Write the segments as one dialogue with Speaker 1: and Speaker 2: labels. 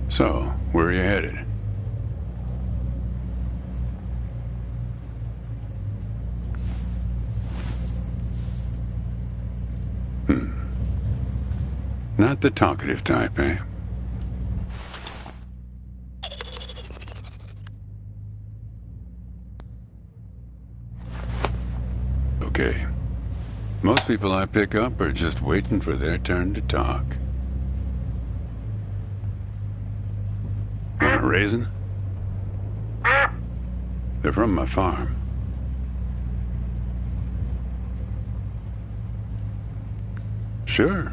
Speaker 1: So, where are you headed? Not the talkative type, eh? Okay. Most people I pick up are just waiting for their turn to talk. Want a raisin? They're from my farm. Sure.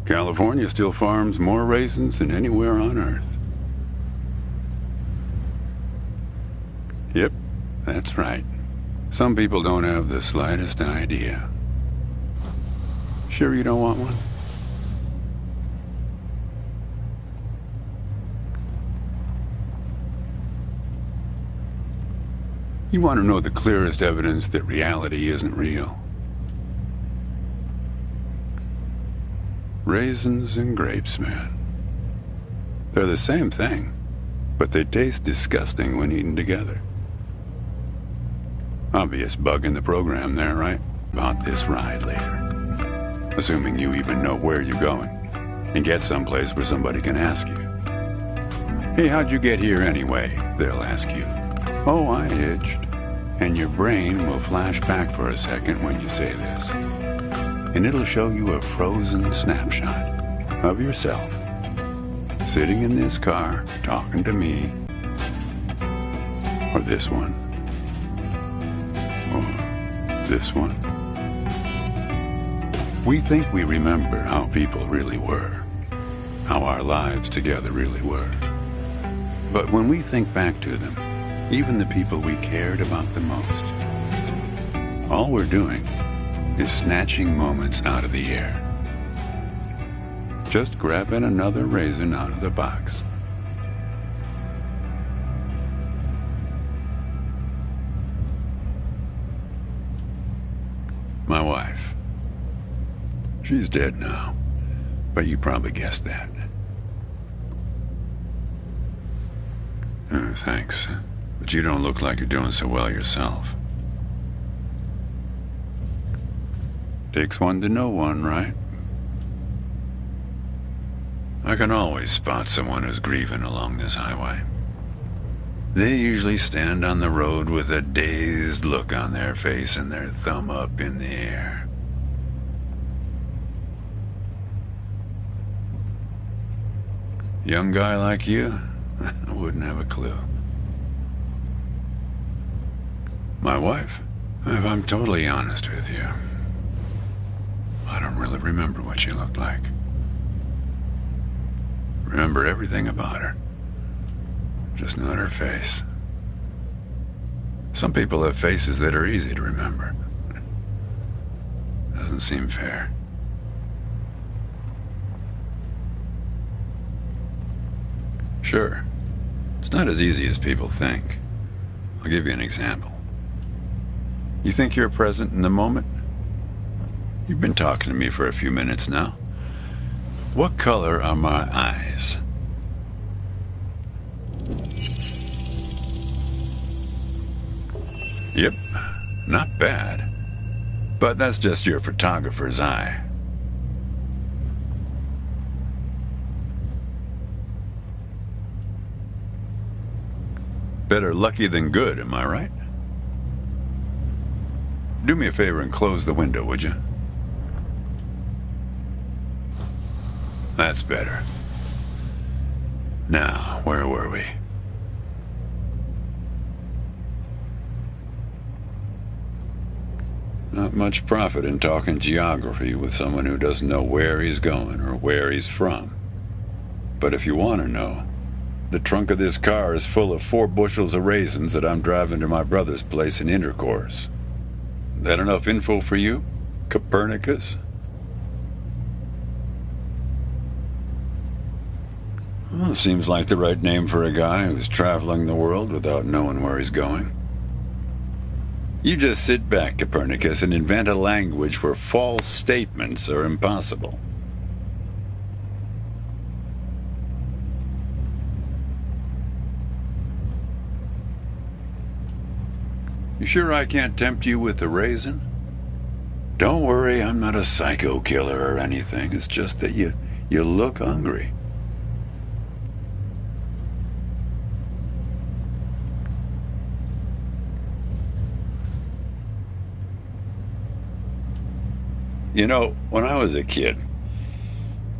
Speaker 1: California still farms more raisins than anywhere on Earth. Yep, that's right. Some people don't have the slightest idea. Sure you don't want one? You want to know the clearest evidence that reality isn't real? Raisins and grapes, man. They're the same thing, but they taste disgusting when eaten together. Obvious bug in the program there, right? About this ride later. Assuming you even know where you're going, and get someplace where somebody can ask you. Hey, how'd you get here anyway? They'll ask you. Oh, I hitched. And your brain will flash back for a second when you say this. And it'll show you a frozen snapshot of yourself, sitting in this car, talking to me, or this one, or this one. We think we remember how people really were, how our lives together really were. But when we think back to them, even the people we cared about the most, all we're doing is snatching moments out of the air. Just grabbing another raisin out of the box. My wife. She's dead now, but you probably guessed that. Thanks, but you don't look like you're doing so well yourself. Takes one to know one, right? I can always spot someone who's grieving along this highway. They usually stand on the road with a dazed look on their face and their thumb up in the air. Young guy like you, I wouldn't have a clue. My wife, if I'm totally honest with you, I don't really remember what she looked like. Remember everything about her, just not her face. Some people have faces that are easy to remember. Doesn't seem fair. Sure, it's not as easy as people think. I'll give you an example. You think you're present in the moment? You've been talking to me for a few minutes now. What color are my eyes? Yep, not bad. But that's just your photographer's eye. Better lucky than good, am I right? Do me a favor and close the window, would you? That's better. Now, where were we? Not much profit in talking geography with someone who doesn't know where he's going or where he's from. But if you want to know, The trunk of this car is full of 4 bushels of raisins that I'm driving to my brother's place in Intercourse. That enough info for you, Copernicus? Well, seems like the right name for a guy who's traveling the world without knowing where he's going. You just sit back, Copernicus, and invent a language where false statements are impossible. You sure I can't tempt you with the raisin? Don't worry, I'm not a psycho killer or anything. It's just that you look hungry. You know, when I was a kid,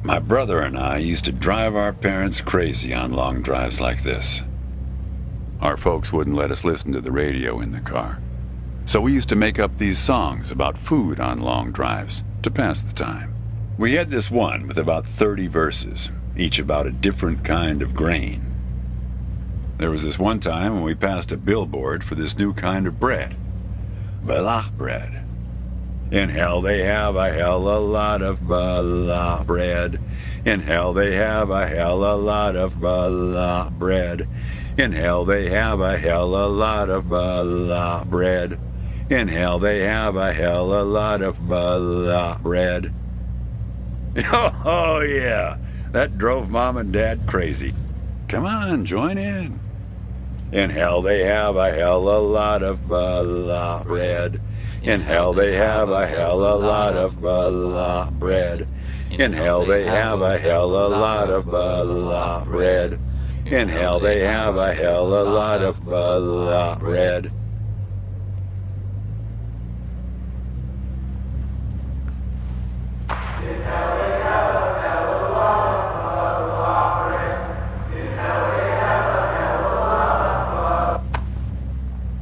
Speaker 1: my brother and I used to drive our parents crazy on long drives like this. Our folks wouldn't let us listen to the radio in the car, so we used to make up these songs about food on long drives to pass the time. We had this one with about 30 verses, each about a different kind of grain. There was this one time when we passed a billboard for this new kind of bread, balach bread. In hell they have a hell a lot of balach bread. In hell they have a hell a lot of balach bread. In hell they have a hell a lot of balach bread. In hell they have a hell a lot of balach bread. Oh yeah, that drove Mom and Dad crazy. Come on, join in. In hell they have a hell a lot of balach bread. In hell they have a hell a lot of balach bread. In hell they have a hell a lot of balach bread. In hell they have a hell a lot of balach bread.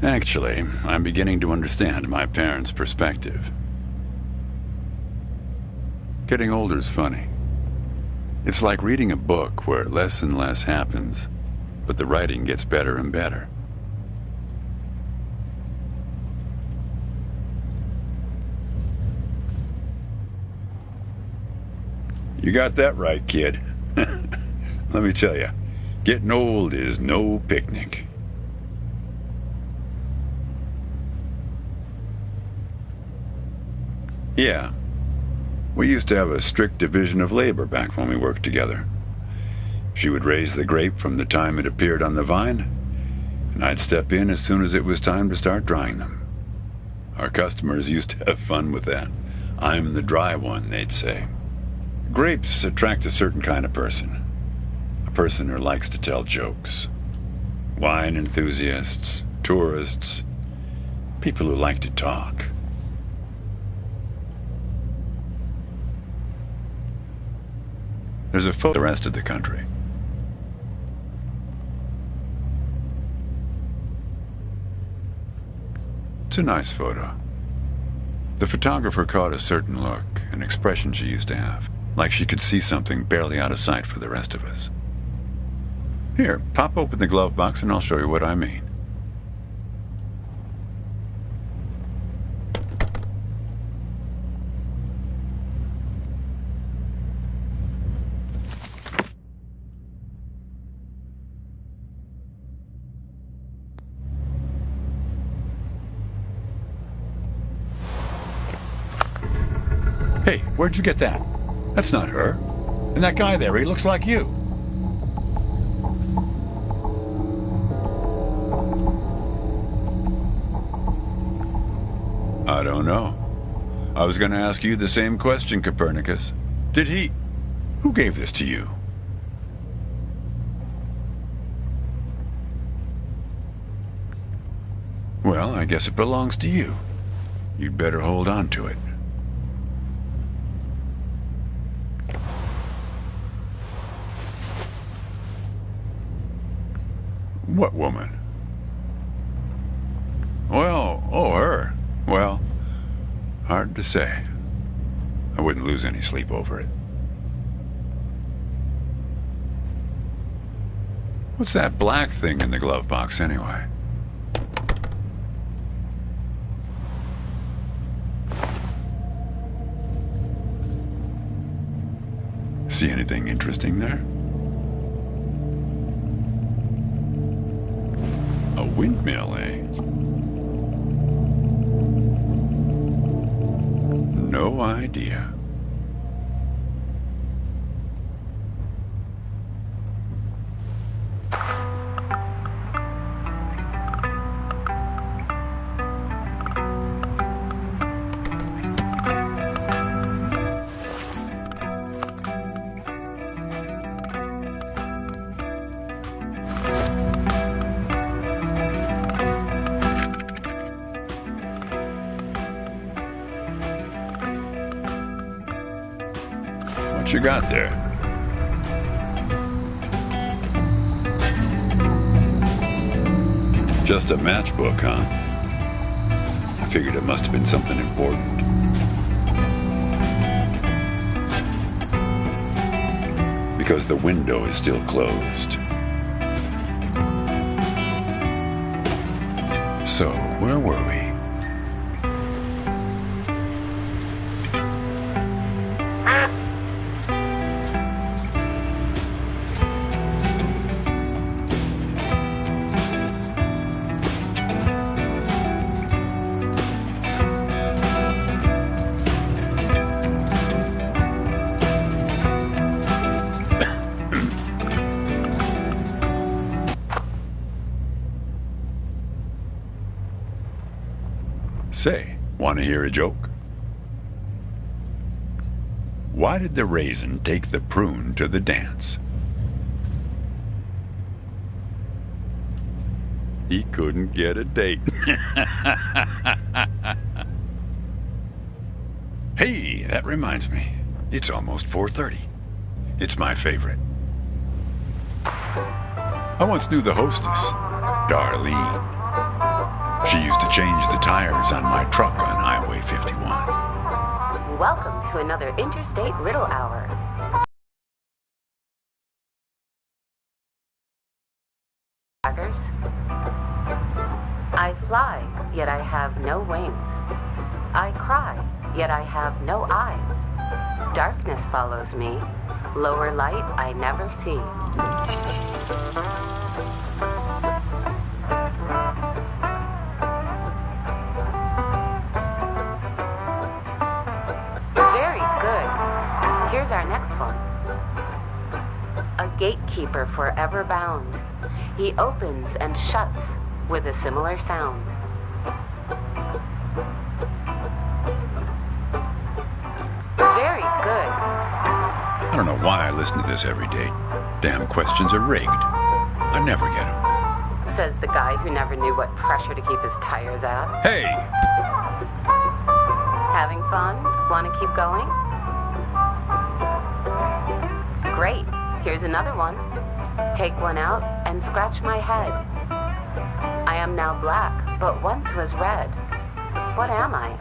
Speaker 1: Actually, I'm beginning to understand my parents' perspective. Getting older's funny. It's like reading a book where less and less happens, but the writing gets better and better. You got that right, kid. Let me tell you, getting old is no picnic. Yeah, we used to have a strict division of labor back when we worked together. She would raise the grape from the time it appeared on the vine, and I'd step in as soon as it was time to start drying them. Our customers used to have fun with that. I'm the dry one, they'd say. Grapes attract a certain kind of person. A person who likes to tell jokes. Wine enthusiasts, tourists, people who like to talk. There's a photo of the rest of the country. It's a nice photo. The photographer caught a certain look, an expression she used to have, like she could see something barely out of sight for the rest of us. Here, pop open the glove box and I'll show you what I mean. Hey, where'd you get that? That's not her. And that guy there, he looks like you. I don't know. I was going to ask you the same question, Copernicus. Who gave this to you? Well, I guess it belongs to you. You'd better hold on to it. What woman? Well, her. Well, hard to say. I wouldn't lose any sleep over it. What's that black thing in the glove box anyway? See anything interesting there? A windmill, eh? No idea. What you got there? Just a matchbook, huh? I figured it must have been something important. Because the window is still closed. So, where were we? Say, want to hear a joke? Why did the raisin take the prune to the dance? He couldn't get a date. Hey, that reminds me. It's almost 4:30. It's my favorite. I once knew the hostess, Darlene. She used to change the tires on my truck on Highway 51.
Speaker 2: Welcome to another Interstate Riddle Hour. I fly, yet I have no wings. I cry, yet I have no eyes. Darkness follows me. Lower light I never see. Here's our next one. A gatekeeper forever bound. He opens and shuts with a similar sound. Very good.
Speaker 1: I don't know why I listen to this every day. Damn questions are rigged. I never get them.
Speaker 2: Says the guy who never knew what pressure to keep his tires at.
Speaker 1: Hey!
Speaker 2: Having fun? Want to keep going? Great. Here's another one. Take one out and scratch my head. I am now black, but once was red. What am I?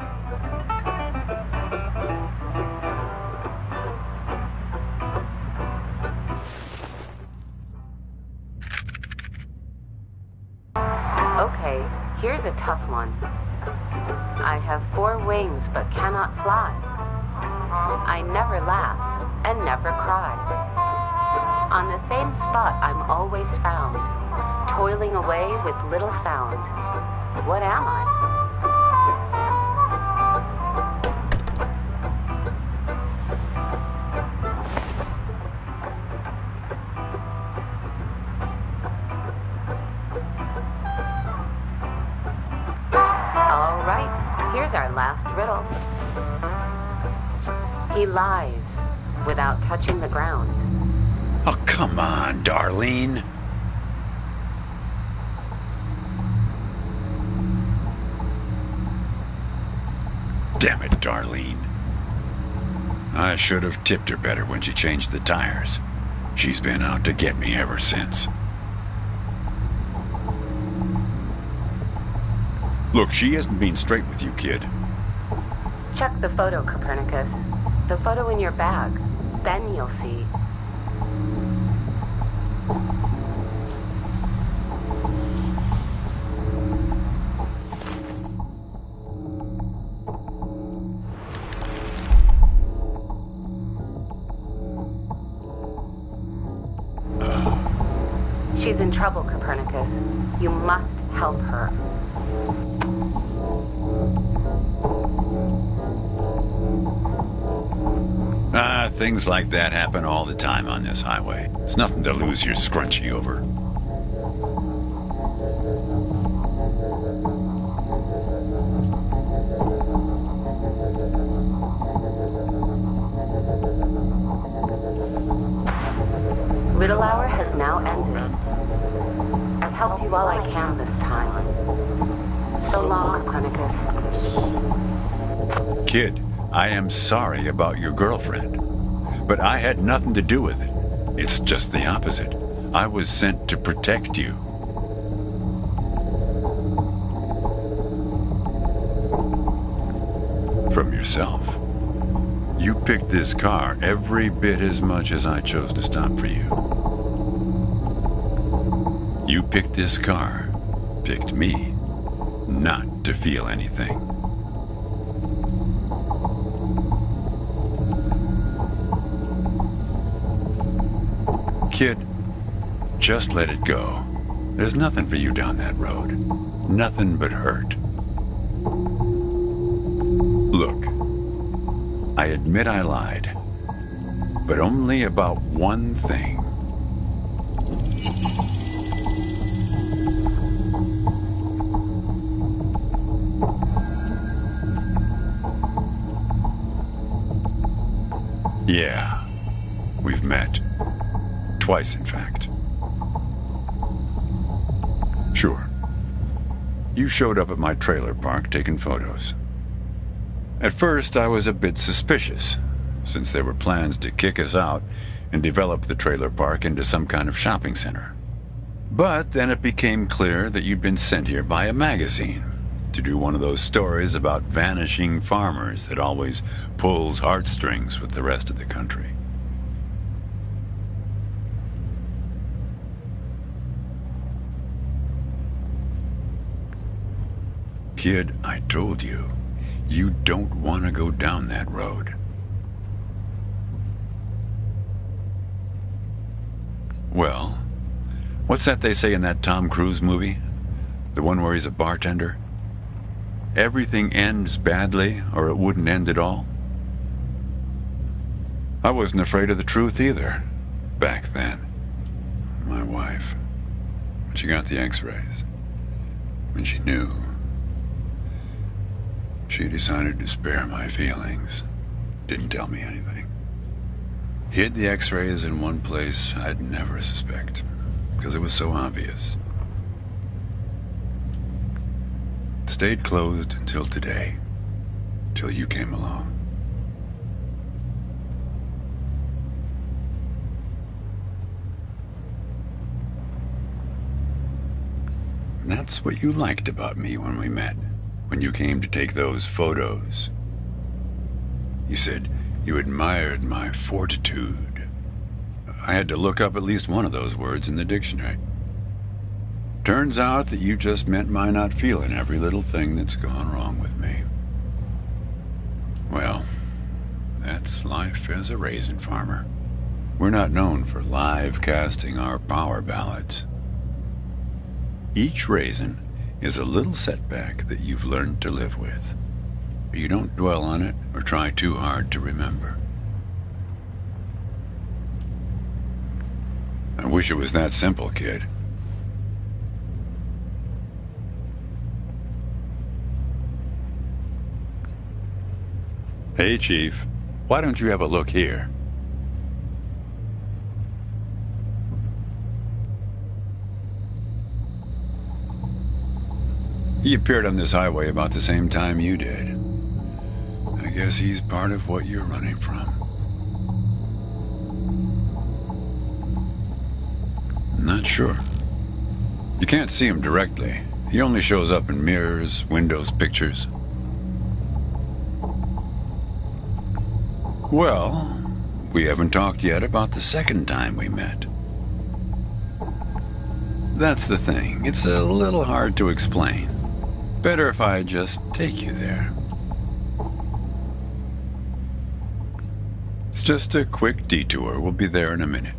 Speaker 2: Okay, here's a tough one. I have 4 wings but cannot fly. I never laugh and never cry. On the same spot I'm always found, toiling away with little sound. What am I? All right, here's our last riddle. He lies without touching the ground.
Speaker 1: Oh, come on, Darlene. Damn it, Darlene. I should have tipped her better when she changed the tires. She's been out to get me ever since. Look, she isn't being straight with you, kid.
Speaker 2: Check the photo, Copernicus. The photo in your bag. Then you'll see. She's in trouble, Copernicus. You must help her.
Speaker 1: Things like that happen all the time on this highway. It's nothing to lose your scrunchie over.
Speaker 2: Riddle Hour has now ended. I've helped you all I can this time. So long, Copernicus.
Speaker 1: Kid, I am sorry about your girlfriend. But I had nothing to do with it. It's just the opposite. I was sent to protect you. From yourself. You picked this car every bit as much as I chose to stop for you. You picked this car, picked me, not to feel anything. Kid, just let it go. There's nothing for you down that road. Nothing but hurt. Look, I admit I lied, but only about one thing. Yeah, we've met. Twice, in fact. Sure. You showed up at my trailer park taking photos. At first, I was a bit suspicious, since there were plans to kick us out and develop the trailer park into some kind of shopping center. But then it became clear that you'd been sent here by a magazine to do one of those stories about vanishing farmers that always pulls heartstrings with the rest of the country. Kid, I told you, you don't want to go down that road. Well, what's that they say in that Tom Cruise movie? The one where he's a bartender? Everything ends badly, or it wouldn't end at all? I wasn't afraid of the truth either, back then. My wife, when she got the x-rays, when she knew, she decided to spare my feelings. Didn't tell me anything. Hid the x-rays in one place I'd never suspect, because it was so obvious. Stayed closed until today, till you came along. And that's what you liked about me when we met. When you came to take those photos. You said you admired my fortitude. I had to look up at least one of those words in the dictionary. Turns out that you just meant my not feeling every little thing that's gone wrong with me. Well, that's life as a raisin farmer. We're not known for live casting our power ballots. Each raisin is a little setback that you've learned to live with. You don't dwell on it or try too hard to remember. I wish it was that simple, kid. Hey, Chief. Why don't you have a look here? He appeared on this highway about the same time you did. I guess he's part of what you're running from. Not sure. You can't see him directly. He only shows up in mirrors, windows, pictures. Well, we haven't talked yet about the second time we met. That's the thing. It's a little hard to explain. Better if I just take you there. It's just a quick detour. We'll be there in a minute.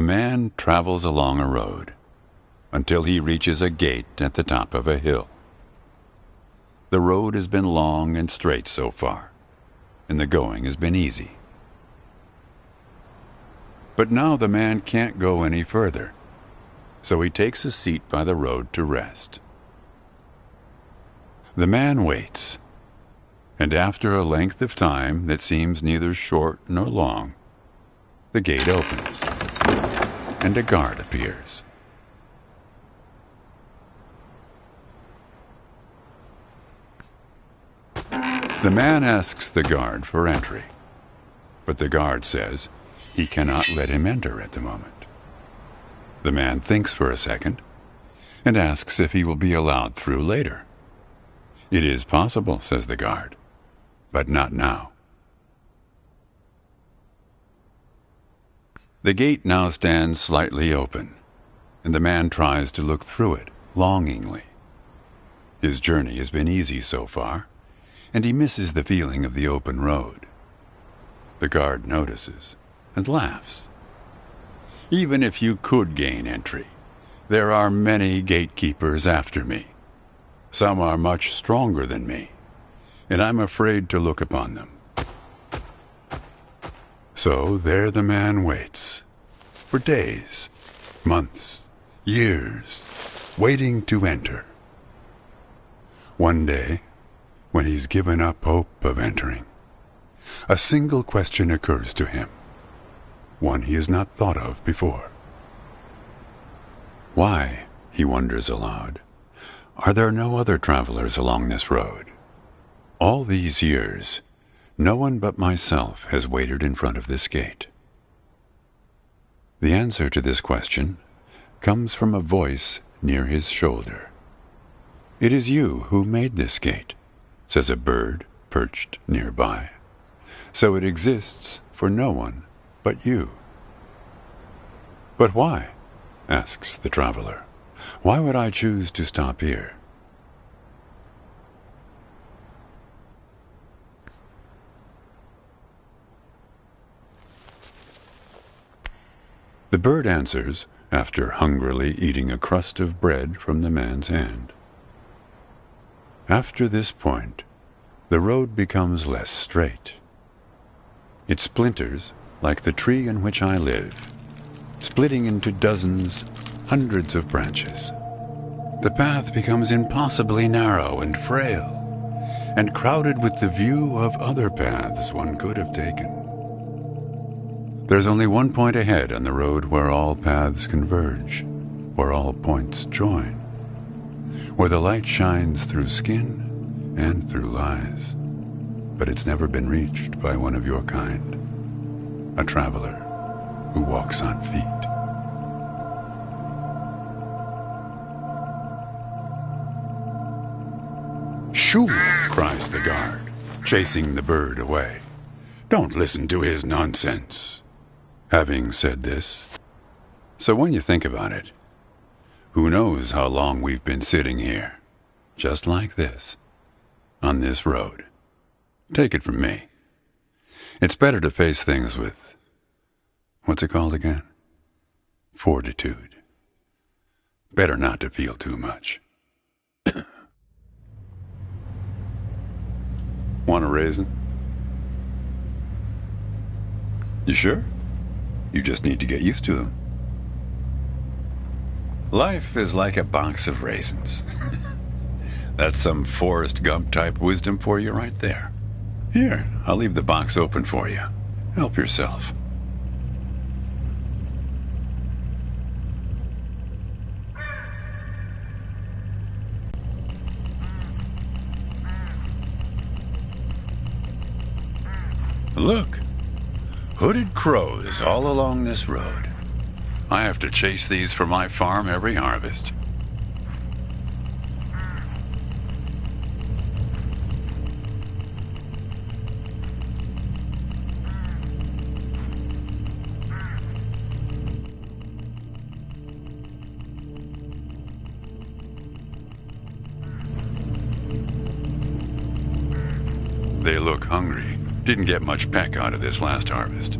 Speaker 1: A man travels along a road until he reaches a gate at the top of a hill. The road has been long and straight so far, and the going has been easy. But now the man can't go any further, so he takes a seat by the road to rest. The man waits, and after a length of time that seems neither short nor long, the gate opens, and a guard appears. The man asks the guard for entry, but the guard says he cannot let him enter at the moment. The man thinks for a second and asks if he will be allowed through later. It is possible, says the guard, but not now. The gate now stands slightly open, and the man tries to look through it longingly. His journey has been easy so far, and he misses the feeling of the open road. The guard notices and laughs. Even if you could gain entry, there are many gatekeepers after me. Some are much stronger than me, and I'm afraid to look upon them. So there the man waits, for days, months, years, waiting to enter. One day, when he's given up hope of entering, a single question occurs to him, one he has not thought of before. Why, he wonders aloud, are there no other travelers along this road? All these years, no one but myself has waited in front of this gate. The answer to this question comes from a voice near his shoulder. It is you who made this gate, says a bird perched nearby. So it exists for no one but you. But why? Asks the traveler. Why would I choose to stop here? The bird answers after hungrily eating a crust of bread from the man's hand. After this point, the road becomes less straight. It splinters like the tree in which I live, splitting into dozens, hundreds of branches. The path becomes impossibly narrow and frail, and crowded with the view of other paths one could have taken. There's only one point ahead on the road where all paths converge, where all points join, where the light shines through skin and through lies. But it's never been reached by one of your kind, a traveler who walks on feet. Shoo! Cries the guard, chasing the bird away. Don't listen to his nonsense. Having said this, so when you think about it, who knows how long we've been sitting here, just like this, on this road. Take it from me. It's better to face things with, what's it called again? Fortitude. Better not to feel too much. Want a raisin? You sure? You just need to get used to them. Life is like a box of raisins. That's some Forrest Gump type wisdom for you right there. Here, I'll leave the box open for you. Help yourself. Look, hooded crows all along this road. I have to chase these for my farm every harvest. They look hungry. Didn't get much peck out of this last harvest.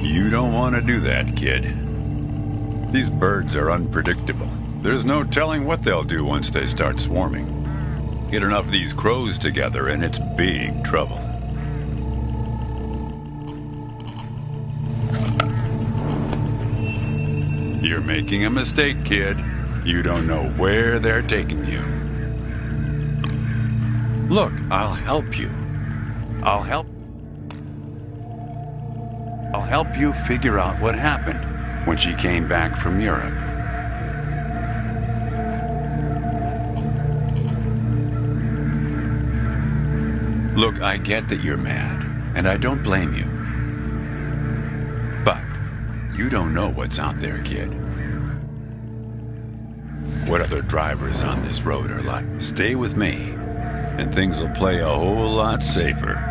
Speaker 1: You don't want to do that, kid. These birds are unpredictable. There's no telling what they'll do once they start swarming. Get enough of these crows together and it's big trouble. You're making a mistake, kid. You don't know where they're taking you. Look, I'll help you. I'll help you figure out what happened when she came back from Europe. Look, I get that you're mad, and I don't blame you. But you don't know what's out there, kid. What other drivers on this road are like. Stay with me, and things will play a whole lot safer.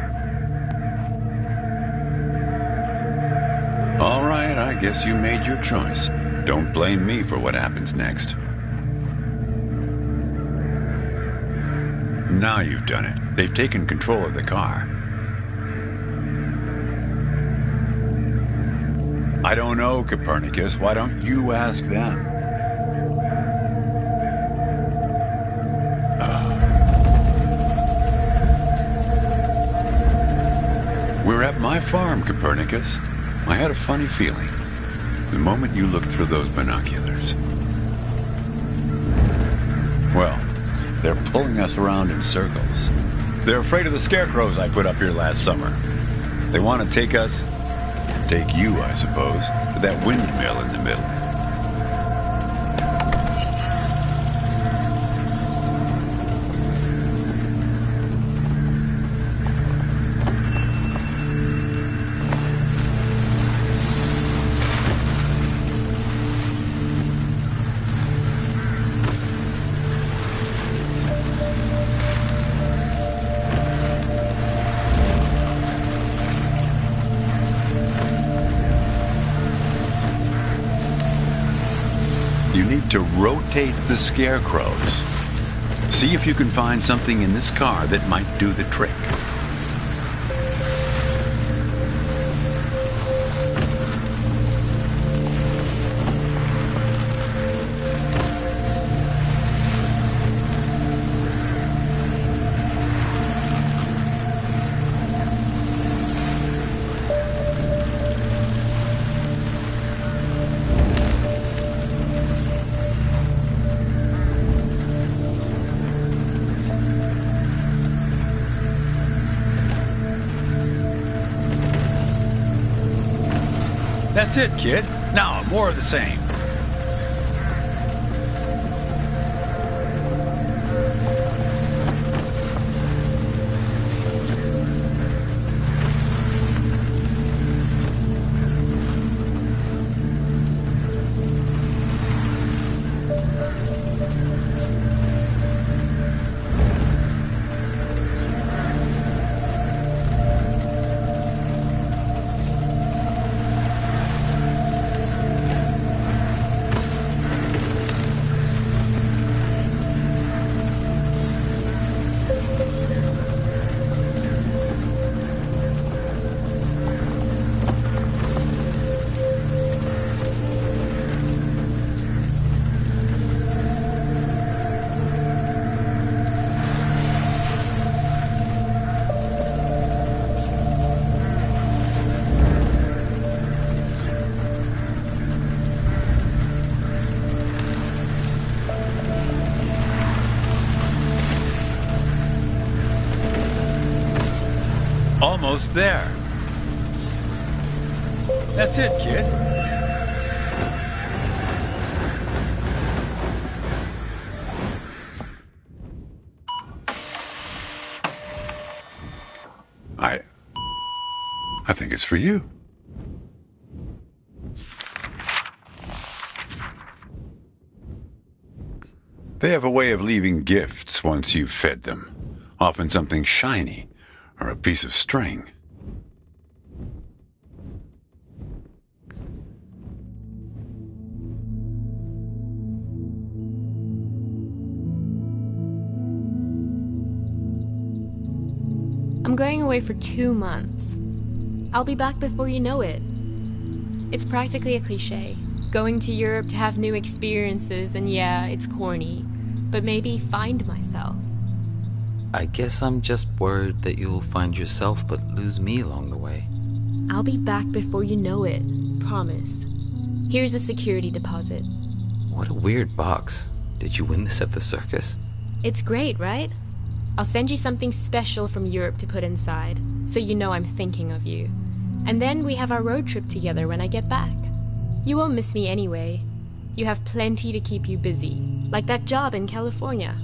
Speaker 1: All right, I guess you made your choice. Don't blame me for what happens next. Now you've done it. They've taken control of the car. I don't know, Copernicus. Why don't you ask them? We're at my farm, Copernicus. I had a funny feeling the moment you looked through those binoculars. Well, they're pulling us around in circles. They're afraid of the scarecrows I put up here last summer. They want to take you, I suppose, to that windmill in the middle. You need to rotate the scarecrows. See if you can find something in this car that might do the trick. That's it, kid. Now, more of the same. Almost there. That's it, kid. I think it's for you. They have a way of leaving gifts once you've fed them. Often something shiny or a piece of string.
Speaker 3: I'm going away for 2 months. I'll be back before you know it. It's practically a cliché. Going to Europe to have new experiences, and yeah, it's corny. But maybe find myself.
Speaker 4: I guess I'm just worried that you'll find yourself but lose me along the way.
Speaker 3: I'll be back before you know it. Promise. Here's a security deposit.
Speaker 4: What a weird box. Did you win this at the circus?
Speaker 3: It's great, right? I'll send you something special from Europe to put inside, so you know I'm thinking of you. And then we have our road trip together when I get back. You won't miss me anyway. You have plenty to keep you busy, like that job in California.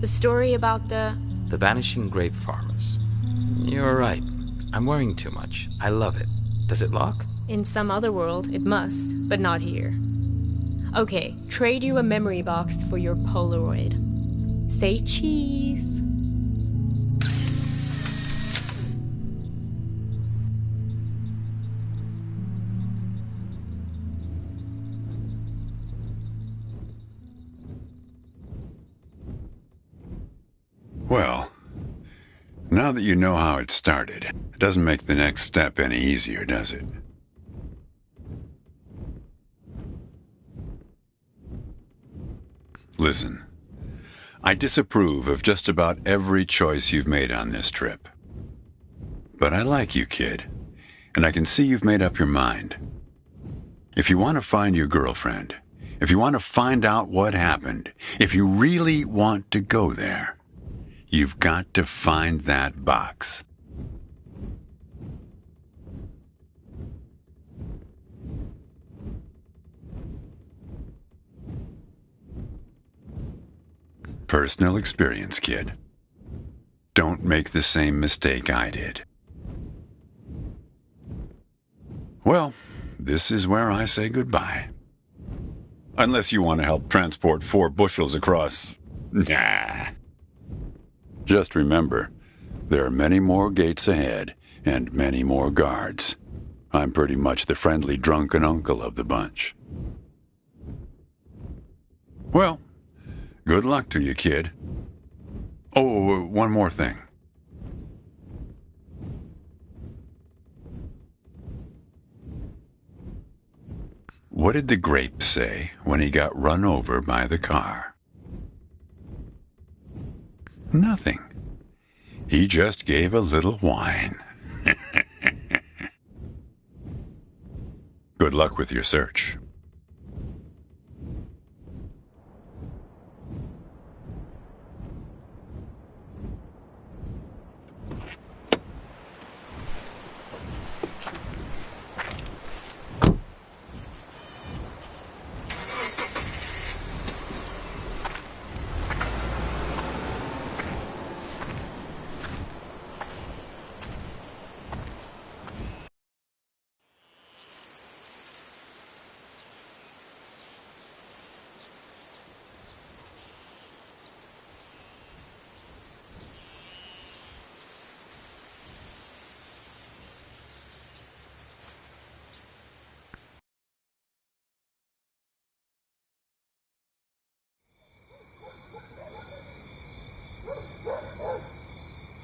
Speaker 3: The story about the
Speaker 4: vanishing grape farmers. You're right. I'm worrying too much. I love it. Does it lock?
Speaker 3: In some other world, it must, but not here. Okay, trade you a memory box for your Polaroid. Say cheese.
Speaker 1: Well, now that you know how it started, it doesn't make the next step any easier, does it? Listen, I disapprove of just about every choice you've made on this trip. But I like you, kid, and I can see you've made up your mind. If you want to find your girlfriend, if you want to find out what happened, if you really want to go there, you've got to find that box. Personal experience, kid. Don't make the same mistake I did. Well, this is where I say goodbye. Unless you want to help transport 4 bushels across... Nah. Just remember, there are many more gates ahead and many more guards. I'm pretty much the friendly drunken uncle of the bunch. Well, good luck to you, kid. Oh, one more thing. What did the grape say when he got run over by the car? Nothing. He just gave a little whine. Good luck with your search.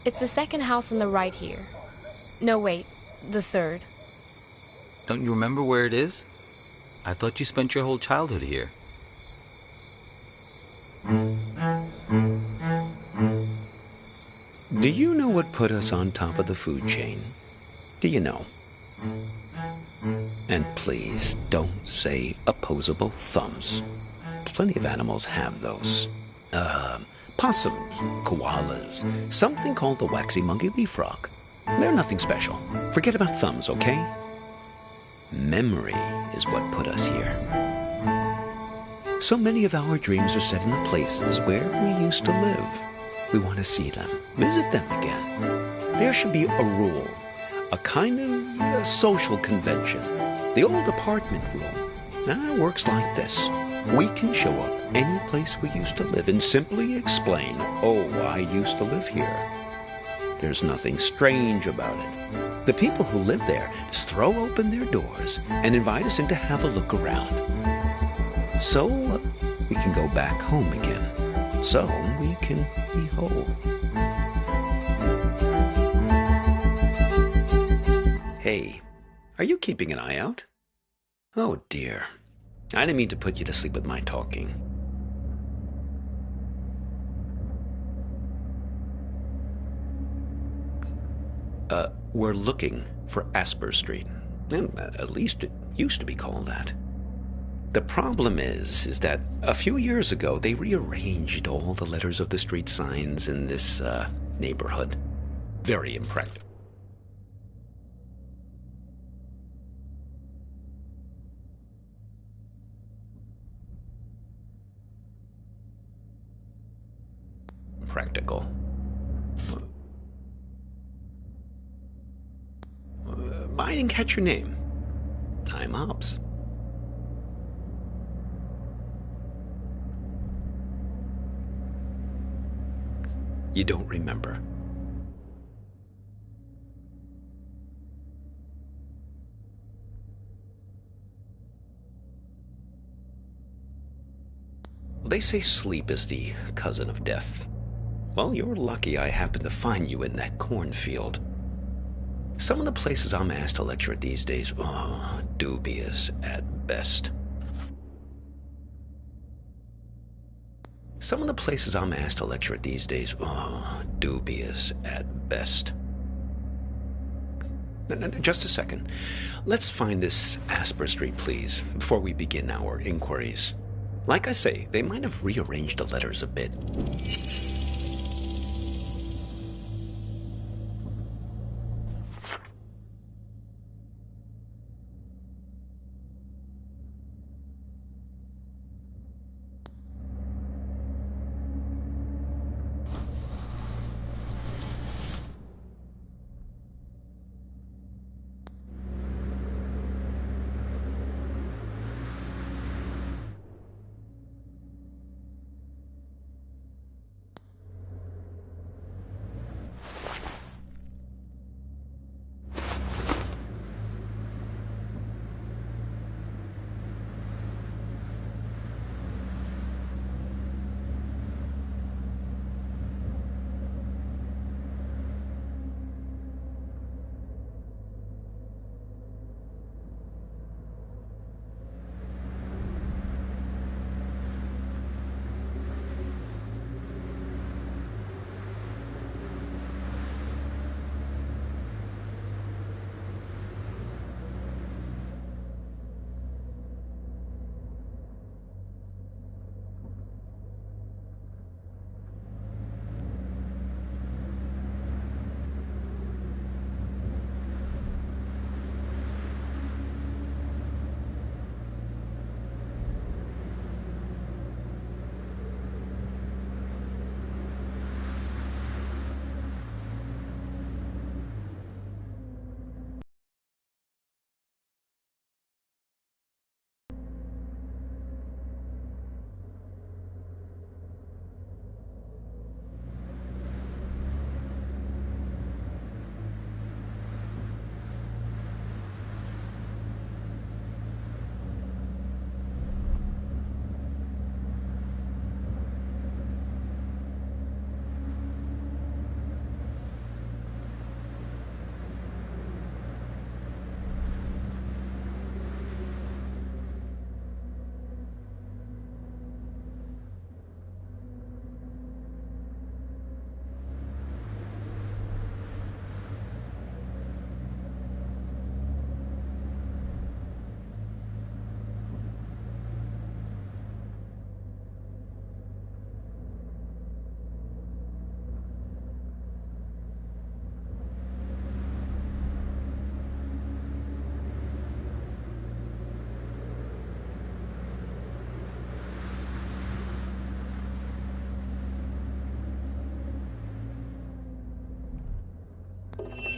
Speaker 3: It's the second house on the right here. No, wait, the third.
Speaker 4: Don't you remember where it is? I thought you spent your whole childhood here.
Speaker 5: Do you know what put us on top of the food chain? Do you know? And please don't say opposable thumbs. Plenty of animals have those. Possums, koalas, something called the waxy monkey leaf frog. They're nothing special. Forget about thumbs, okay? Memory is what put us here. So many of our dreams are set in the places where we used to live. We want to see them, visit them again. There should be a rule, a kind of a social convention. The old apartment rule. Now it works like this. We can show up any place we used to live and simply explain, oh, I used to live here. There's nothing strange about it. The people who live there just throw open their doors and invite us in to have a look around. So we can go back home again. So we can be whole. Hey, are you keeping an eye out? Oh, dear. I didn't mean to put you to sleep with my talking. We're looking for Asper Street. And at least it used to be called that. The problem is that a few years ago they rearranged all the letters of the street signs in this neighborhood. Very impractical. Practical. I didn't catch your name. I'm Hobbs. You don't remember. They say sleep is the cousin of death. Well, you're lucky I happened to find you in that cornfield. Some of the places I'm asked to lecture at these days, dubious at best. Some of the places I'm asked to lecture at these days, dubious at best. No, just a second. Let's find this Asper Street, please, before we begin our inquiries. Like I say, they might have rearranged the letters a bit.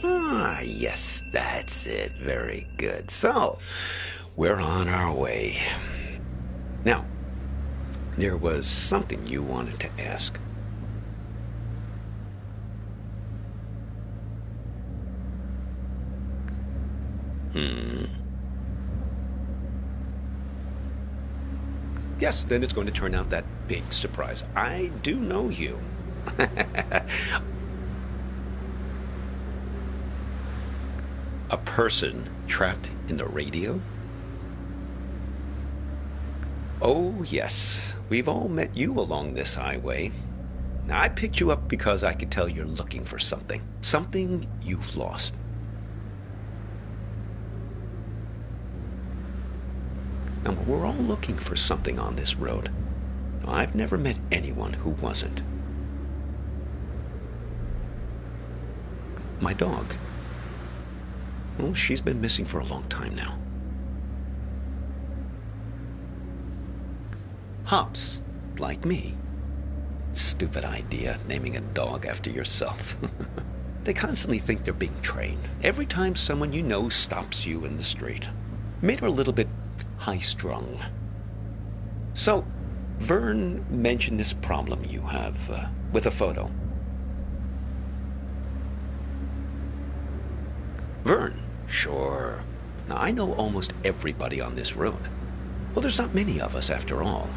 Speaker 5: Ah, yes, that's it. Very good. So, we're on our way. Now, there was something you wanted to ask. Yes, then it's going to turn out that big surprise. I do know you. A person trapped in the radio? Oh, yes. We've all met you along this highway. Now, I picked you up because I could tell you're looking for something. Something you've lost. Now, we're all looking for something on this road. I've never met anyone who wasn't. My dog. Well, she's been missing for a long time now. Hops, like me. Stupid idea, naming a dog after yourself. They constantly think they're being trained. Every time someone you know stops you in the street. Made her a little bit high-strung. So, Vern mentioned this problem you have with a photo. Vern? Sure. Now, I know almost everybody on this road. Well, there's not many of us, after all.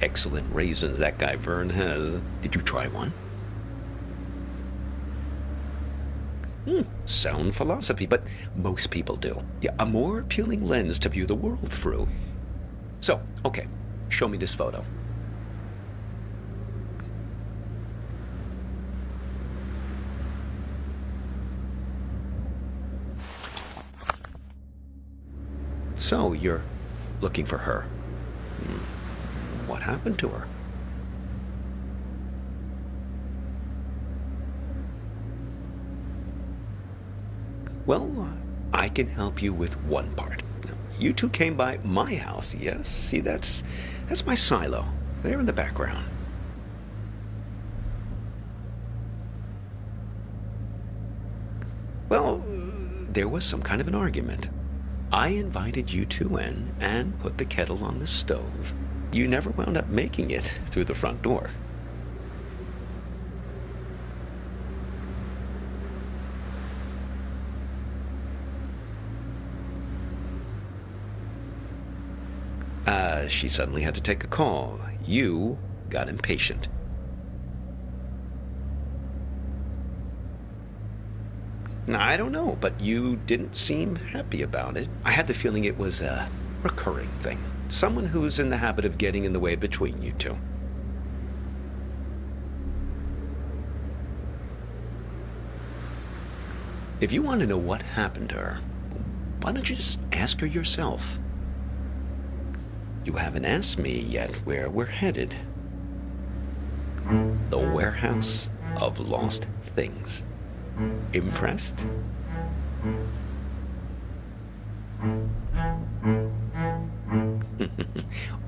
Speaker 5: Excellent raisins that guy Vern has. Did you try one? Sound philosophy, but most people do. Yeah, a more appealing lens to view the world through. So, okay, show me this photo. So, you're looking for her. What happened to her? Well, I can help you with one part. You two came by my house, yes? See, that's my silo. There in the background. Well, there was some kind of an argument. I invited you two in and put the kettle on the stove. You never wound up making it through the front door. She suddenly had to take a call. You got impatient. Now, I don't know, but you didn't seem happy about it. I had the feeling it was a recurring thing. Someone who's in the habit of getting in the way between you two. If you want to know what happened to her, why don't you just ask her yourself? You haven't asked me yet where we're headed. The warehouse of lost things. Impressed?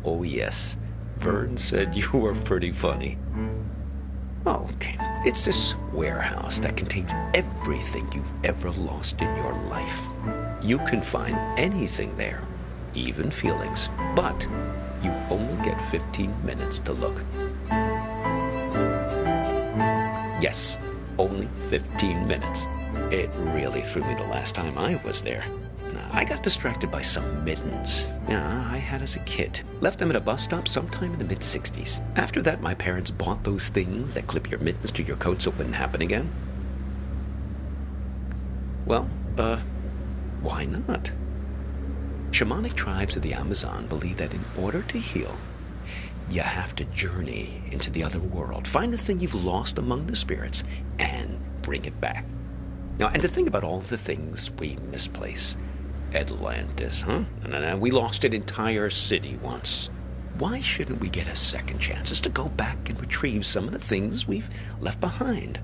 Speaker 5: Oh, yes. Vern said you were pretty funny. Oh, okay. It's this warehouse that contains everything you've ever lost in your life. You can find anything there, even feelings. But you only get 15 minutes to look. Yes, only 15 minutes. It really threw me the last time I was there. I got distracted by some mittens. Yeah, I had as a kid. Left them at a bus stop sometime in the mid-60s. After that, my parents bought those things that clip your mittens to your coat so it wouldn't happen again. Well, why not? Shamanic tribes of the Amazon believe that in order to heal, you have to journey into the other world, find the thing you've lost among the spirits, and bring it back. Now, and to think about all the things we misplace. Atlantis, huh? And we lost an entire city once. Why shouldn't we get a second chance just to go back and retrieve some of the things we've left behind?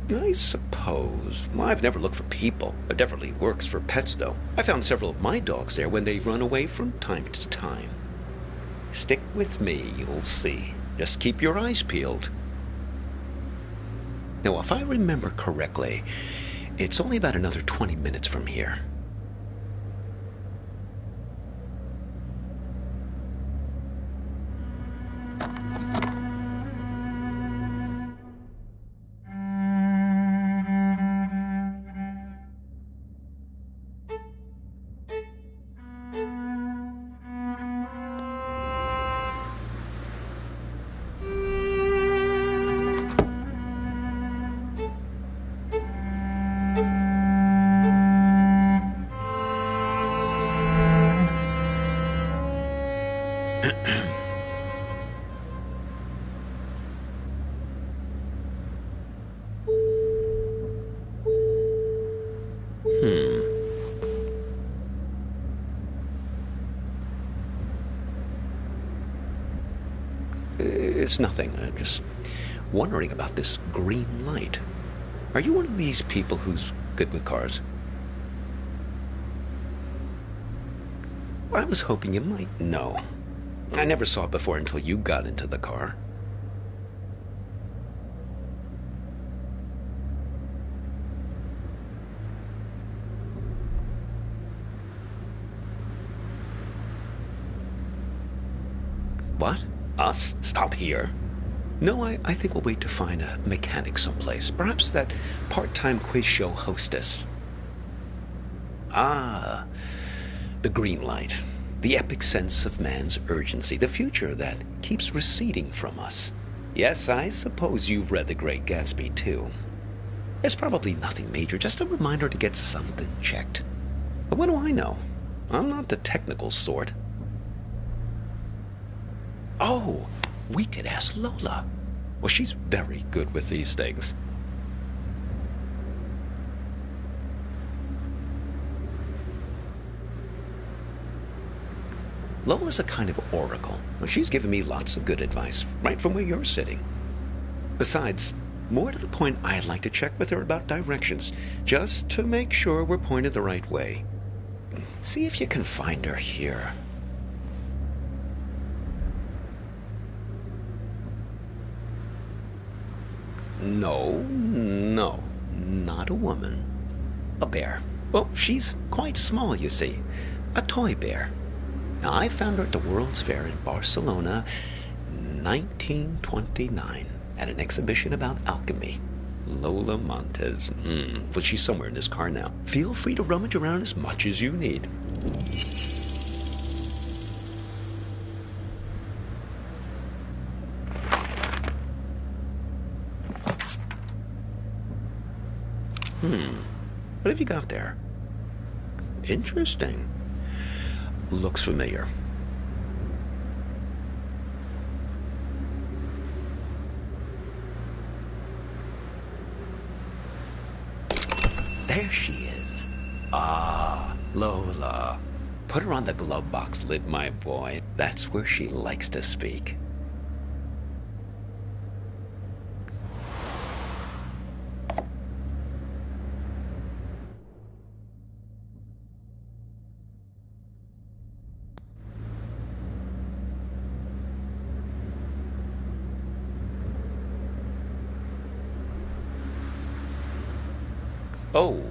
Speaker 5: I suppose. Well, I've never looked for people. It definitely works for pets, though. I found several of my dogs there when they've run away from time to time. Stick with me, you'll see. Just keep your eyes peeled. Now, if I remember correctly, it's only about another 20 minutes from here. it's nothing. I'm just wondering about this green light. Are you one of these people who's good with cars? I was hoping you might know. I never saw it before until you got into the car. What? Us? Stop here? No, I think we'll wait to find a mechanic someplace. Perhaps that part-time quiz show hostess. Ah, the green light. The epic sense of man's urgency. The future that keeps receding from us. Yes, I suppose you've read The Great Gatsby, too. It's probably nothing major, just a reminder to get something checked. But what do I know? I'm not the technical sort. Oh, we could ask Lola. Well, she's very good with these things. Lola's a kind of oracle. Well, she's given me lots of good advice, right from where you're sitting. Besides, more to the point, I'd like to check with her about directions, just to make sure we're pointed the right way. See if you can find her here. No, not a woman. A bear. Well, she's quite small, you see. A toy bear. Now, I found her at the World's Fair in Barcelona, 1929, at an exhibition about alchemy. Lola Montez. Well, she's somewhere in this car now. Feel free to rummage around as much as you need. What have you got there? Interesting. Looks familiar. There she is. Ah, Lola. Put her on the glove box lid, my boy. That's where she likes to speak. Oh,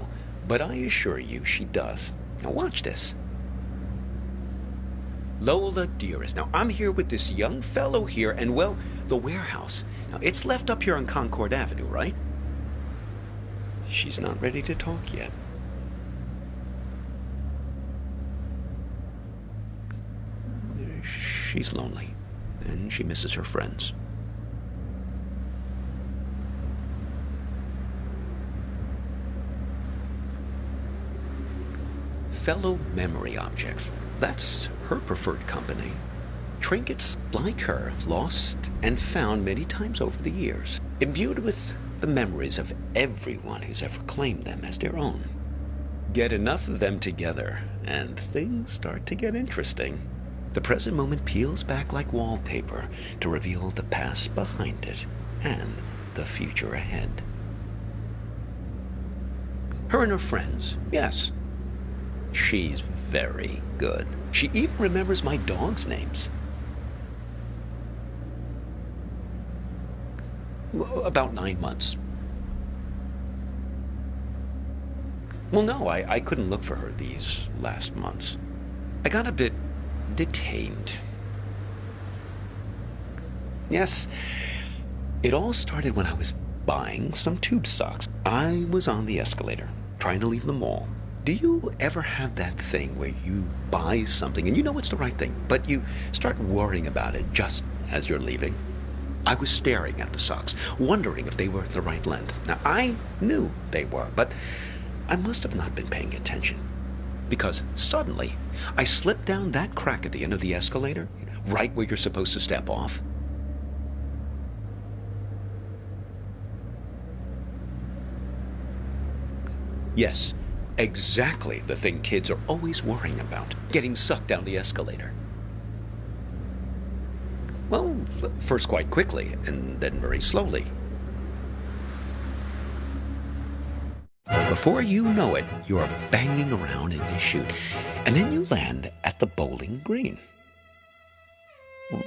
Speaker 5: but I assure you she does. Now watch this. Lola, dearest, now I'm here with this young fellow here, and well, the warehouse. Now it's left up here on Concord Avenue, right? She's not ready to talk yet. She's lonely, and she misses her friends. Fellow memory objects. That's her preferred company. Trinkets like her, lost and found many times over the years, imbued with the memories of everyone who's ever claimed them as their own. Get enough of them together, and things start to get interesting. The present moment peels back like wallpaper to reveal the past behind it and the future ahead. Her and her friends, yes. She's very good. She even remembers my dog's names. About 9 months. Well, no, I couldn't look for her these last months. I got a bit detained. Yes, it all started when I was buying some tube socks. I was on the escalator, trying to leave the mall. Do you ever have that thing where you buy something and you know it's the right thing, but you start worrying about it just as you're leaving? I was staring at the socks, wondering if they were the right length. Now, I knew they were, but I must have not been paying attention. Because suddenly, I slipped down that crack at the end of the escalator, right where you're supposed to step off. Yes, exactly the thing kids are always worrying about, getting sucked down the escalator. Well, first quite quickly, and then very slowly. Before you know it, you're banging around in this chute, and then you land at the bowling green.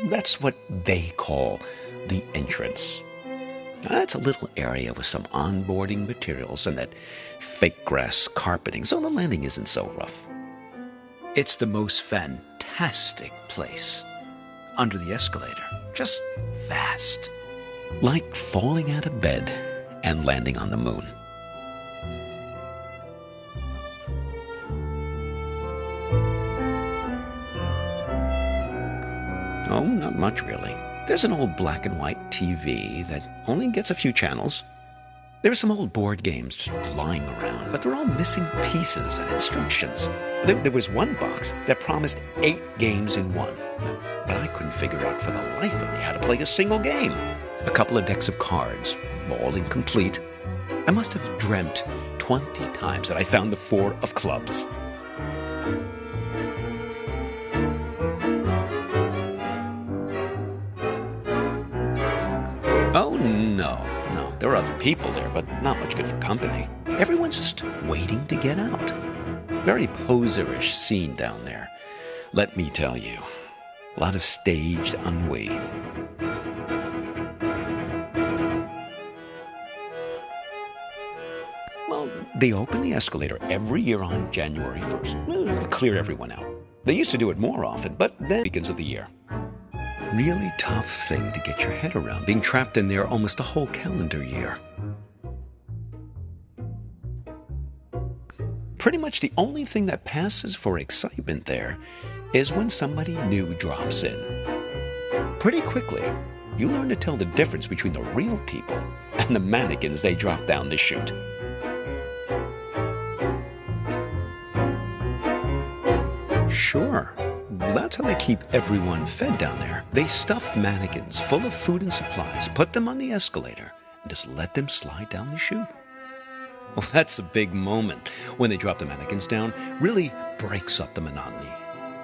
Speaker 5: That's what they call the entrance. It's a little area with some onboarding materials and that fake grass carpeting, so the landing isn't so rough. It's the most fantastic place. Under the escalator, just vast. Like falling out of bed and landing on the moon. Oh, not much really. There's an old black and white TV that only gets a few channels. There's some old board games just lying around, but they're all missing pieces and instructions. There was one box that promised 8 games in one, but I couldn't figure out for the life of me how to play a single game. A couple of decks of cards, all incomplete. I must have dreamt 20 times that I found the 4 of clubs. Oh, no. There are other people there, but not much good for company. Everyone's just waiting to get out. Very poserish scene down there. Let me tell you. A lot of staged ennui. Well, they open the escalator every year on January 1st. Clear everyone out. They used to do it more often, but then begins of the year. Really tough thing to get your head around, being trapped in there almost a whole calendar year. Pretty much the only thing that passes for excitement there is when somebody new drops in. Pretty quickly, you learn to tell the difference between the real people and the mannequins they drop down the chute. Sure. That's how they keep everyone fed down there. They stuff mannequins full of food and supplies, put them on the escalator, and just let them slide down the chute. Well, that's a big moment when they drop the mannequins down. Really breaks up the monotony.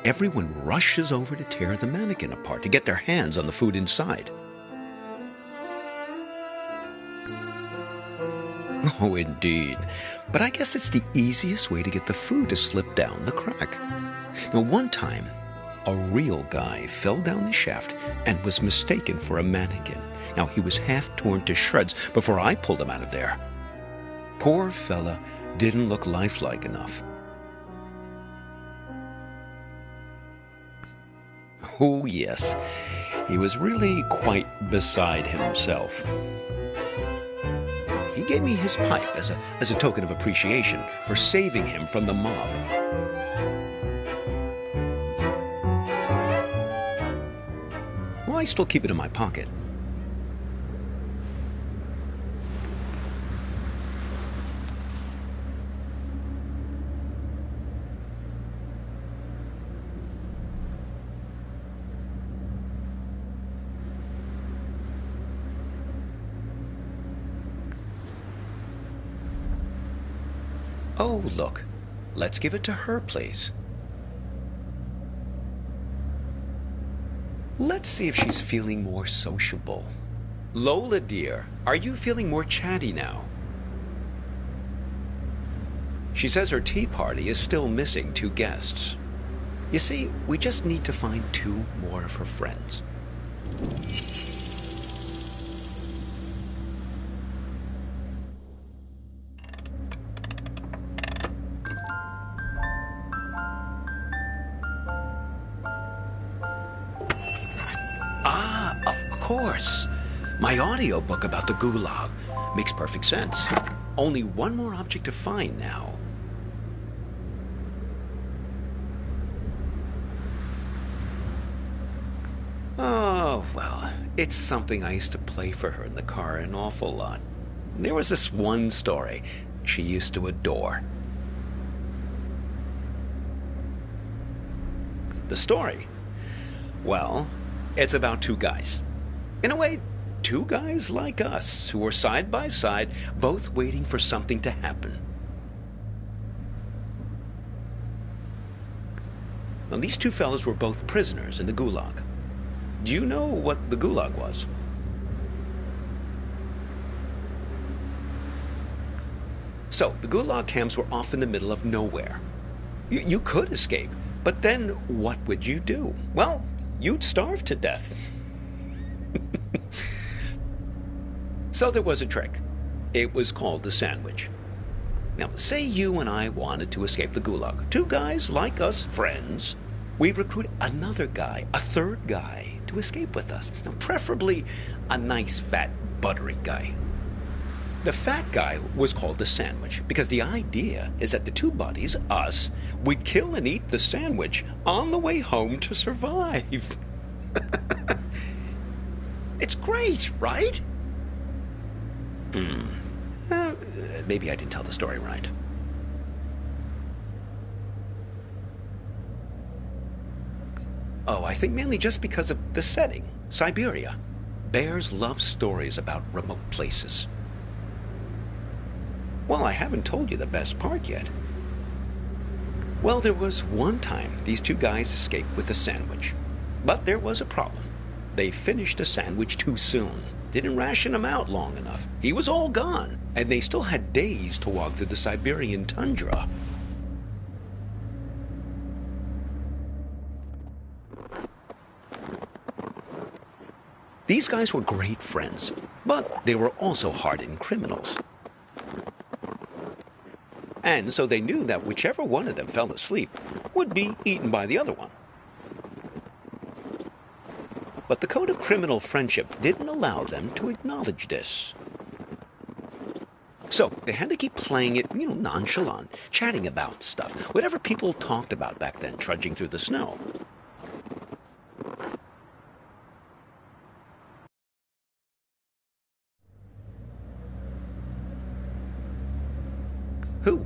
Speaker 5: Everyone rushes over to tear the mannequin apart to get their hands on the food inside. Oh, indeed. But I guess it's the easiest way to get the food to slip down the crack. Now, one time, a real guy fell down the shaft and was mistaken for a mannequin. Now, he was half torn to shreds before I pulled him out of there. Poor fella didn't look lifelike enough. Oh, yes, he was really quite beside himself. He gave me his pipe as a token of appreciation for saving him from the mob. Well, I still keep it in my pocket. Oh, look. Let's give it to her, please. Let's see if she's feeling more sociable. Lola, dear, are you feeling more chatty now? She says her tea party is still missing 2 guests. You see, we just need to find 2 more of her friends. Of course. My audiobook about the Gulag makes perfect sense. Only one more object to find now. Oh, well, it's something I used to play for her in the car an awful lot. There was this one story she used to adore. The story? Well, it's about 2 guys. In a way, 2 guys like us who are side by side, both waiting for something to happen. Now, these 2 fellows were both prisoners in the Gulag. Do you know what the Gulag was? So, the Gulag camps were off in the middle of nowhere. You could escape, but then what would you do? Well, you'd starve to death. So there was a trick. It was called the sandwich. Now, say you and I wanted to escape the Gulag. Two guys like us, friends. We recruit another guy, a third guy, to escape with us. Now, preferably a nice, fat, buttery guy. The fat guy was called the sandwich because the idea is that the two buddies, us, would kill and eat the sandwich on the way home to survive. It's great, right? Maybe I didn't tell the story right. Oh, I think mainly just because of the setting. Siberia. Bears love stories about remote places. Well, I haven't told you the best part yet. Well, there was one time these two guys escaped with a sandwich. But there was a problem. They finished the sandwich too soon. Didn't ration him out long enough. He was all gone. And they still had days to walk through the Siberian tundra. These guys were great friends, but they were also hardened criminals. And so they knew that whichever one of them fell asleep would be eaten by the other one. But the code of criminal friendship didn't allow them to acknowledge this. So they had to keep playing it, nonchalant, chatting about stuff, whatever people talked about back then, trudging through the snow. Who?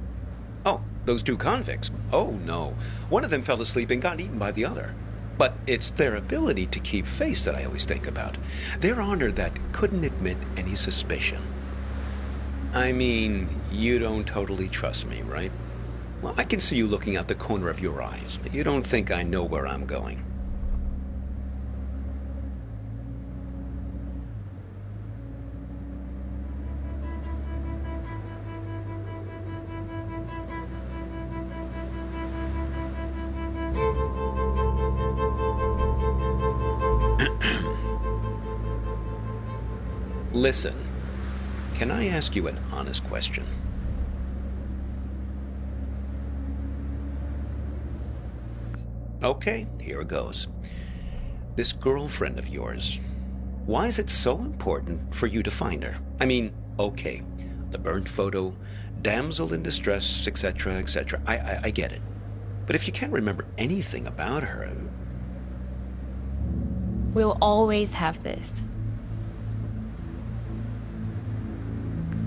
Speaker 5: Oh, those two convicts. Oh, no. One of them fell asleep and got eaten by the other. But it's their ability to keep face that I always think about. Their honor that couldn't admit any suspicion. I mean, you don't totally trust me, right? Well, I can see you looking out the corner of your eyes, but you don't think I know where I'm going. Listen, can I ask you an honest question? Okay, here goes. This girlfriend of yours, why is it so important for you to find her? I mean, okay, the burnt photo, damsel in distress, etc., etc. I get it. But if you can't remember anything about her...
Speaker 3: We'll always have this.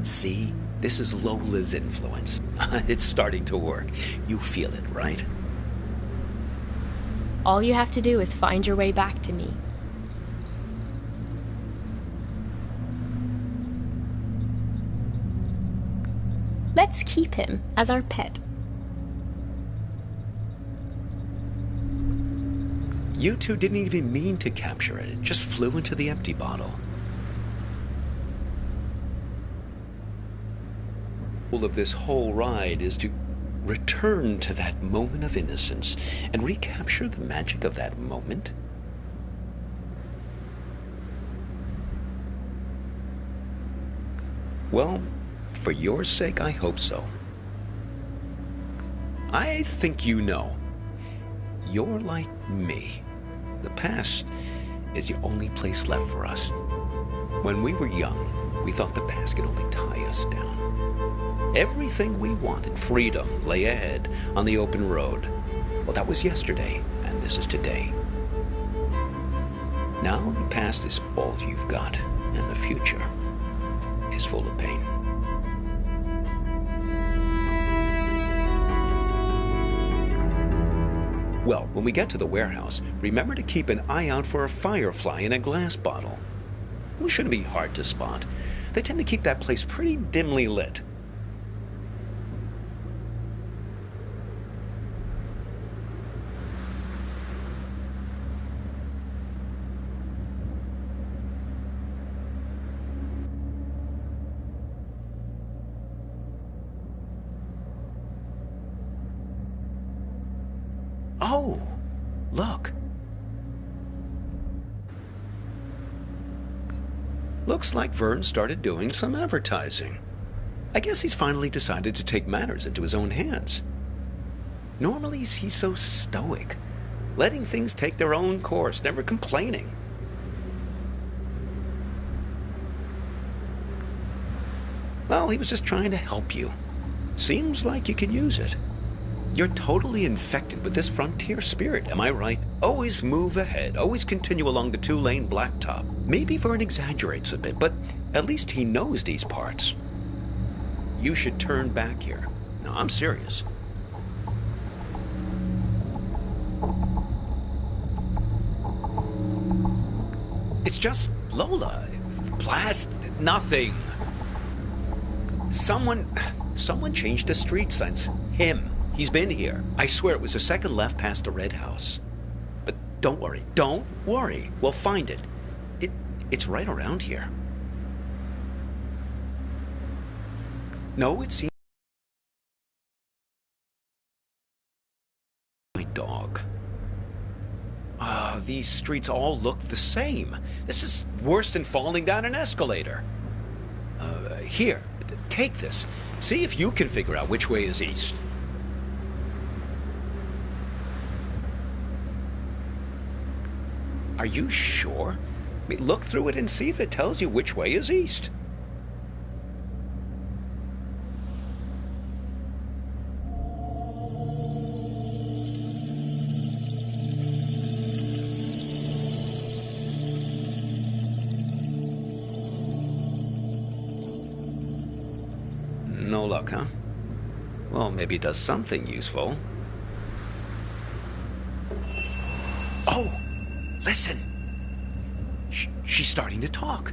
Speaker 5: See, this is Lola's influence. It's starting to work. You feel it, right?
Speaker 3: All you have to do is find your way back to me. Let's keep him as our pet.
Speaker 5: You two didn't even mean to capture it. It just flew into the empty bottle. The goal of this whole ride is to return to that moment of innocence and recapture the magic of that moment. Well, for your sake, I hope so. I think you know. You're like me. The past is the only place left for us. When we were young, we thought the past could only tie us down. Everything we wanted, freedom, lay ahead on the open road. Well, that was yesterday, and this is today. Now the past is all you've got, and the future is full of pain. Well, when we get to the warehouse, remember to keep an eye out for a firefly in a glass bottle. It shouldn't be hard to spot. They tend to keep that place pretty dimly lit. Oh, look. Looks like Vern started doing some advertising. I guess he's finally decided to take matters into his own hands. Normally, he's so stoic, letting things take their own course, never complaining. Well, he was just trying to help you. Seems like you could use it. You're totally infected with this frontier spirit, am I right? Always move ahead, always continue along the two-lane blacktop. Maybe Vern exaggerates a bit, but at least he knows these parts. You should turn back here. No, I'm serious. It's just Lola. Blast nothing. Someone changed the street signs. Him. He's been here. I swear it was the second left past the red house. But don't worry. We'll find it. It's right around here. No, it seems... My dog. These streets all look the same. This is worse than falling down an escalator. Here, take this. See if you can figure out which way is east. Are you sure? I mean, look through it and see if it tells you which way is east. No luck, huh? Well, maybe it does something useful. Oh! Listen! She's starting to talk.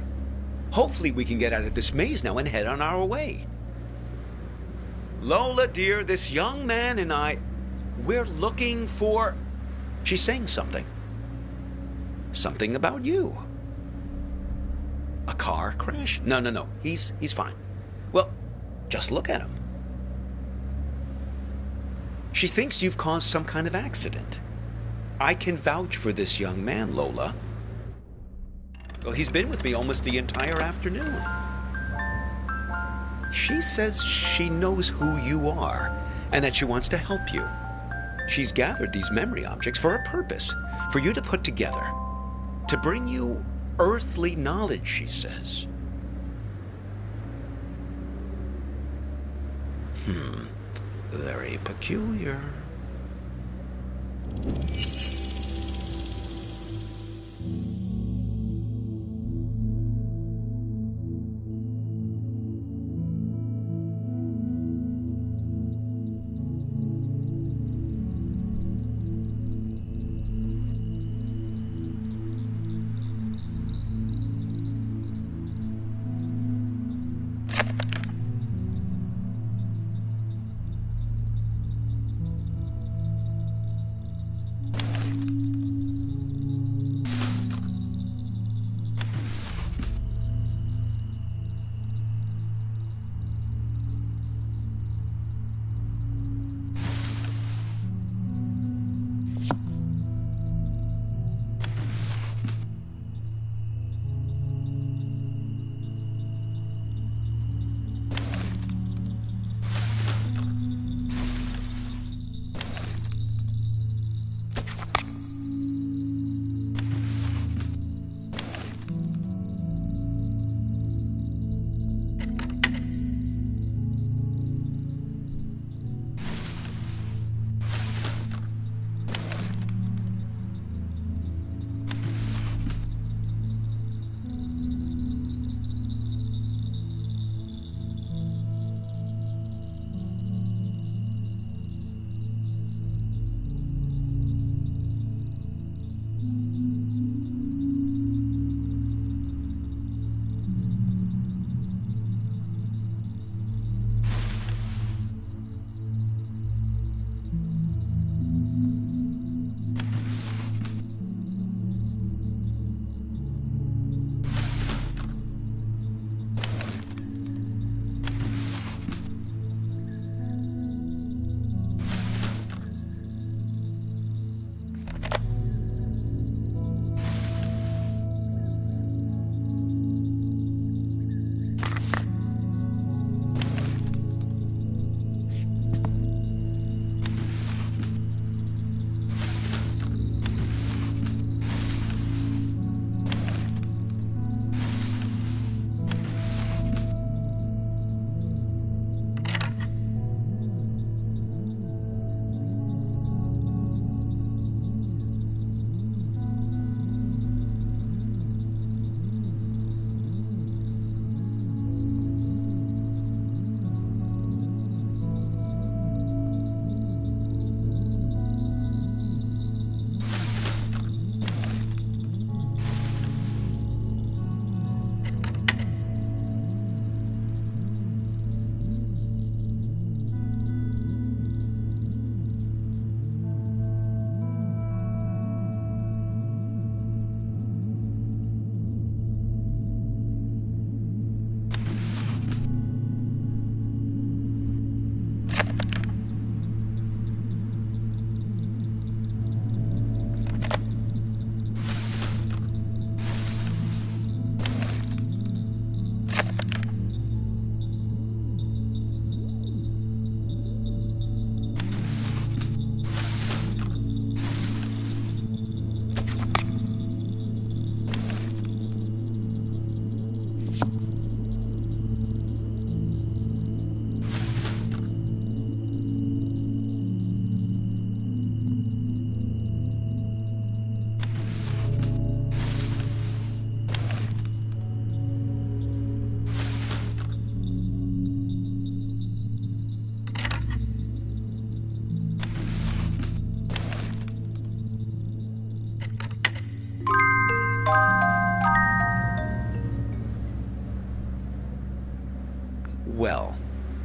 Speaker 5: Hopefully we can get out of this maze now and head on our way. Lola, dear, this young man and I, we're looking for... She's saying something. Something about you. A car crash? No. He's fine. Well, just look at him. She thinks you've caused some kind of accident. I can vouch for this young man, Lola. Well, he's been with me almost the entire afternoon. She says she knows who you are and that she wants to help you. She's gathered these memory objects for a purpose, for you to put together, to bring you earthly knowledge, she says. Very peculiar.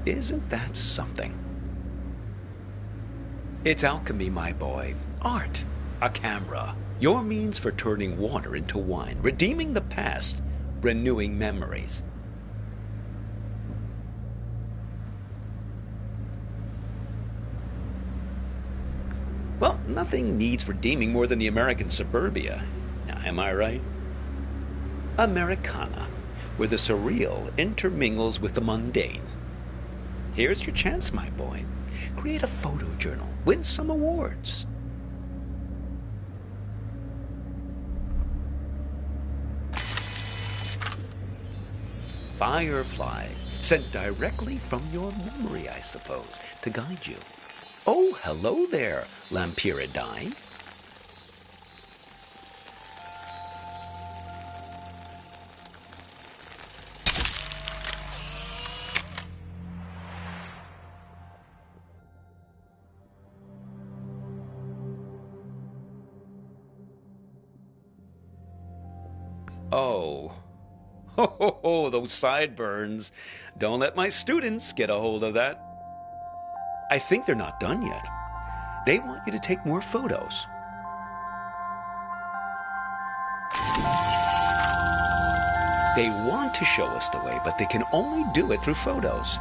Speaker 5: Isn't that something? It's alchemy, my boy. Art. A camera. Your means for turning water into wine, redeeming the past, renewing memories. Well, nothing needs redeeming more than the American suburbia. Am I right? Americana, where the surreal intermingles with the mundane. Here's your chance, my boy. Create a photo journal. Win some awards. Firefly, sent directly from your memory, I suppose, to guide you. Oh, hello there, Lampiridine. Oh. Oh, those sideburns. Don't let my students get a hold of that. I think they're not done yet. They want you to take more photos. They want to show us the way, but they can only do it through photos.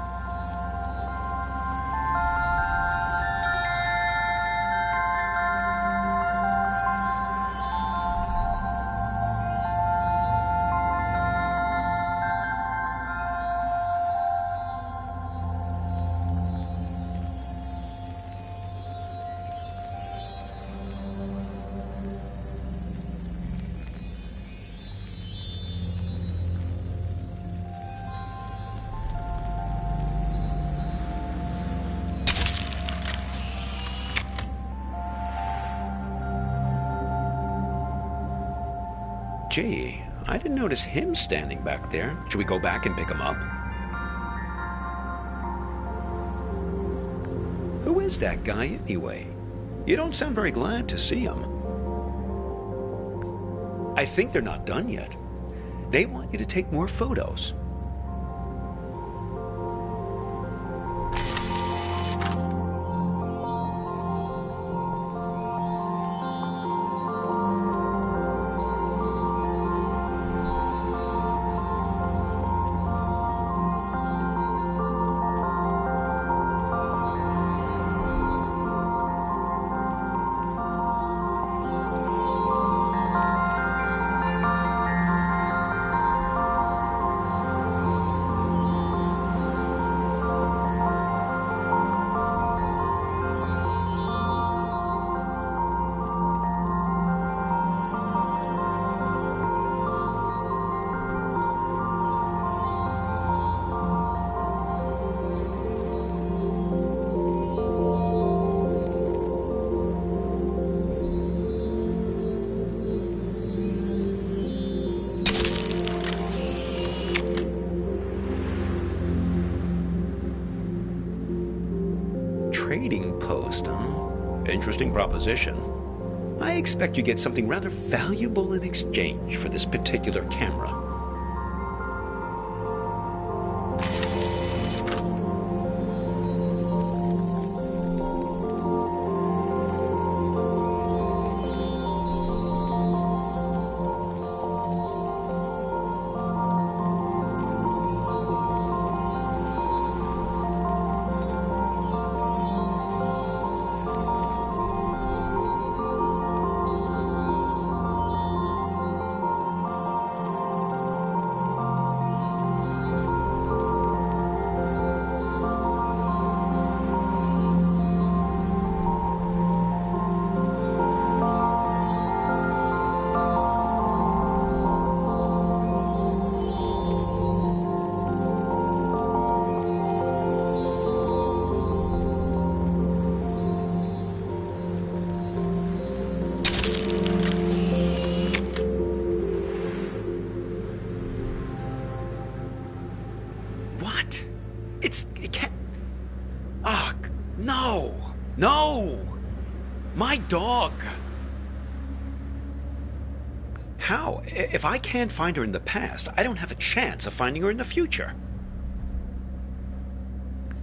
Speaker 5: Gee, I didn't notice him standing back there. Should we go back and pick him up? Who is that guy anyway? You don't sound very glad to see him. I think they're not done yet. They want you to take more photos. Trading post, huh? Interesting proposition. I expect you get something rather valuable in exchange for this particular camera. It can't... Ah, no! No! My dog! How? If I can't find her in the past, I don't have a chance of finding her in the future.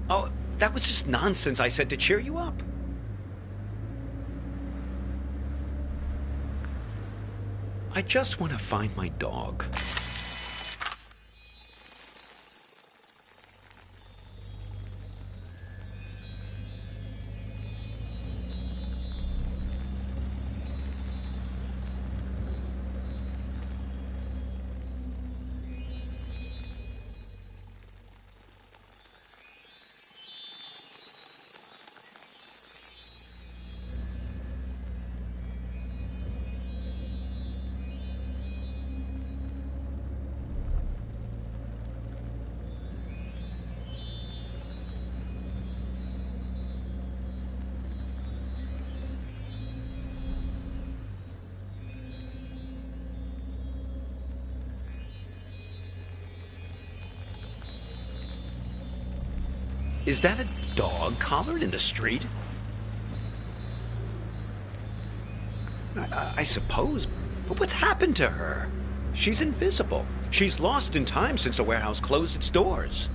Speaker 5: Oh, that was just nonsense I said to cheer you up. I just want to find my dog. Is that a dog collared in the street? I suppose, but what's happened to her? She's invisible. She's lost in time since the warehouse closed its doors.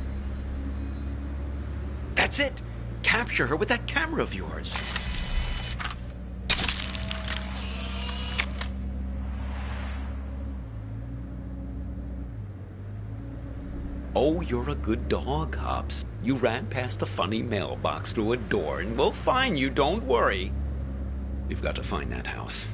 Speaker 5: That's it. Capture her with that camera of yours. Oh, you're a good dog, Hops. You ran past the funny mailbox through a door, and we'll find you, don't worry. You've got to find that house.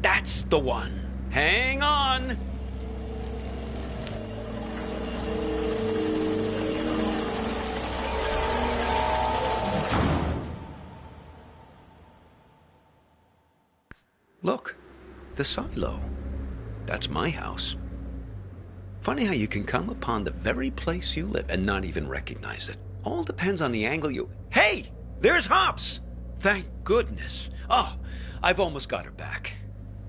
Speaker 5: That's the one. Hang on. Look, the silo. That's my house. Funny how you can come upon the very place you live and not even recognize it. All depends on the angle you... Hey! There's Hops! Thank goodness. Oh, I've almost got her back.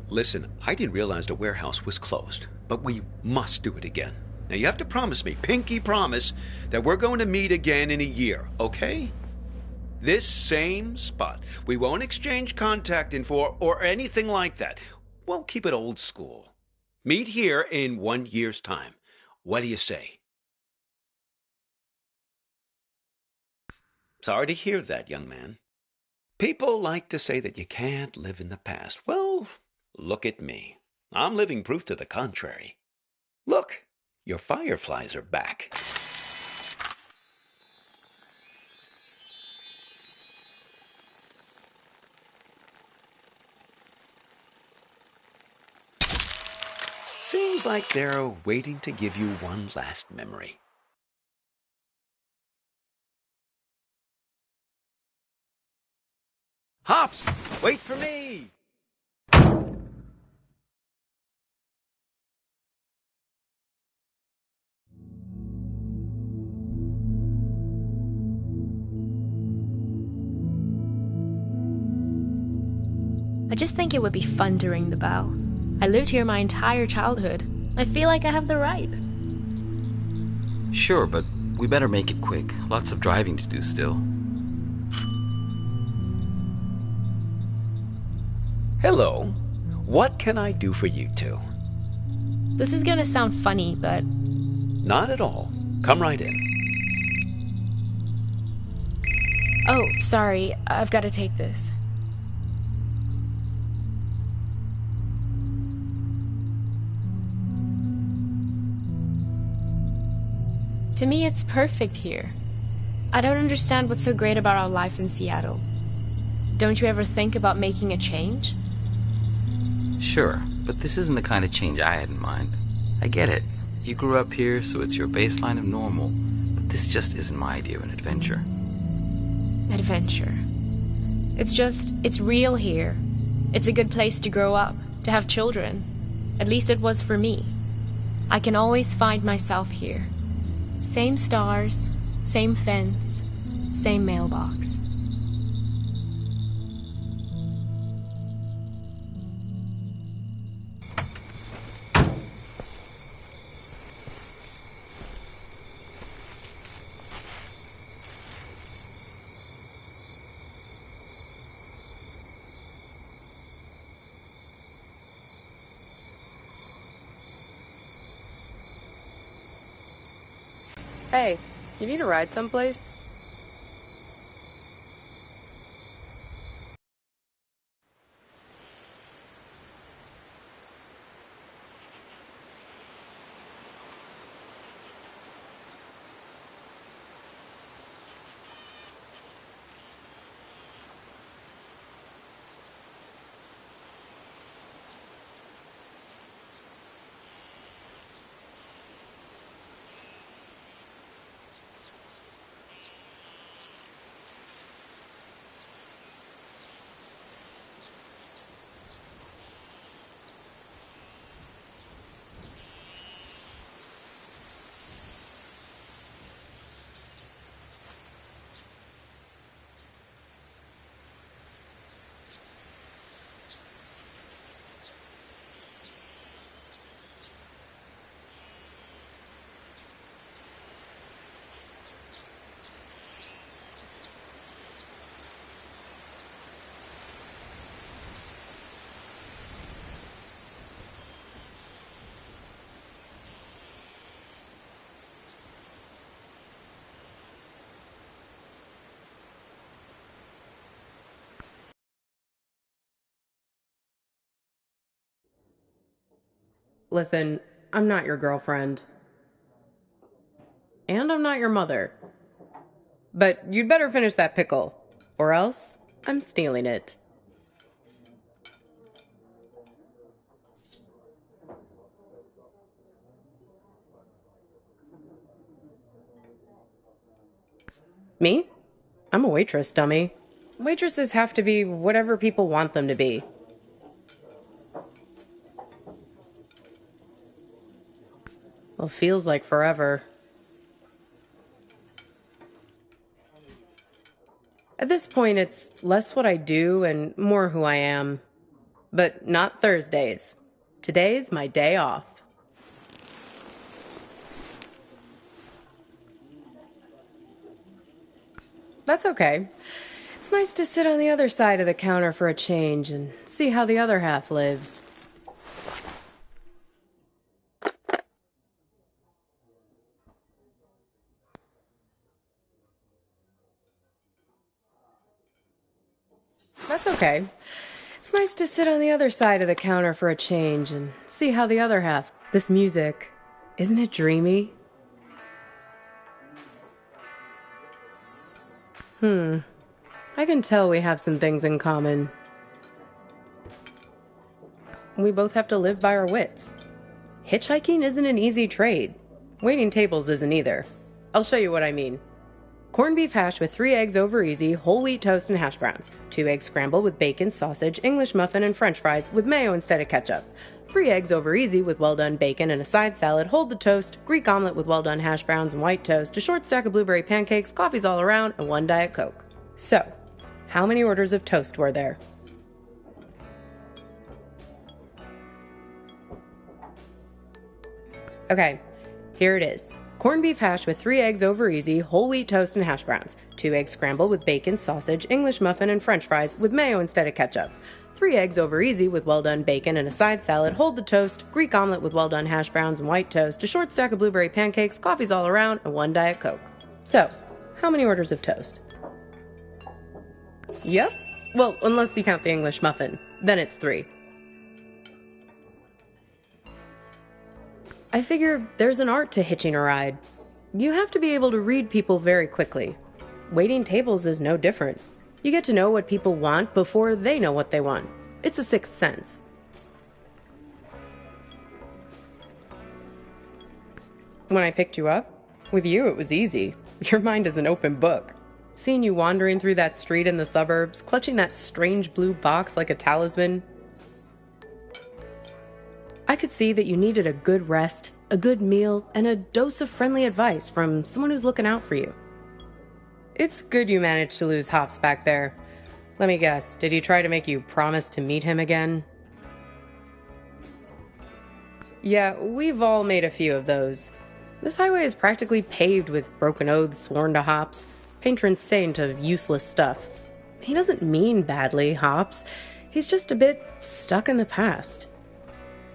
Speaker 5: Listen, I didn't realize the warehouse was closed, but we must do it again. Now you have to promise me, pinky promise, that we're going to meet again in a year, okay? This same spot. We won't exchange contact info or anything like that. We'll keep it old school. Meet here in 1 year's time. What do you say? Sorry to hear that, young man. People like to say that you can't live in the past. Well, look at me. I'm living proof to the contrary. Look, your fireflies are back. Seems like they're waiting to give you one last memory. Hops, wait for me!
Speaker 3: I just think it would be fun to ring the bell. I lived here my entire childhood. I feel like I have the right.
Speaker 4: Sure, but we better make it quick. Lots of driving to do still.
Speaker 5: Hello. What can I do for you two?
Speaker 3: This is gonna sound funny, but...
Speaker 5: Not at all. Come right in.
Speaker 3: Oh, sorry. I've got to take this. To me, it's perfect here. I don't understand what's so great about our life in Seattle. Don't you ever think about making a change?
Speaker 4: Sure, but this isn't the kind of change I had in mind. I get it. You grew up here, so it's your baseline of normal. But this just isn't my idea of an adventure.
Speaker 3: Adventure. It's real here. It's a good place to grow up, to have children. At least it was for me. I can always find myself here. Same stars, same fence, same mailbox.
Speaker 6: Hey, you need a ride someplace? Listen, I'm not your girlfriend. And I'm not your mother. But you'd better finish that pickle, or else I'm stealing it. Me? I'm a waitress, dummy. Waitresses have to be whatever people want them to be. Well, feels like forever. At this point, it's less what I do and more who I am. But not Thursdays. Today's my day off. That's okay. It's nice to sit on the other side of the counter for a change and see how the other half lives. That's okay. It's nice to sit on the other side of the counter for a change and see how the other half... This music, isn't it dreamy? I can tell we have some things in common. We both have to live by our wits. Hitchhiking isn't an easy trade. Waiting tables isn't either. I'll show you what I mean. Corned beef hash with 3 eggs over easy, whole wheat toast and hash browns. 2 eggs scrambled with bacon, sausage, English muffin, and french fries with mayo instead of ketchup. 3 eggs over easy with well-done bacon and a side salad, hold the toast, Greek omelet with well-done hash browns and white toast, a short stack of blueberry pancakes, coffees all around, and 1 Diet Coke. So, how many orders of toast were there? Okay, here it is. Corned beef hash with 3 eggs over easy, whole wheat toast and hash browns. 2 eggs scrambled with bacon, sausage, English muffin, and french fries with mayo instead of ketchup. 3 eggs over easy with well-done bacon and a side salad, hold the toast, Greek omelet with well-done hash browns and white toast, a short stack of blueberry pancakes, coffees all around, and 1 Diet Coke. So, how many orders of toast? Yep. Well, unless you count the English muffin. Then it's 3. I figure there's an art to hitching a ride. You have to be able to read people very quickly. Waiting tables is no different. You get to know what people want before they know what they want. It's a sixth sense. When I picked you up, with you it was easy. Your mind is an open book. Seeing you wandering through that street in the suburbs, clutching that strange blue box like a talisman, I could see that you needed a good rest, a good meal, and a dose of friendly advice from someone who's looking out for you. It's good you managed to lose Hops back there. Let me guess, did he try to make you promise to meet him again? Yeah, we've all made a few of those. This highway is practically paved with broken oaths sworn to Hops, patron saint of useless stuff. He doesn't mean badly, Hops. He's just a bit stuck in the past.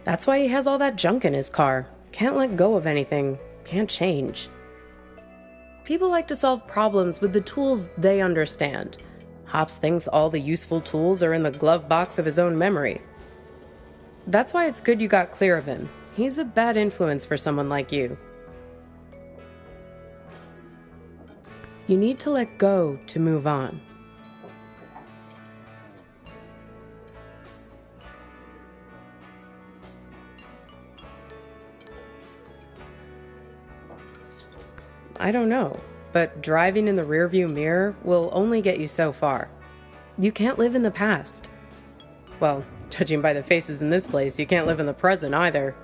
Speaker 6: That's why he has all that junk in his car. Can't let go of anything. Can't change. People like to solve problems with the tools they understand. Hops thinks all the useful tools are in the glove box of his own memory. That's why it's good you got clear of him. He's a bad influence for someone like you. You need to let go to move on. I don't know, but driving in the rearview mirror will only get you so far. You can't live in the past. Well, judging by the faces in this place, you can't live in the present either.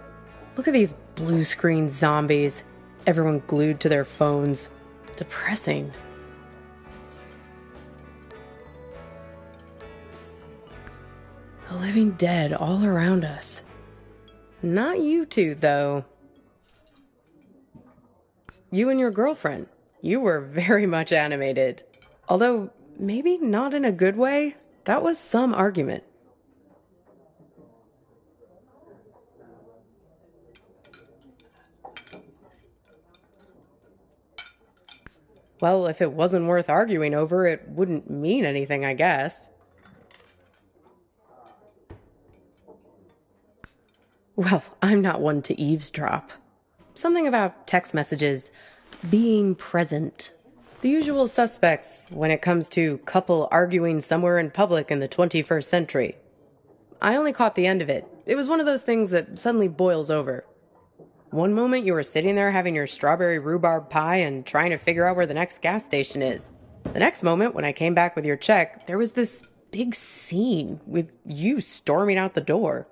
Speaker 6: Look at these blue screen zombies. Everyone glued to their phones. Depressing. The living dead all around us. Not you two, though. You and your girlfriend. You were very much animated. Although, maybe not in a good way. That was some argument. Well, if it wasn't worth arguing over, it wouldn't mean anything, I guess. Well, I'm not one to eavesdrop. Something about text messages being present. The usual suspects when it comes to couple arguing somewhere in public in the 21st century. I only caught the end of it. It was one of those things that suddenly boils over. One moment you were sitting there having your strawberry rhubarb pie and trying to figure out where the next gas station is. The next moment, when I came back with your check, there was this big scene with you storming out the door.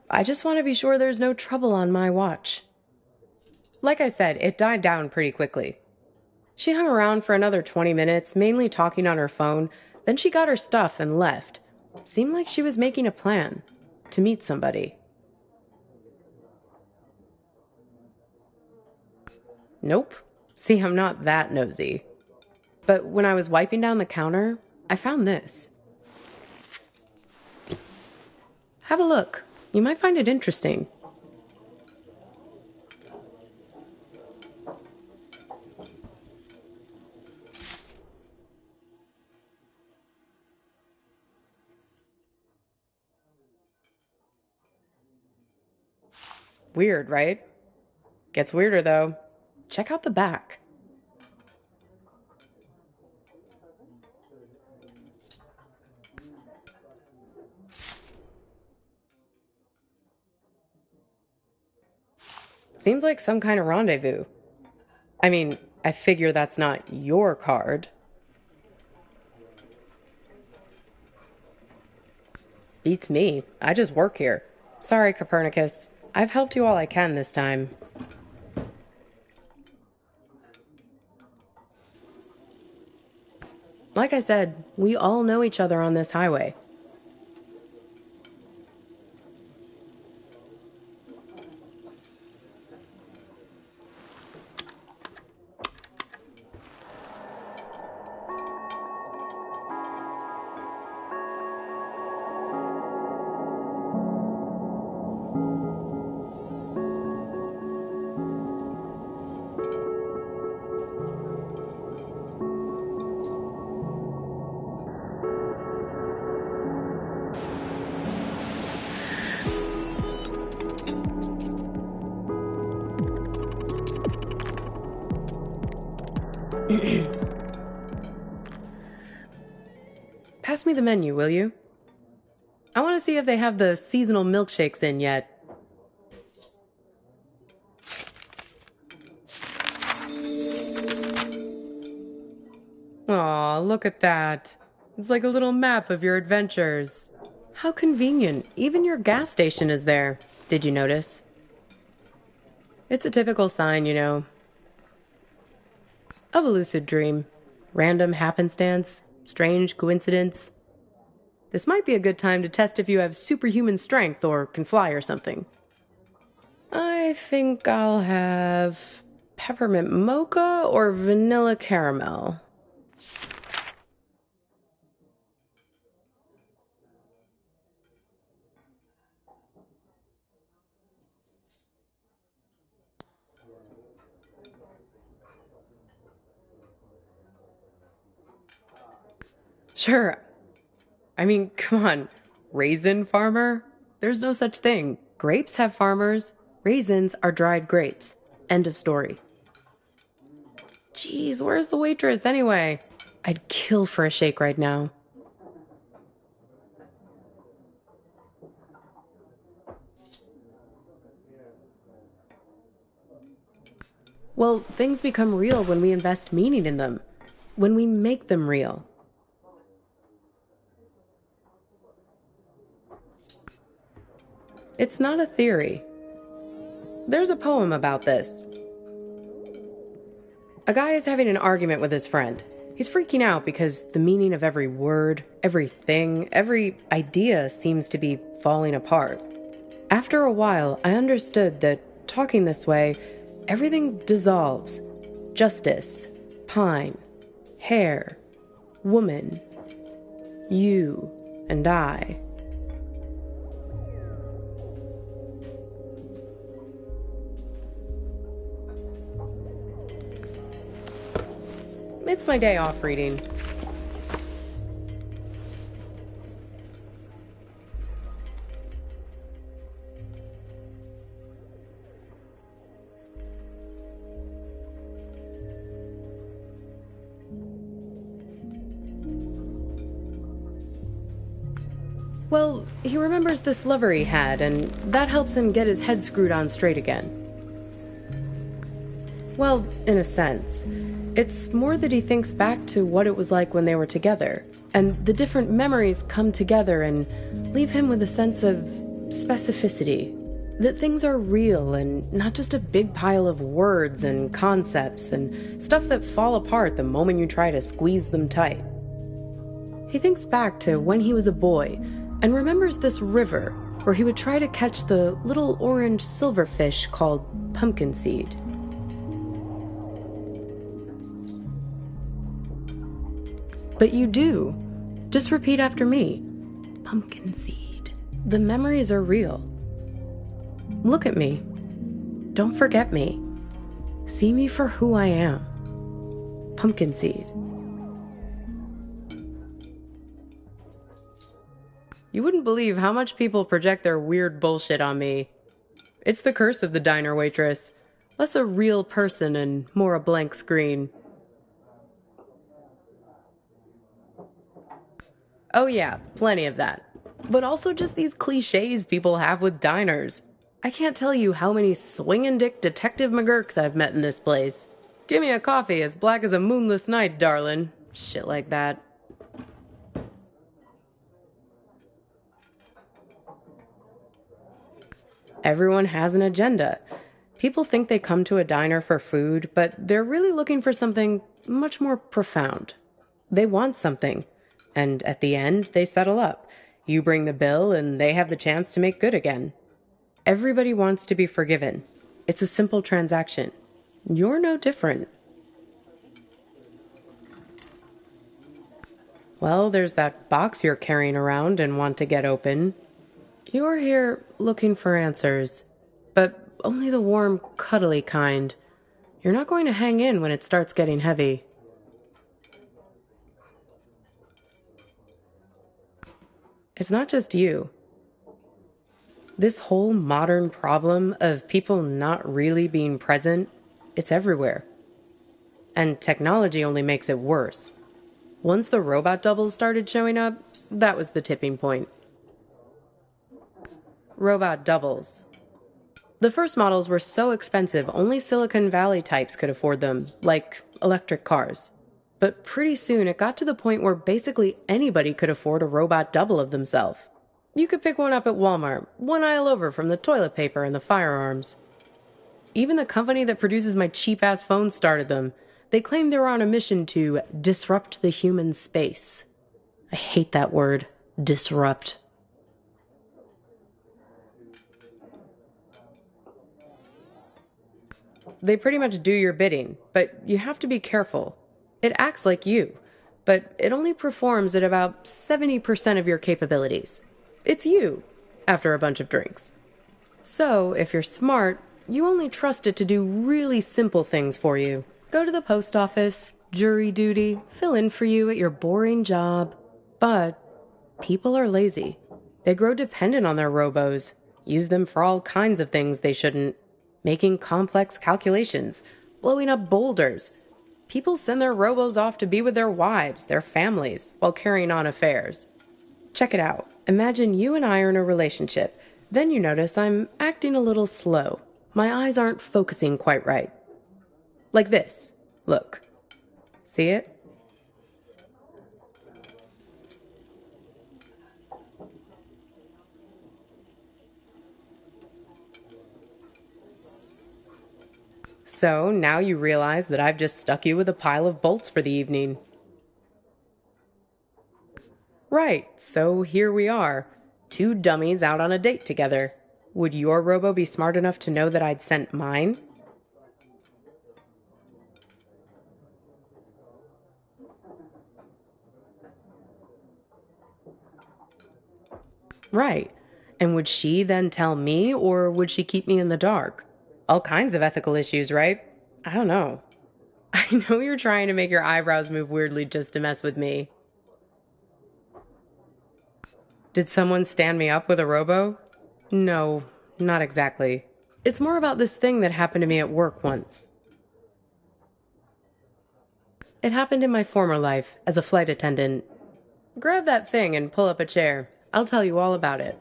Speaker 6: I just want to be sure there's no trouble on my watch. Like I said, it died down pretty quickly. She hung around for another 20 minutes, mainly talking on her phone. Then she got her stuff and left. Seemed like she was making a plan to meet somebody. Nope. See, I'm not that nosy. But when I was wiping down the counter, I found this. Have a look. You might find it interesting. Weird, right? Gets weirder, though. Check out the back. Seems like some kind of rendezvous. I mean, I figure that's not your card. Beats me. I just work here. Sorry, Copernicus. I've helped you all I can this time. Like I said, we all know each other on this highway. Pass me the menu, will you? I want to see if they have the seasonal milkshakes in yet. Aw, look at that. It's like a little map of your adventures. How convenient. Even your gas station is there. Did you notice? It's a typical sign, you know, of a lucid dream. Random happenstance, strange coincidence. This might be a good time to test if you have superhuman strength or can fly or something. I think I'll have peppermint mocha or vanilla caramel. Sure. I mean, come on. Raisin farmer? There's no such thing. Grapes have farmers. Raisins are dried grapes. End of story. Jeez, where's the waitress anyway? I'd kill for a shake right now. Well, things become real when we invest meaning in them. When we make them real. It's not a theory. There's a poem about this. A guy is having an argument with his friend. He's freaking out because the meaning of every word, everything, every idea seems to be falling apart. After a while, I understood that talking this way, everything dissolves. Justice, pine, hair, woman, you and I. It's my day off reading. Well, he remembers this lover he had, and that helps him get his head screwed on straight again. Well, in a sense. It's more that he thinks back to what it was like when they were together, and the different memories come together and leave him with a sense of specificity. That things are real and not just a big pile of words and concepts and stuff that fall apart the moment you try to squeeze them tight. He thinks back to when he was a boy and remembers this river where he would try to catch the little orange silverfish called pumpkin seed. But you do. Just repeat after me. Pumpkin seed. The memories are real. Look at me. Don't forget me. See me for who I am. Pumpkin seed. You wouldn't believe how much people project their weird bullshit on me. It's the curse of the diner waitress. Less a real person and more a blank screen. Oh yeah, plenty of that. But also just these cliches people have with diners. I can't tell you how many swingin' dick Detective McGurks I've met in this place. Give me a coffee as black as a moonless night, darlin'. Shit like that. Everyone has an agenda. People think they come to a diner for food, but they're really looking for something much more profound. They want something. And at the end, they settle up. You bring the bill, and they have the chance to make good again. Everybody wants to be forgiven. It's a simple transaction. You're no different. Well, there's that box you're carrying around and want to get open. You're here looking for answers, but only the warm, cuddly kind. You're not going to hang in when it starts getting heavy. It's not just you. This whole modern problem of people not really being present, it's everywhere. And technology only makes it worse. Once the robot doubles started showing up, that was the tipping point. Robot doubles. The first models were so expensive, only Silicon Valley types could afford them, like electric cars. But pretty soon it got to the point where basically anybody could afford a robot double of themselves. You could pick one up at Walmart, one aisle over from the toilet paper and the firearms. Even the company that produces my cheap-ass phone started them. They claimed they were on a mission to disrupt the human space. I hate that word, disrupt. They pretty much do your bidding, but you have to be careful. It acts like you, but it only performs at about 70% of your capabilities. It's you, after a bunch of drinks. So, if you're smart, you only trust it to do really simple things for you. Go to the post office, jury duty, fill in for you at your boring job. But people are lazy. They grow dependent on their robos, use them for all kinds of things they shouldn't, making complex calculations, blowing up boulders. People send their robos off to be with their wives, their families, while carrying on affairs. Check it out. Imagine you and I are in a relationship. Then you notice I'm acting a little slow. My eyes aren't focusing quite right. Like this. Look. See it? So now you realize that I've just stuck you with a pile of bolts for the evening. Right, so here we are. Two dummies out on a date together. Would your robo be smart enough to know that I'd sent mine? Right. And would she then tell me, or would she keep me in the dark? All kinds of ethical issues, right? I don't know. I know you're trying to make your eyebrows move weirdly just to mess with me. Did someone stand me up with a robo? No, not exactly. It's more about this thing that happened to me at work once. It happened in my former life as a flight attendant. Grab that thing and pull up a chair. I'll tell you all about it.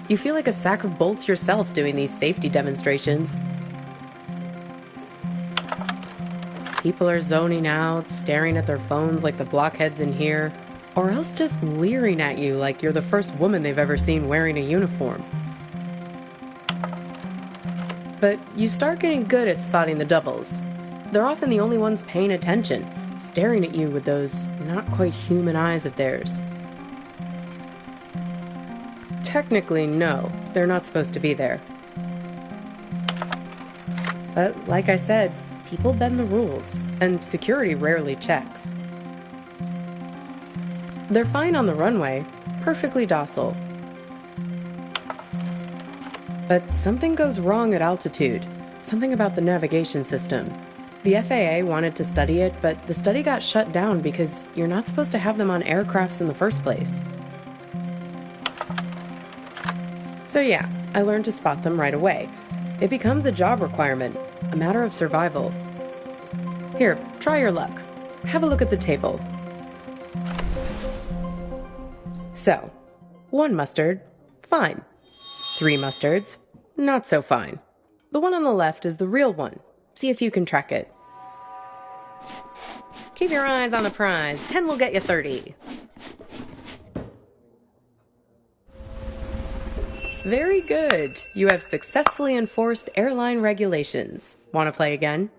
Speaker 6: You feel like a sack of bolts yourself doing these safety demonstrations. People are zoning out, staring at their phones like the blockheads in here, or else just leering at you like you're the first woman they've ever seen wearing a uniform. But you start getting good at spotting the doubles. They're often the only ones paying attention, staring at you with those not quite human eyes of theirs. Technically, no, they're not supposed to be there. But like I said, people bend the rules, and security rarely checks. They're fine on the runway, perfectly docile. But something goes wrong at altitude, something about the navigation system. The FAA wanted to study it, but the study got shut down because you're not supposed to have them on aircrafts in the first place. So yeah, I learned to spot them right away. It becomes a job requirement, a matter of survival. Here, try your luck. Have a look at the table. So, 1 mustard, fine. 3 mustards, not so fine. The one on the left is the real one. See if you can track it. Keep your eyes on the prize. 10 will get you 30. Very good. You have successfully enforced airline regulations. Want to play again?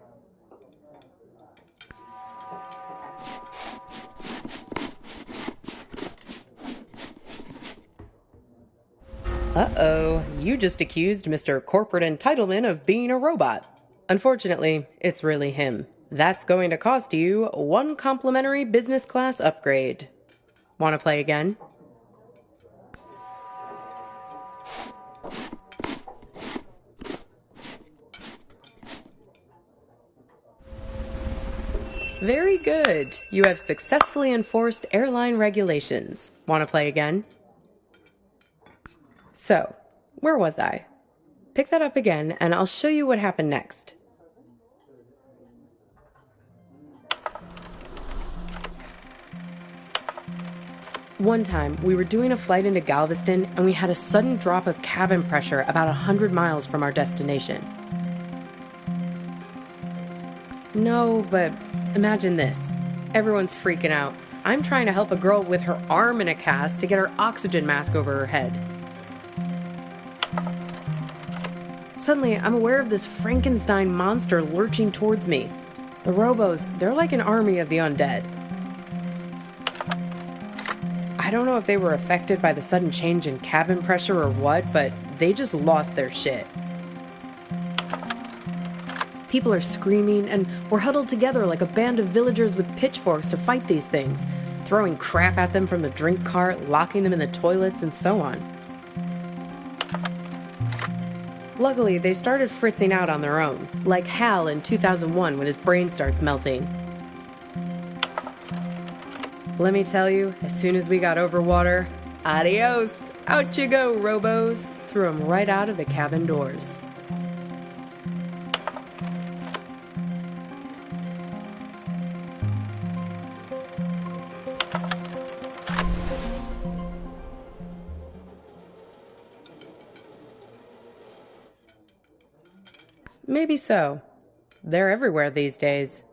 Speaker 6: Uh-oh, you just accused Mr. Corporate Entitlement of being a robot. Unfortunately, it's really him. That's going to cost you 1 complimentary business class upgrade. Want to play again? Very good. You have successfully enforced airline regulations. Want to play again? So, where was I? Pick that up again, and I'll show you what happened next. One time, we were doing a flight into Galveston, and we had a sudden drop of cabin pressure about 100 miles from our destination. No, but imagine this. Everyone's freaking out. I'm trying to help a girl with her arm in a cast to get her oxygen mask over her head. Suddenly, I'm aware of this Frankenstein monster lurching towards me. The robos, they're like an army of the undead. I don't know if they were affected by the sudden change in cabin pressure or what, but they just lost their shit. People are screaming, and we're huddled together like a band of villagers with pitchforks to fight these things. throwing crap at them from the drink cart, locking them in the toilets, and so on. Luckily, they started fritzing out on their own, like Hal in 2001 when his brain starts melting. Let me tell you, as soon as we got over water, adios, out you go, robos. Threw them right out of the cabin doors. Maybe so. They're everywhere these days.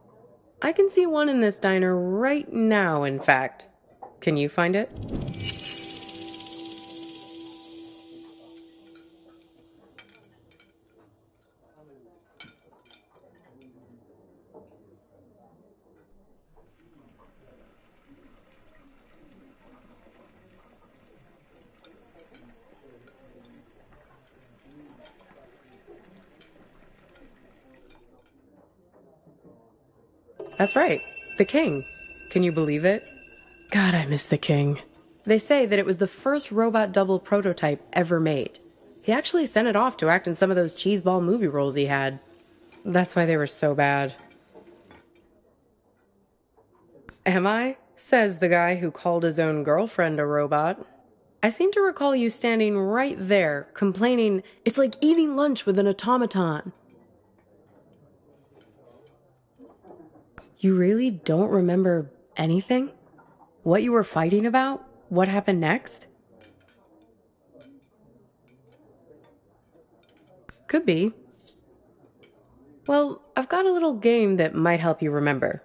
Speaker 6: I can see one in this diner right now, in fact. Can you find it? That's right, the King. Can you believe it? God, I miss the King. They say that it was the first robot double prototype ever made. He actually sent it off to act in some of those cheeseball movie roles he had. That's why they were so bad. Am I? Says the guy who called his own girlfriend a robot. I seem to recall you standing right there, complaining, it's like eating lunch with an automaton. You really don't remember anything? What you were fighting about? What happened next? Could be. Well, I've got a little game that might help you remember.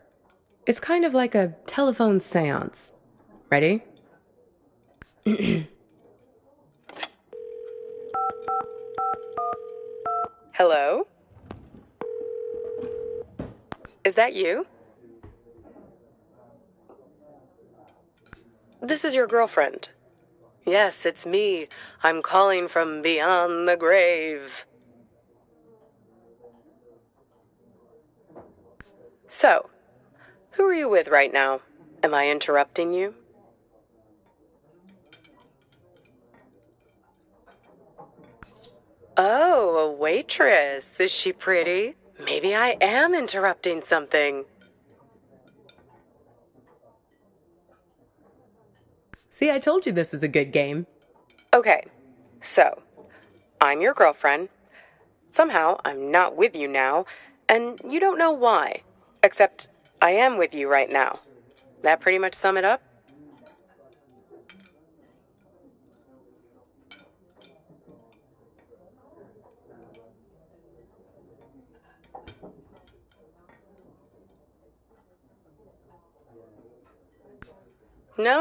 Speaker 6: It's kind of like a telephone seance. Ready? Hello? Is that you? This is your girlfriend. Yes, it's me. I'm calling from beyond the grave. So, who are you with right now? Am I interrupting you? Oh, a waitress. Is she pretty? Maybe I am interrupting something. See, I told you this is a good game. Okay, so, I'm your girlfriend. Somehow, I'm not with you now, and you don't know why. Except, I am with you right now. That pretty much sum it up?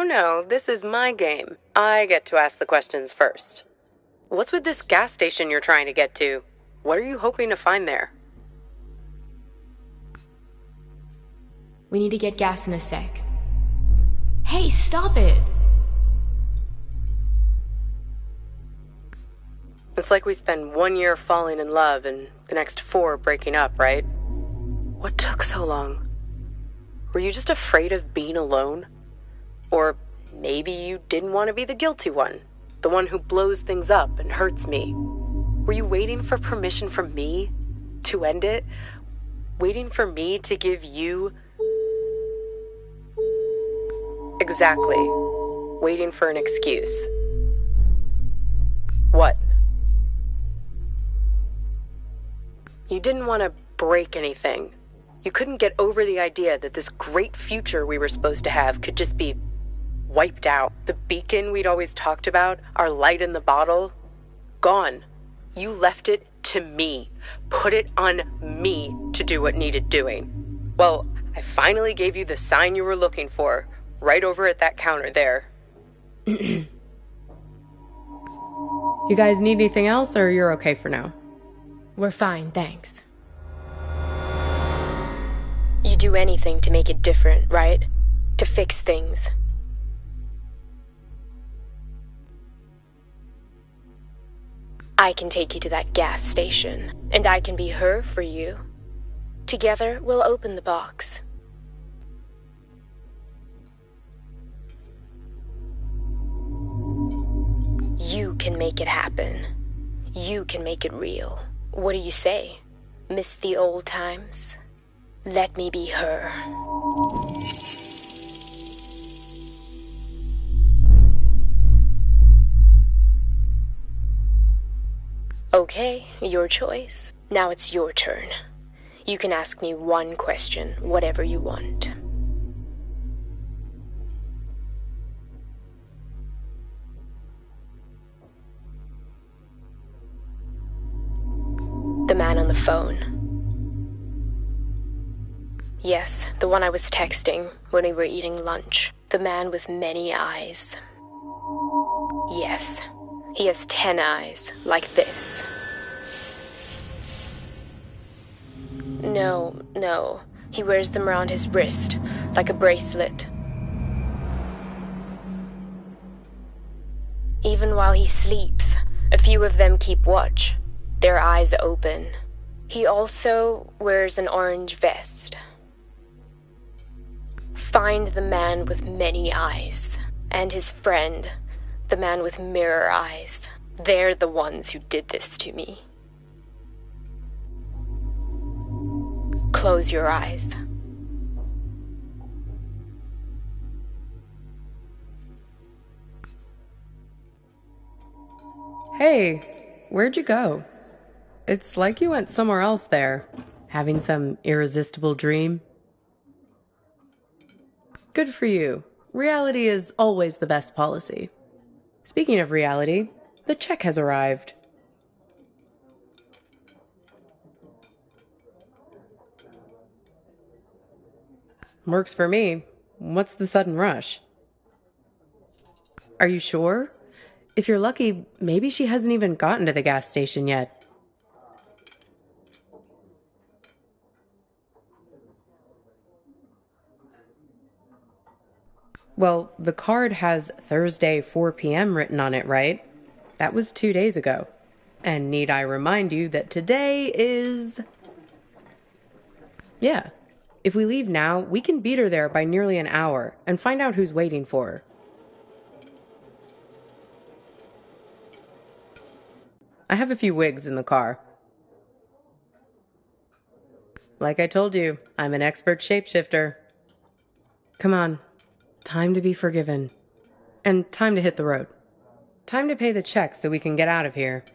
Speaker 6: No, this is my game. I get to ask the questions first. What's with this gas station you're trying to get to? What are you hoping to find there?
Speaker 3: We need to get gas in a sec. Hey, stop it!
Speaker 6: It's like we spend 1 year falling in love and the next 4 breaking up, right? What took so long? Were you just afraid of being alone? Or maybe you didn't want to be the guilty one, the one who blows things up and hurts me. Were you waiting for permission from me to end it? Waiting for me to give you... Exactly. Waiting for an excuse. What? You didn't want to break anything. You couldn't get over the idea that this great future we were supposed to have could just be wiped out. The beacon we'd always talked about, our light in the bottle, gone. You left it to me. Put it on me to do what needed doing. Well, I finally gave you the sign you were looking for, right over at that counter there. You guys need anything else, or you're okay for now?
Speaker 3: We're fine, thanks.
Speaker 7: You do anything to make it different, right? To fix things. I can take you to that gas station, and I can be her for you. Together, we'll open the box. can make it happen. You can make it real. What do you say? Miss the old times? Let me be her. Okay, your choice. Now it's your turn. You can ask me one question, whatever you want. The man on the phone. Yes, the one I was texting when we were eating lunch. The man with many eyes. Yes, he has 10 eyes, like this. No, he wears them around his wrist, like a bracelet. Even while he sleeps, a few of them keep watch, their eyes open. He also wears an orange vest. Find the man with many eyes, and his friend, the man with mirror eyes. They're the ones who did this to me. Close your eyes.
Speaker 6: Hey, where'd you go? It's like you went somewhere else there, having some irresistible dream. Good for you. Reality is always the best policy. Speaking of reality, the check has arrived. Works for me. What's the sudden rush? Are you sure? If you're lucky, maybe she hasn't even gotten to the gas station yet. Well, the card has Thursday 4 p.m. written on it, right? That was 2 days ago. And need I remind you that today is... Yeah. If we leave now, we can beat her there by nearly an hour and find out who's waiting for her. I have a few wigs in the car. Like I told you, I'm an expert shapeshifter. Come on. Time to be forgiven. And time to hit the road. Time to pay the check so we can get out of here.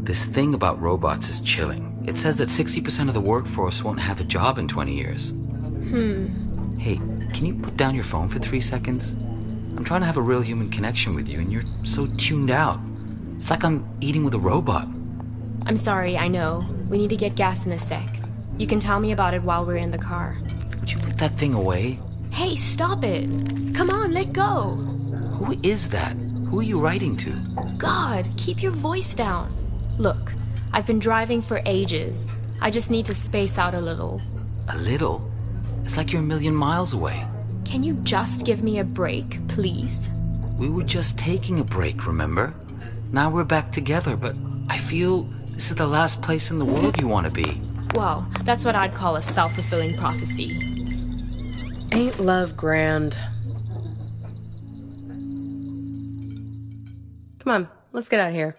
Speaker 4: This thing about robots is chilling. It says that 60% of the workforce won't have a job in 20 years. Hey, can you put down your phone for 3 seconds? I'm trying to have a real human connection with you, and you're so tuned out. It's like I'm eating with a robot.
Speaker 3: I'm sorry, I know. We need to get gas in a sec. You can tell me about it while we're in the car.
Speaker 4: Would you put that thing away?
Speaker 3: Hey, stop it! Come on, let go!
Speaker 4: Who is that? Who are you writing to?
Speaker 3: God, keep your voice down. Look, I've been driving for ages. I just need to space out a little.
Speaker 4: A little? It's like you're a million miles away.
Speaker 3: Can you just give me a break, please?
Speaker 4: We were just taking a break, remember? Now we're back together, but I feel this is the last place in the world you want to be.
Speaker 3: Well, that's what I'd call a self-fulfilling prophecy.
Speaker 6: Ain't love grand? Come on, let's get out of here.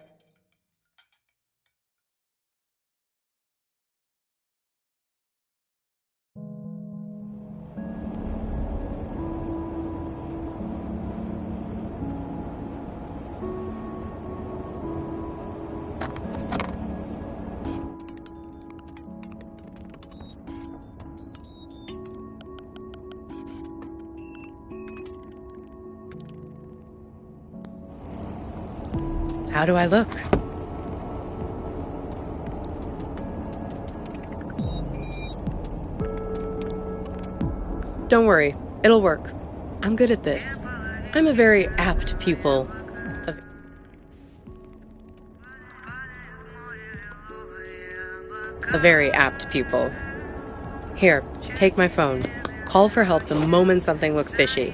Speaker 6: How do I look? Don't worry, it'll work. I'm good at this. I'm a very apt pupil. A very apt pupil. Here, take my phone. Call for help the moment something looks fishy.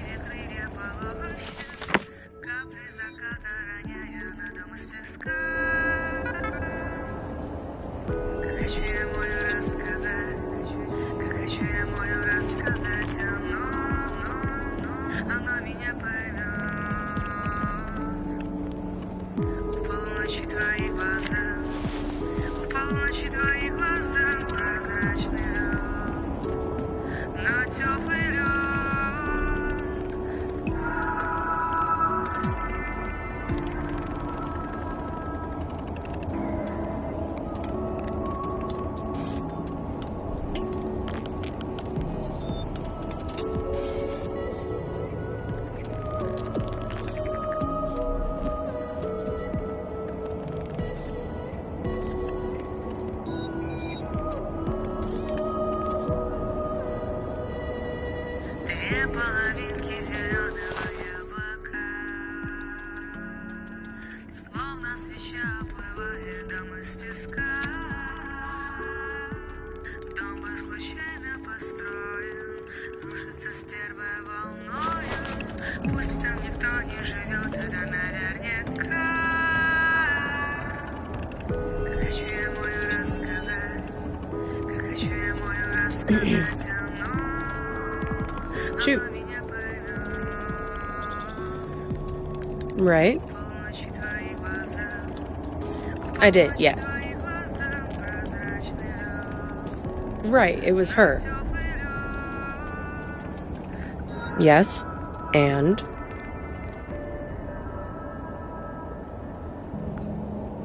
Speaker 6: Shoot. Right? I did, yes. Right, it was her. Yes, and?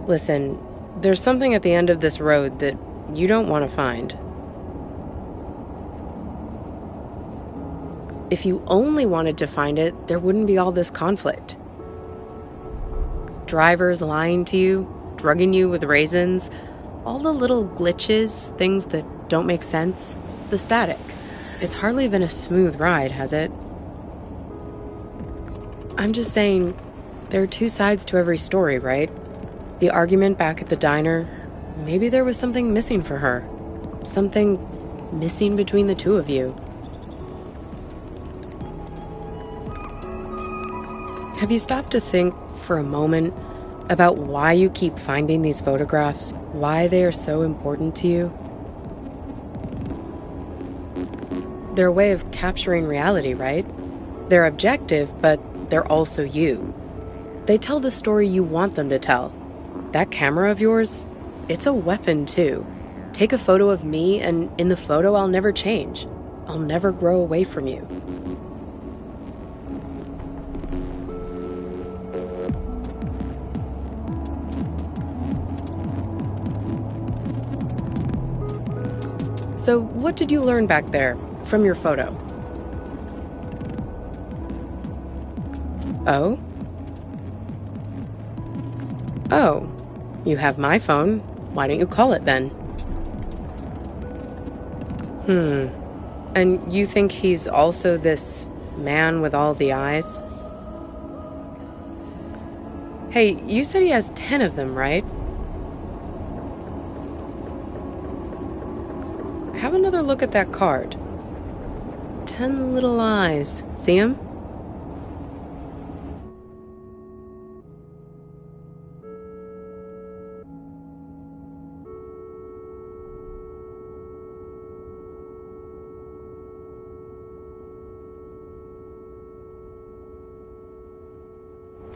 Speaker 6: Listen, there's something at the end of this road that you don't want to find. If you only wanted to find it, there wouldn't be all this conflict. Drivers lying to you, drugging you with raisins, all the little glitches, things that don't make sense, the static. It's hardly been a smooth ride, has it? I'm just saying, there are two sides to every story, right? The argument back at the diner, maybe there was something missing for her. Something missing between the two of you. Have you stopped to think for a moment about why you keep finding these photographs? Why they are so important to you? They're a way of capturing reality, right? They're objective, but they're also you. They tell the story you want them to tell. That camera of yours, it's a weapon too. Take a photo of me, and in the photo I'll never change. I'll never grow away from you. So what did you learn back there from your photo? Oh? Oh, you have my phone. Why don't you call it then? And you think he's also this man with all the eyes? Hey, you said he has 10 of them, right? Have another look at that card. 10 little eyes. See him?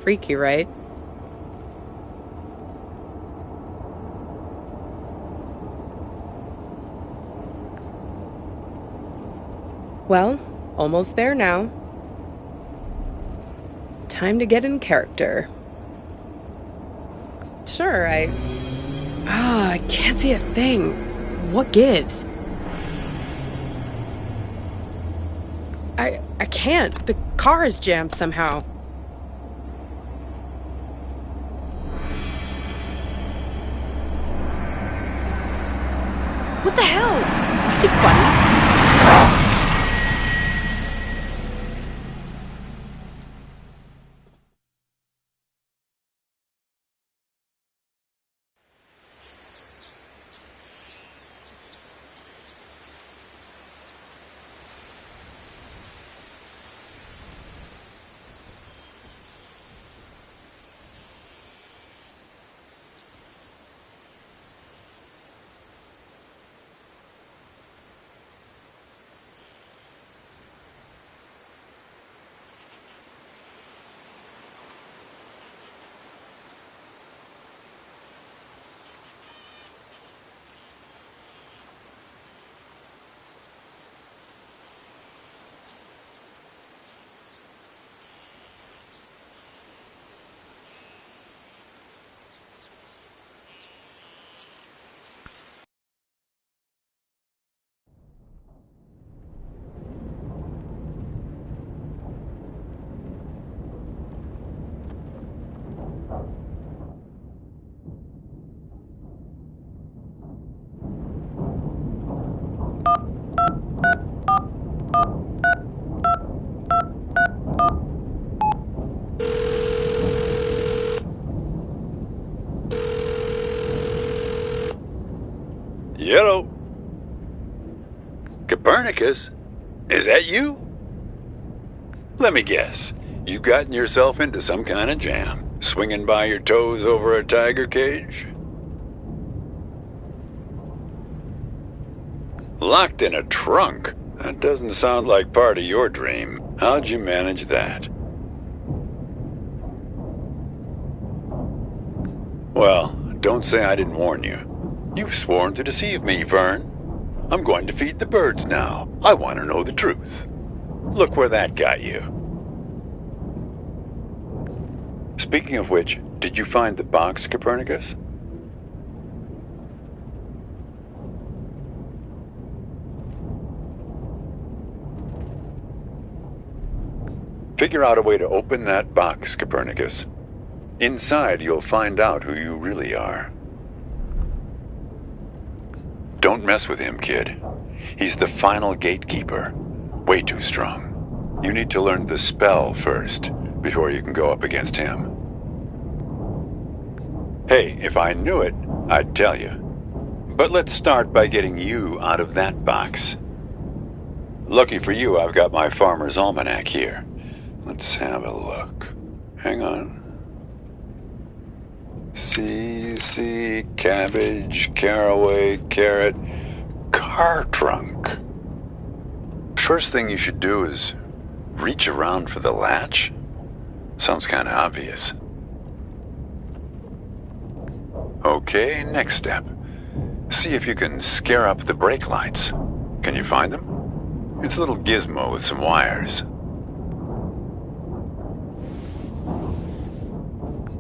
Speaker 6: Freaky, right? Well, almost there now. Time to get in character. Sure, I can't see a thing. What gives? I can't. The car is jammed somehow. What the hell? Watch it, buddy.
Speaker 1: Yellow. Copernicus? Is that you? Let me guess. You've gotten yourself into some kind of jam, swinging by your toes over a tiger cage? Locked in a trunk? That doesn't sound like part of your dream. How'd you manage that? Well, don't say I didn't warn you. You've sworn to deceive me, Vern. I'm going to feed the birds now. I want to know the truth. Look where that got you. Speaking of which, did you find the box, Copernicus? Figure out a way to open that box, Copernicus. Inside, you'll find out who you really are. Don't mess with him, kid. He's the final gatekeeper. Way too strong. You need to learn the spell first, before you can go up against him. Hey, if I knew it, I'd tell you. But let's start by getting you out of that box. Lucky for you, I've got my Farmer's Almanac here. Let's have a look. Hang on. C, cabbage, caraway, carrot, car trunk. First thing you should do is reach around for the latch. Sounds kind of obvious. Okay, next step. See if you can scare up the brake lights. Can you find them? It's a little gizmo with some wires.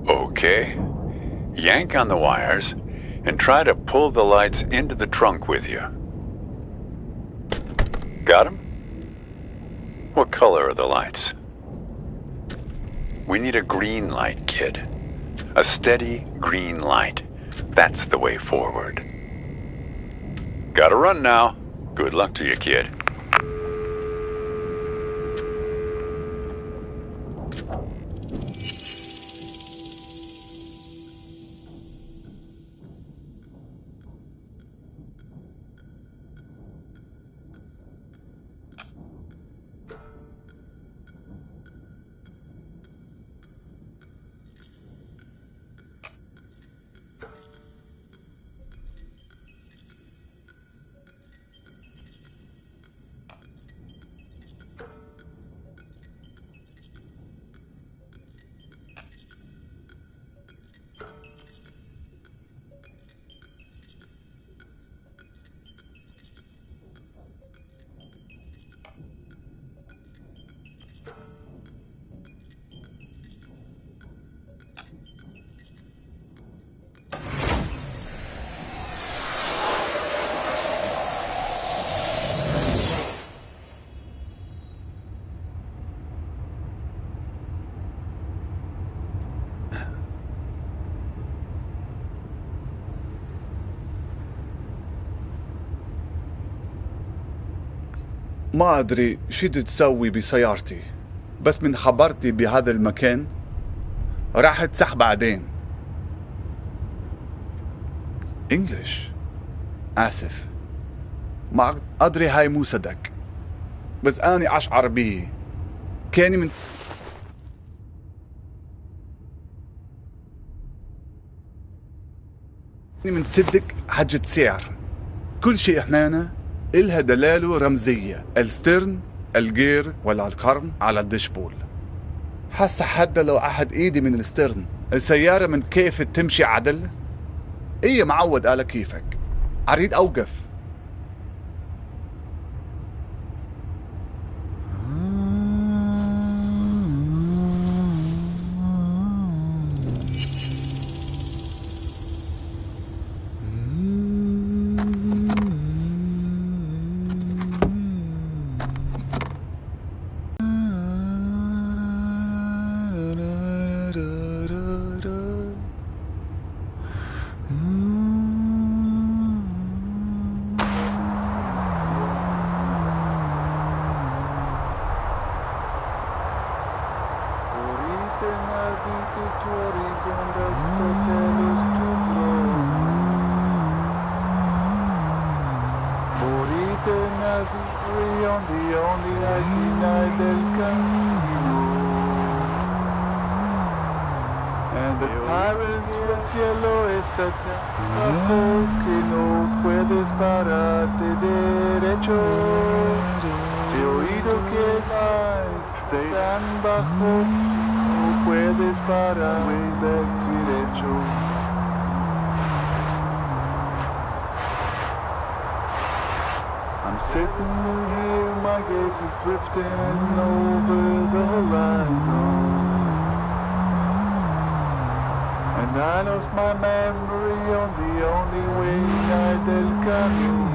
Speaker 1: Okay. Yank on the wires and try to pull the lights into the trunk with you. Got them? What color are the lights? We need a green light, kid. A steady green light. That's the way forward. Gotta run now. Good luck to you, kid.
Speaker 8: ما أدري شو تسوي بسيارتي، بس من خبرتي بهذا المكان راح تسح بعدين. إنجليش. آسف، ما أدري هاي مو صدق، بس أنا أشعر به. كاني من صدق حاجة سعر. كل شيء هنا إلها دلالة رمزية، السترن، الجير ولا القرن على الدشبول. حاسة حتى لو أحد إيدي من السترن السيارة من كيف تمشي عدل؟ إيه معود على كيفك، أريد أوقف. memory on the only esquina del camino. And the tyrant's cielo está bajo que no puedes pararte derecho. He oído que más te dan bajo, no puedes parar way back derecho. I'm sitting here, my gaze is drifting over the horizon. And I lost my memory on the only way del camino.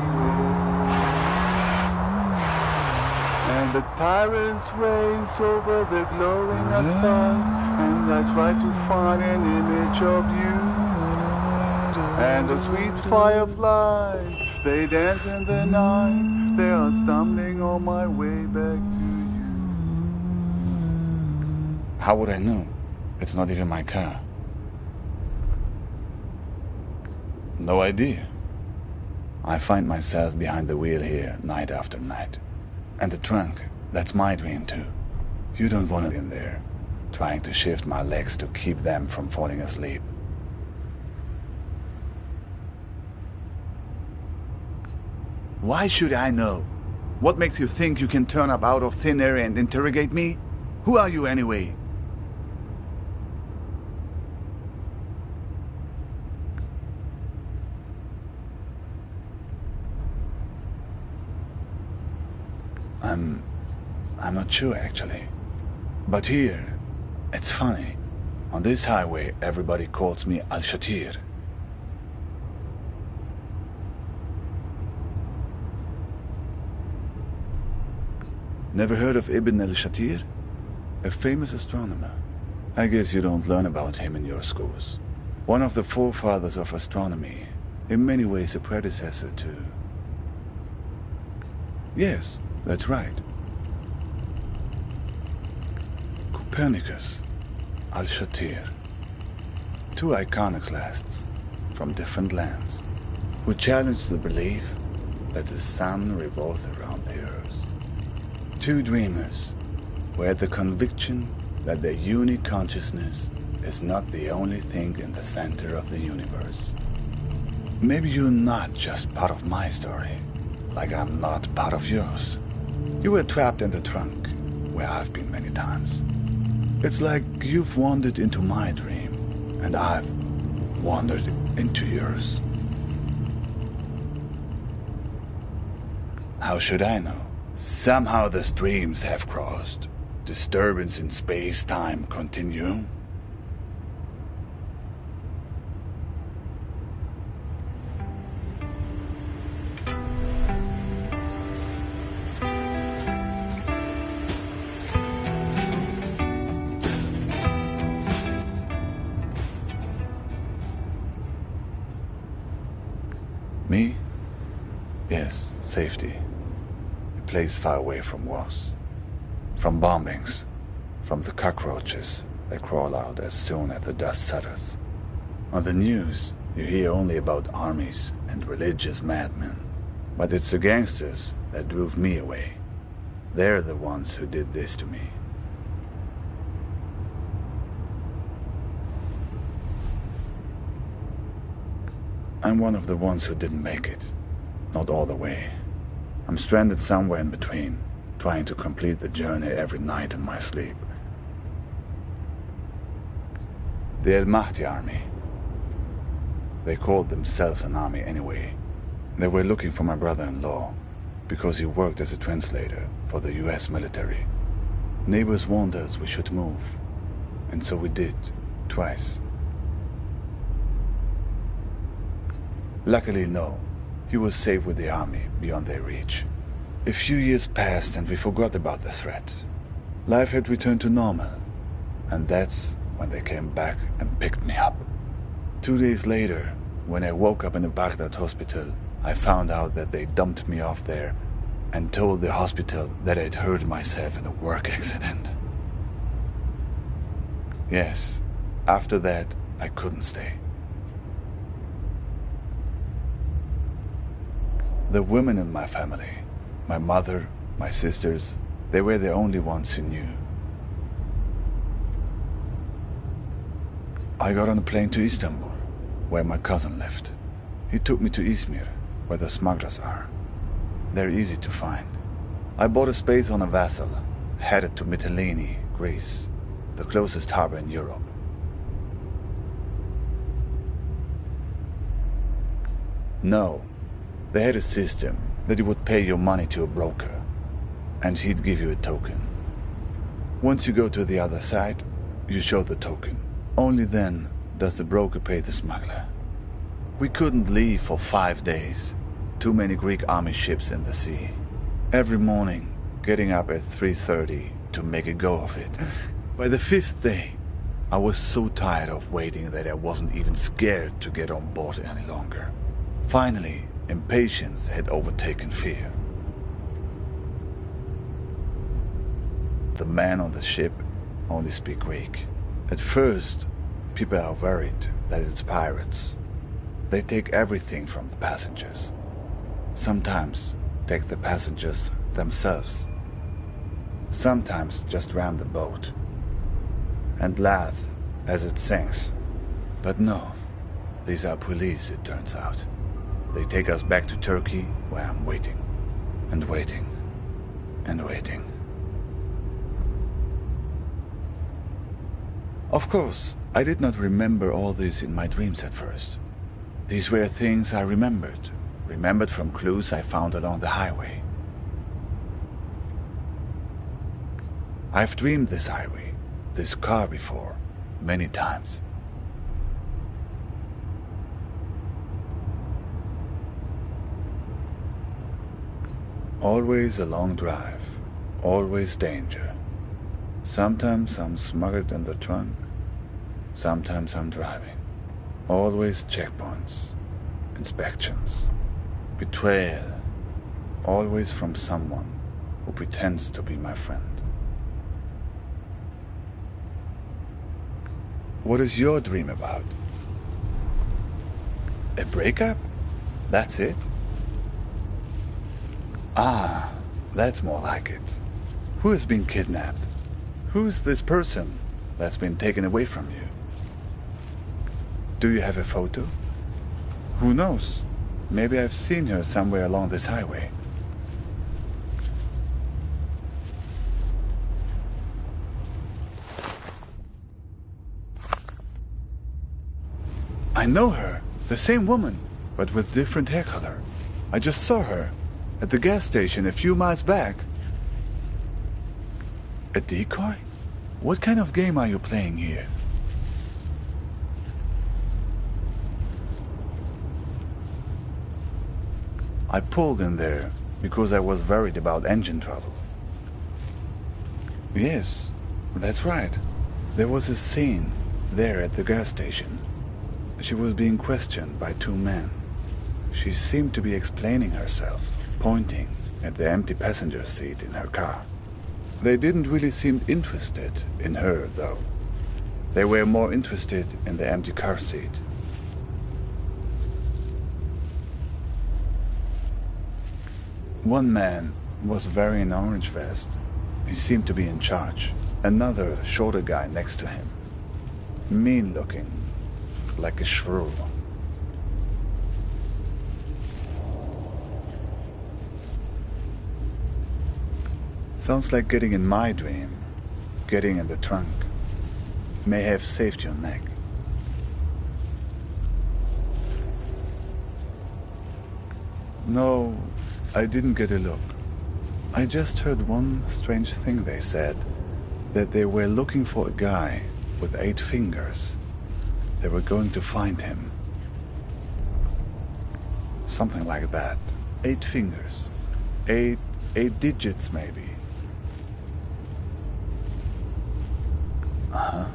Speaker 8: And the tyrants race over the glowing asphalt, and I try to find an image of you. And the sweet fireflies, they dance in the night, they are stumbling on my way back to you. How would I know? It's not even my car. No idea. I find myself behind the wheel here night after night. And the trunk, that's my dream too. You don't want it in there, trying to shift my legs to keep them from falling asleep. Why should I know? What makes you think you can turn up out of thin air and interrogate me? Who are you anyway? I'm not sure actually. But here, it's funny. On this highway, everybody calls me Al-Shatir. Never heard of Ibn al-Shatir? A famous astronomer. I guess you don't learn about him in your schools. One of the forefathers of astronomy, in many ways a predecessor to... Yes, that's right. Copernicus, Al-Shatir. Two iconoclasts from different lands who challenged the belief that the sun revolves around the earth. Two dreamers who had the conviction that their unique consciousness is not the only thing in the center of the universe. Maybe you're not just part of my story, like I'm not part of yours. You were trapped in the trunk, where I've been many times. It's like you've wandered into my dream, and I've wandered into yours. How should I know? Somehow the streams have crossed. Disturbance in space-time continuum. Me? Yes, safety. A place far away from wars. From bombings. From the cockroaches that crawl out as soon as the dust settles. On the news, you hear only about armies and religious madmen. But it's the gangsters that drove me away. They're the ones who did this to me. I'm one of the ones who didn't make it. Not all the way. I'm stranded somewhere in between, trying to complete the journey every night in my sleep. The El Mahdi army. They called themselves an army anyway. They were looking for my brother-in-law, because he worked as a translator for the US military. Neighbors warned us we should move, and so we did, twice. Luckily, no. He was safe with the army, beyond their reach. A few years passed and we forgot about the threat. Life had returned to normal, and that's when they came back and picked me up. 2 days later, when I woke up in a Baghdad hospital, I found out that they dumped me off there and told the hospital that I'd hurt myself in a work accident. Yes, after that, I couldn't stay. The women in my family, My mother, my sisters, they were the only ones who knew. I got on a plane to Istanbul, where my cousin lived. He took me to Izmir, where the smugglers are. They're easy to find. I bought a space on a vessel, headed to Mytilene, Greece, the closest harbor in Europe. No, they had a system that you would pay your money to a broker, and he'd give you a token. Once you go to the other side, you show the token. Only then does the broker pay the smuggler. We couldn't leave for 5 days. Too many Greek army ships in the sea. Every morning, getting up at 3:30 to make a go of it. By the 5th day, I was so tired of waiting that I wasn't even scared to get on board any longer. Finally, impatience had overtaken fear. The men on the ship only speak Greek. At first, people are worried that it's pirates. They take everything from the passengers. Sometimes take the passengers themselves. Sometimes just ram the boat and laugh as it sinks. But no, these are police, it turns out. They take us back to Turkey, where I'm waiting, and waiting, and waiting. Of course, I did not remember all this in my dreams at first. These were things I remembered from clues I found along the highway. I've dreamed this highway, this car before, many times. Always a long drive, always danger. Sometimes I'm smuggled in the trunk, sometimes I'm driving. Always checkpoints, inspections, betrayal, always from someone who pretends to be my friend. What is your dream about? A breakup? That's it? Ah, that's more like it. Who has been kidnapped? Who's this person that's been taken away from you? Do you have a photo? Who knows? Maybe I've seen her somewhere along this highway. I know her, the same woman, but with different hair color. I just saw her at the gas station a few miles back. A decoy? What kind of game are you playing here? I pulled in there because I was worried about engine trouble. Yes, that's right. There was a scene there at the gas station. She was being questioned by 2 men. She seemed to be explaining herself, pointing at the empty passenger seat in her car. They didn't really seem interested in her, though. They were more interested in the empty car seat. One man was wearing an orange vest. He seemed to be in charge. Another, shorter guy next to him. Mean looking, like a shrew. Sounds like getting in my dream. Getting in the trunk. May have saved your neck. No, I didn't get a look. I just heard one strange thing they said. That they were looking for a guy with 8 fingers. They were going to find him. Something like that. 8 fingers. 8 digits, maybe. Uh-huh.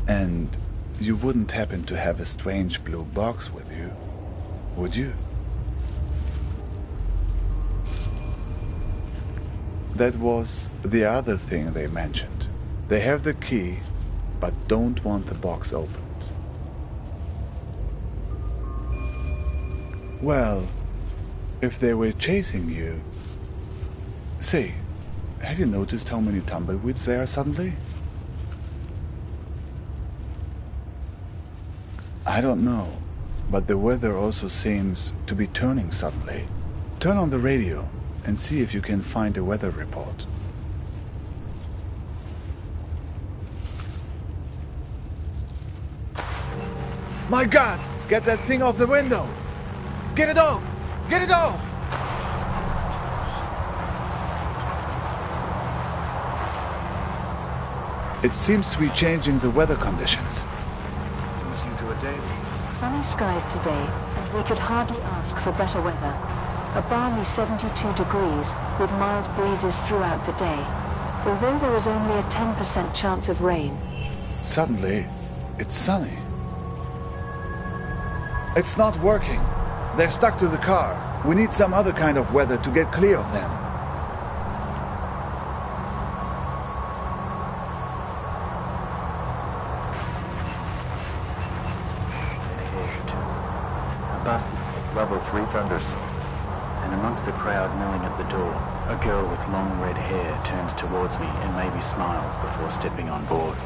Speaker 8: And you wouldn't happen to have a strange blue box with you, would you? That was the other thing they mentioned. They have the key, but don't want the box opened. Well, if they were chasing you, Say, have you noticed how many tumbleweeds there are suddenly? I don't know, but the weather also seems to be turning suddenly. Turn on the radio and see if you can find a weather report. My God! Get that thing off the window! Get it off! Get it off! It seems to be changing the weather conditions.
Speaker 9: Sunny skies today, and we could hardly ask for better weather. A balmy 72 degrees, with mild breezes throughout the day, although there is only a 10% chance of rain.
Speaker 8: Suddenly, it's sunny. It's not working. They're stuck to the car. We need some other kind of weather to get clear of them.
Speaker 10: A bus, level 3 thunderstorm. And amongst the crowd milling at the door, a girl with long red hair turns towards me and maybe smiles before stepping on board.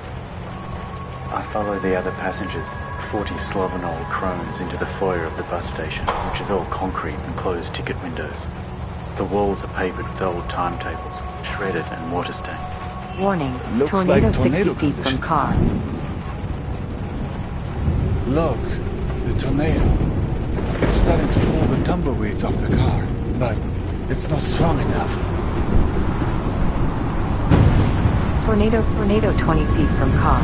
Speaker 10: I follow the other passengers, 40 sloven old crones, into the foyer of the bus station, which is all concrete and closed ticket windows. The walls are papered with old timetables, shredded and water-stained.
Speaker 9: Warning,
Speaker 8: Looks
Speaker 9: tornado,
Speaker 8: like tornado
Speaker 9: 60 feet from
Speaker 8: conditions
Speaker 9: car.
Speaker 8: Look, the tornado. It's starting to pull the tumbleweeds off the car, but it's not strong enough.
Speaker 9: Tornado 20 feet from car.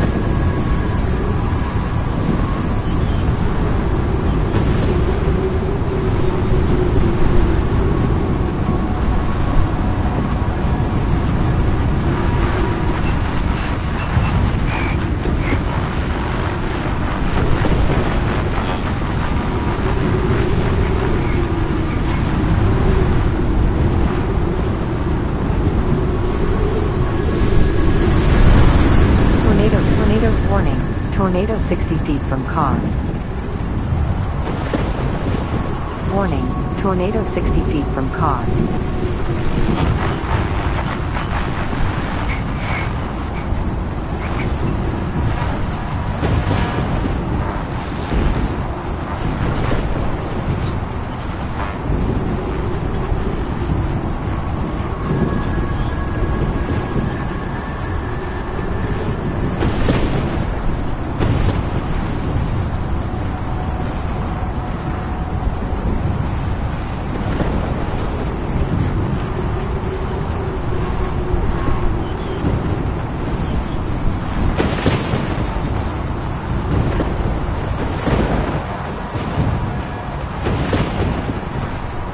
Speaker 9: Tornado 60 feet from car. Warning, tornado 60 feet from car.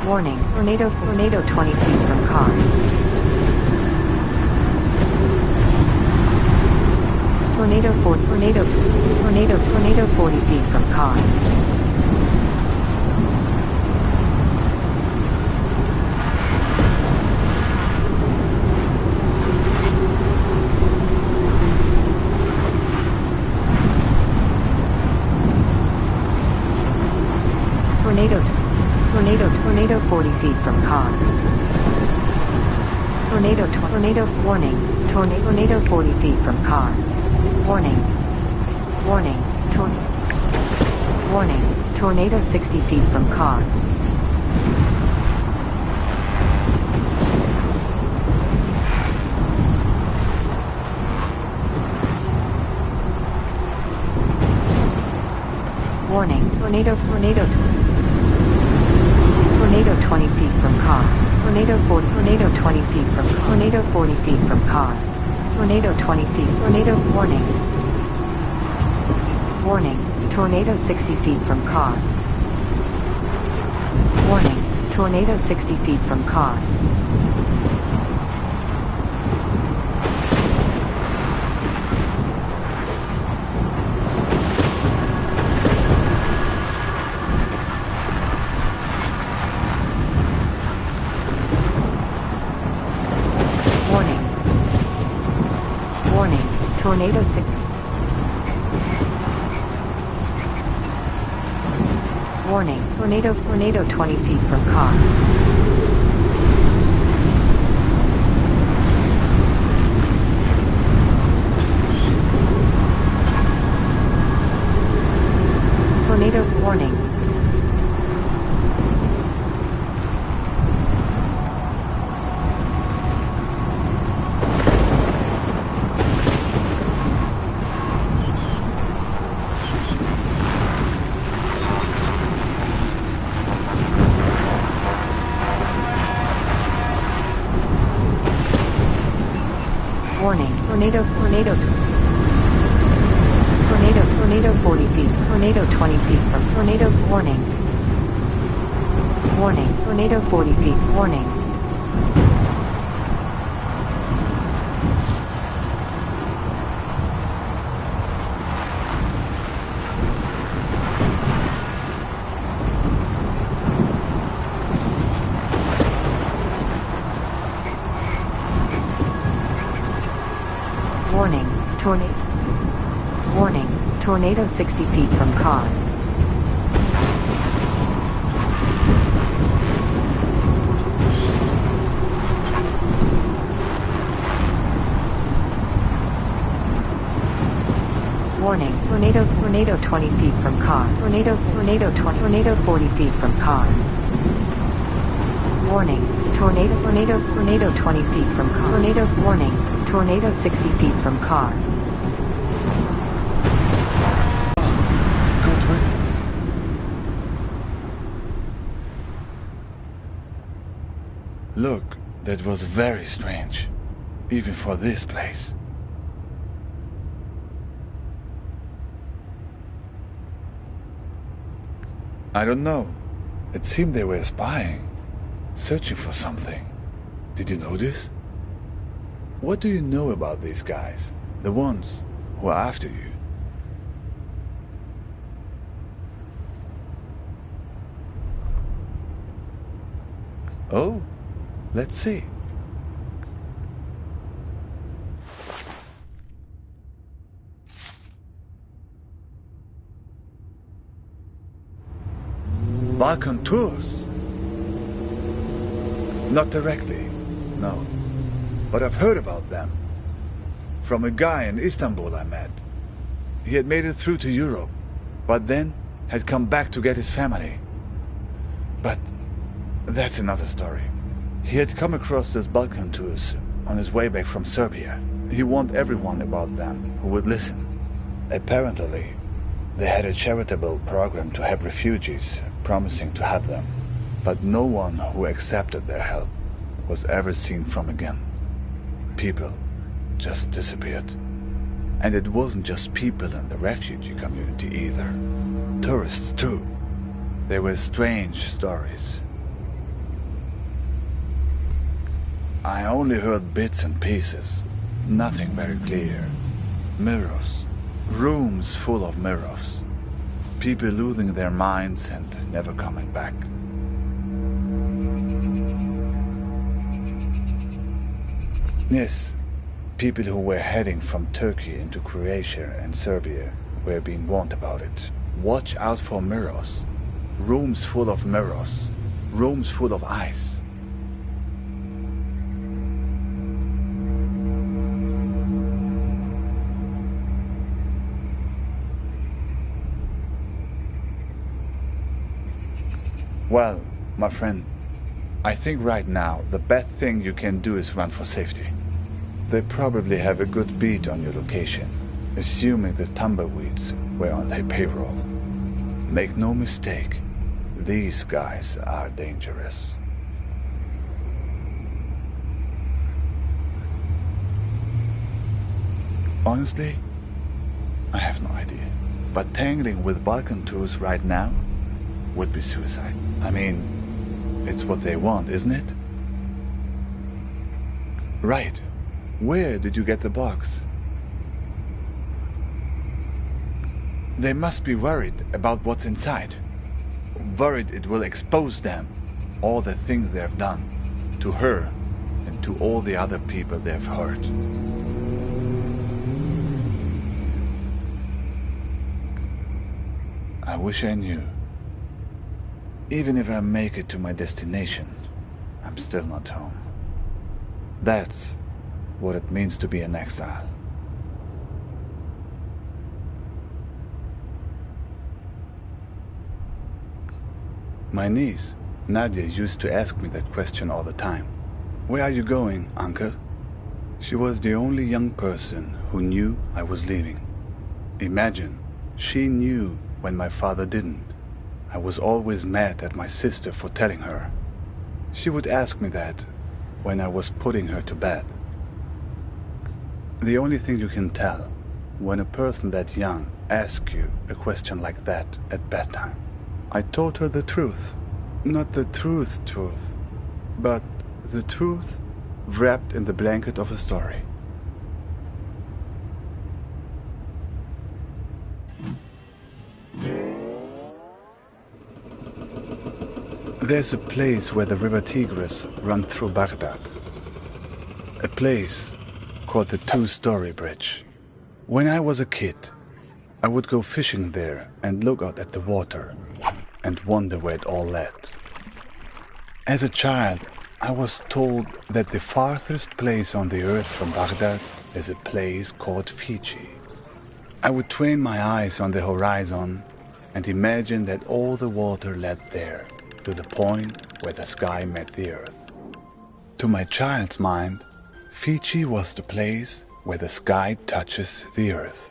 Speaker 9: Warning, tornado 20 feet from car. Tornado 40 feet from car. Tornado 40 feet from car. Tornado warning. Tornado 40 feet from car. Warning. Tornado 60 feet from car. Warning. Tornado 20 feet from car. Tornado 20 feet from car. Tornado 40 feet from car. Tornado 20 feet. Tornado warning. Tornado 60 feet from car. Warning. Tornado 60 feet from car. Tornado 6. Warning. Tornado 20 feet from car. tornado warning. Warning, tornado 40 feet, tornado 20 feet from tornado warning. Warning, tornado 40 feet, warning. Warning, tornado 60 feet from car. Warning, tornado 20 feet from car. Tornado 40 feet from car. Warning, tornado 20 feet from car. Tornado warning, tornado 60 feet from car.
Speaker 8: Good riddance. Look, that was very strange, even for this place. I don't know. It seemed they were spying, searching for something. Did you notice? What do you know about these guys? The ones who are after you? Oh, let's see. Balkan tours? Not directly, no. But I've heard about them. From a guy in Istanbul I met. He had made it through to Europe, but then had come back to get his family. But that's another story. He had come across these Balkan tours on his way back from Serbia. He warned everyone about them who would listen. Apparently, they had a charitable program to help refugees, promising to help them. But no one who accepted their help was ever seen from again. People just disappeared. And it wasn't just people in the refugee community either. Tourists too. They were strange stories. I only heard bits and pieces, nothing very clear. Mirrors, rooms full of mirrors. People losing their minds and never coming back. Yes, people who were heading from Turkey into Croatia and Serbia were being warned about it. Watch out for mirrors. Rooms full of mirrors. Rooms full of ice. Well, my friend, I think right now the best thing you can do is run for safety. They probably have a good beat on your location, assuming the tumbleweeds were on their payroll. Make no mistake, these guys are dangerous. Honestly, I have no idea. But tangling with Balkan tours right now would be suicide. I mean, it's what they want, isn't it? Right. Where did you get the box? They must be worried about what's inside. Worried it will expose them, all the things they've done, to her and to all the other people they've hurt. I wish I knew. Even if I make it to my destination, I'm still not home. That's what it means to be an exile. My niece, Nadia, used to ask me that question all the time. Where are you going, uncle? She was the only young person who knew I was leaving. Imagine, she knew when my father didn't. I was always mad at my sister for telling her. She would ask me that when I was putting her to bed. The only thing you can tell when a person that young asks you a question like that at bedtime. I told her the truth. Not the truth, but the truth wrapped in the blanket of a story. There's a place where the river Tigris runs through Baghdad. A place called the Two-Story Bridge. When I was a kid, I would go fishing there and look out at the water and wonder where it all led. As a child, I was told that the farthest place on the earth from Baghdad is a place called Fiji. I would train my eyes on the horizon and imagine that all the water led there, to the point where the sky met the earth. To my child's mind, Fiji was the place where the sky touches the earth.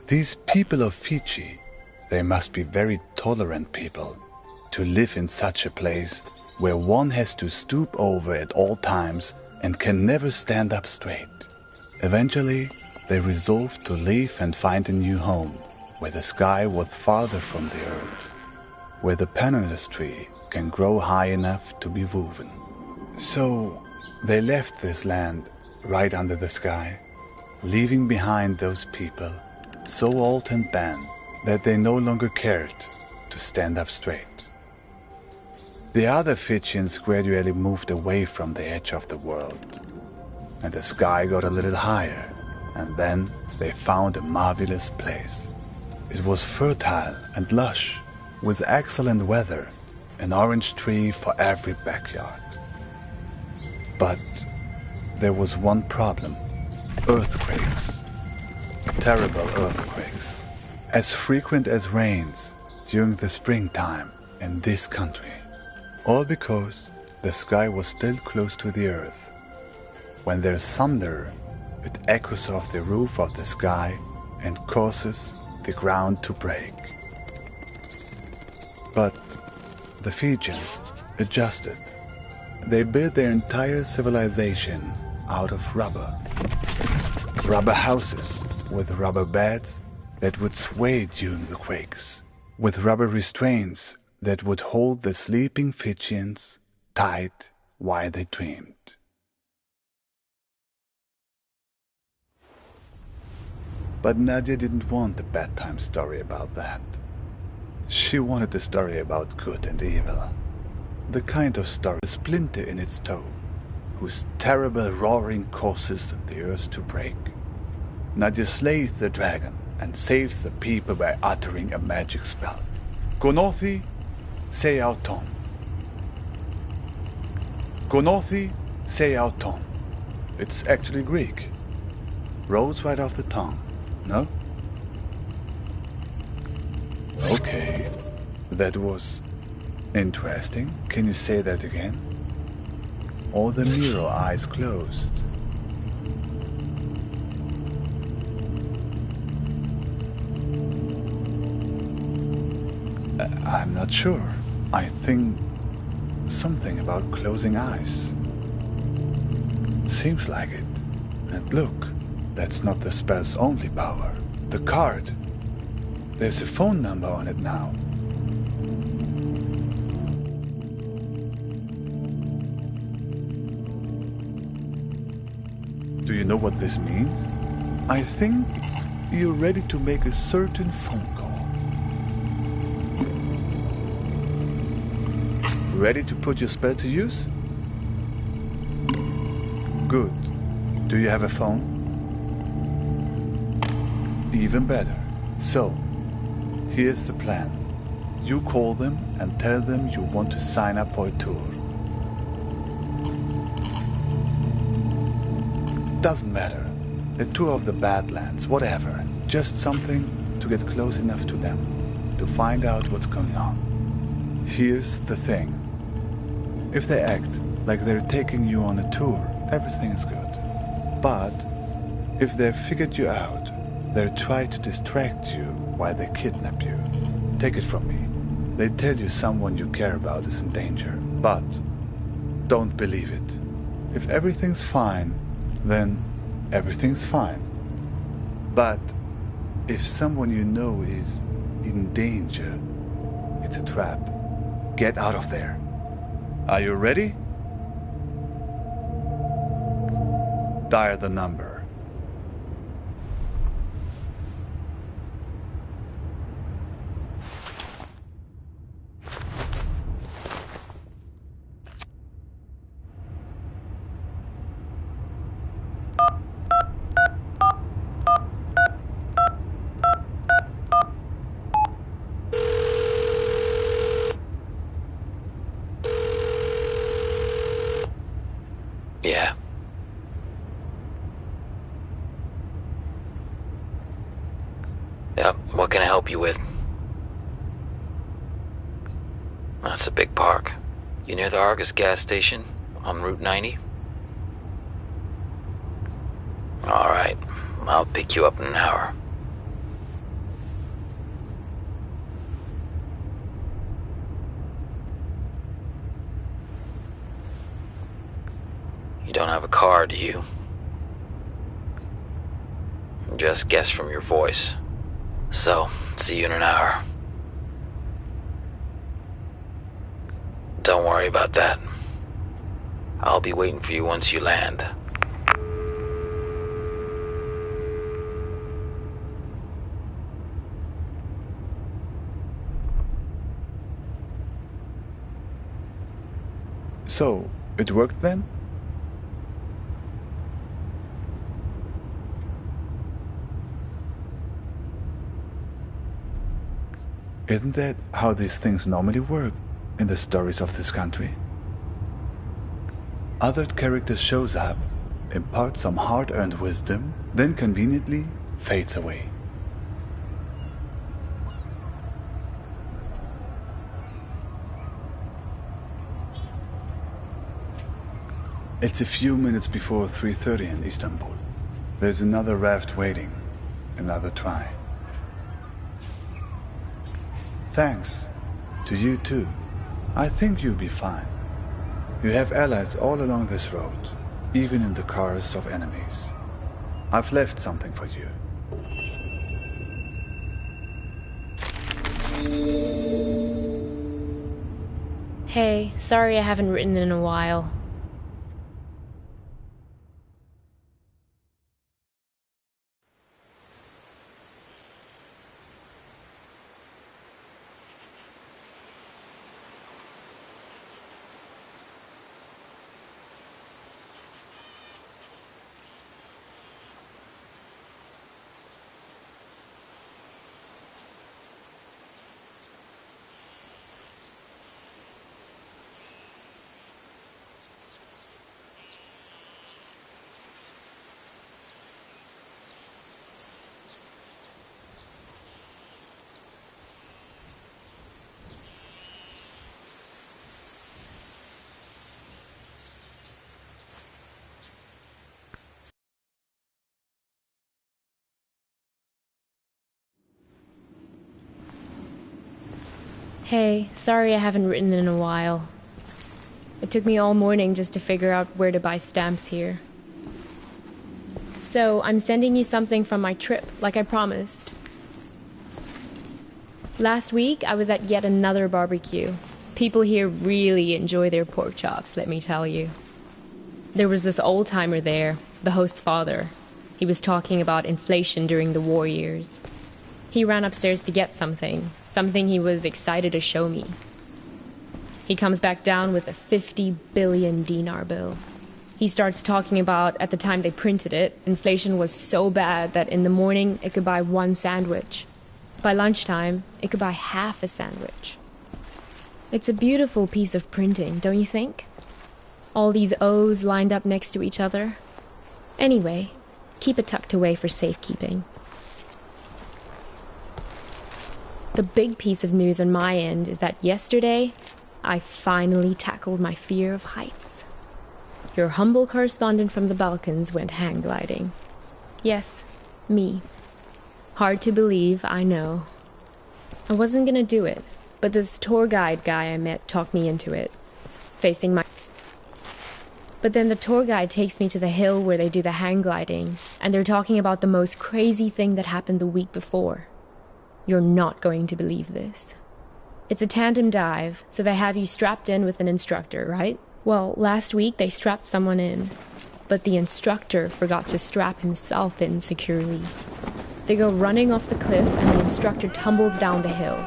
Speaker 8: These people of Fiji, they must be very tolerant people to live in such a place where one has to stoop over at all times and can never stand up straight. Eventually, they resolved to leave and find a new home, where the sky was farther from the earth, where the pandanus tree can grow high enough to be woven. So, they left this land right under the sky, leaving behind those people so old and bent that they no longer cared to stand up straight. The other Fijians gradually moved away from the edge of the world, and the sky got a little higher, and then they found a marvelous place. It was fertile and lush, with excellent weather, an orange tree for every backyard. But there was one problem: earthquakes. Terrible earthquakes, as frequent as rains during the springtime in this country. All because the sky was still close to the earth. When there's thunder, it echoes off the roof of the sky and causes the ground to break. But the Fijians adjusted. They built their entire civilization out of rubber. Rubber houses with rubber beds that would sway during the quakes, with rubber restraints that would hold the sleeping Fijians tight while they dreamed. But Nadia didn't want a bedtime story about that. She wanted a story about good and evil. The kind of story with a splinter in its toe, whose terrible roaring causes the earth to break. Nadia slays the dragon and saves the people by uttering a magic spell. Gonothi se auton. Gonothi se auton. It's actually Greek. Rolls right off the tongue, no? Okay, that was interesting. Can you say that again? All the mirror eyes closed. I'm not sure. I think something about closing eyes. Seems like it. And look, that's not the spell's only power. The card. There's a phone number on it now. Do you know what this means? I think you're ready to make a certain phone call. Ready to put your spell to use? Good. Do you have a phone? Even better. So, here's the plan. You call them and tell them you want to sign up for a tour. Doesn't matter. A tour of the Badlands, whatever. Just something to get close enough to them, to find out what's going on. Here's the thing. If they act like they're taking you on a tour, everything is good. But if they've figured you out, they'll try to distract you while they kidnap you. Take it from me. They tell you someone you care about is in danger, but don't believe it. If everything's fine, then everything's fine. But if someone you know is in danger, it's a trap. Get out of there. Are you ready? Dial the number.
Speaker 4: Yeah. Yep, what can I help you with? That's a big park. You near the Argus gas station on Route 90? Alright, I'll pick you up in an hour. You don't have a car, do you? Just guess from your voice. So, see you in an hour. Don't worry about that. I'll be waiting for you once you land.
Speaker 8: So, it worked then? Isn't that how these things normally work in the stories of this country? Other character shows up, imparts some hard-earned wisdom, then conveniently fades away. It's a few minutes before 3:30 in Istanbul. There's another raft waiting. Another try. Thanks. To you too. I think you'll be fine. You have allies all along this road, even in the cars of enemies. I've left something for you.
Speaker 3: Hey, sorry I haven't written in a while. Hey, sorry I haven't written in a while. It took me all morning just to figure out where to buy stamps here. So, I'm sending you something from my trip, like I promised. Last week, I was at yet another barbecue. People here really enjoy their pork chops, let me tell you. There was this old-timer there, the host's father. He was talking about inflation during the war years. He ran upstairs to get something he was excited to show me. He comes back down with a 50 billion dinar bill. He starts talking about, at the time they printed it, inflation was so bad that in the morning it could buy one sandwich. By lunchtime, it could buy half a sandwich. It's a beautiful piece of printing, don't you think? All these O's lined up next to each other. Anyway, keep it tucked away for safekeeping. The big piece of news on my end is that yesterday, I finally tackled my fear of heights. Your humble correspondent from the Balkans went hang gliding. Yes, me. Hard to believe, I know. I wasn't gonna do it, but this tour guide guy I met talked me into it. But then the tour guide takes me to the hill where they do the hang gliding, and they're talking about the most crazy thing that happened the week before. You're not going to believe this. It's a tandem dive, so they have you strapped in with an instructor, right? Well, last week they strapped someone in, but the instructor forgot to strap himself in securely. They go running off the cliff and the instructor tumbles down the hill.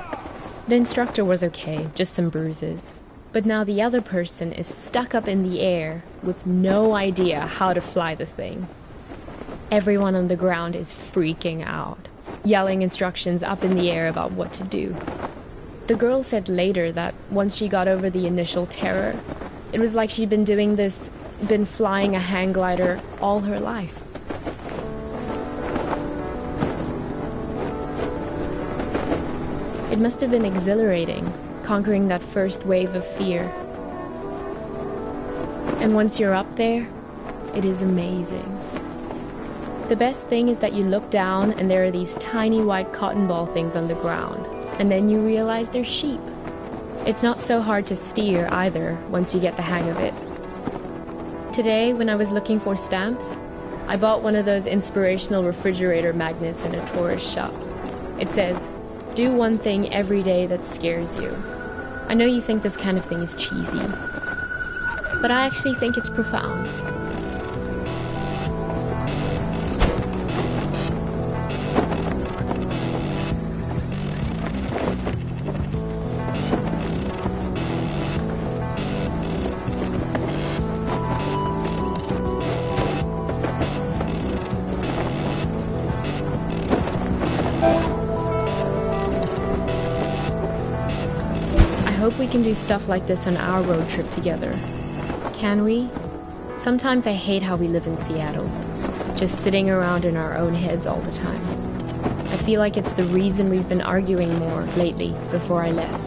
Speaker 3: The instructor was okay, just some bruises. But now the other person is stuck up in the air with no idea how to fly the thing. Everyone on the ground is freaking out, yelling instructions up in the air about what to do. The girl said later that once she got over the initial terror, it was like she'd been flying a hang glider all her life. It must have been exhilarating, conquering that first wave of fear. And once you're up there, it is amazing. The best thing is that you look down and there are these tiny white cotton ball things on the ground, and then you realize they're sheep. It's not so hard to steer either once you get the hang of it. Today, when I was looking for stamps, I bought one of those inspirational refrigerator magnets in a tourist shop. It says, "Do one thing every day that scares you." I know you think this kind of thing is cheesy, but I actually think it's profound. I hope we can do stuff like this on our road trip together. Can we? Sometimes I hate how we live in Seattle, just sitting around in our own heads all the time. I feel like it's the reason we've been arguing more lately before I left.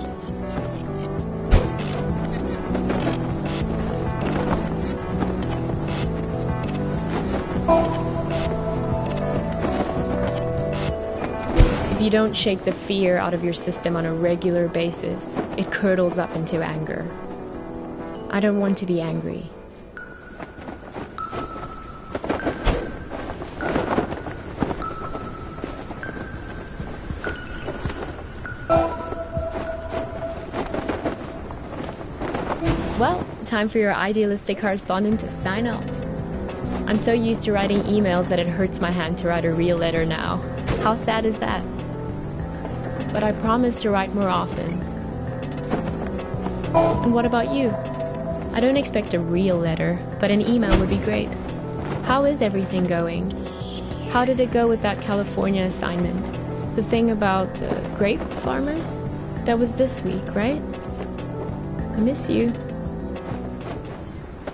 Speaker 3: If you don't shake the fear out of your system on a regular basis, it curdles up into anger. I don't want to be angry. Well, time for your idealistic correspondent to sign off. I'm so used to writing emails that it hurts my hand to write a real letter now. How sad is that? But I promise to write more often. And what about you? I don't expect a real letter, but an email would be great. How is everything going? How did it go with that California assignment? The thing about grape farmers? That was this week, right? I miss you.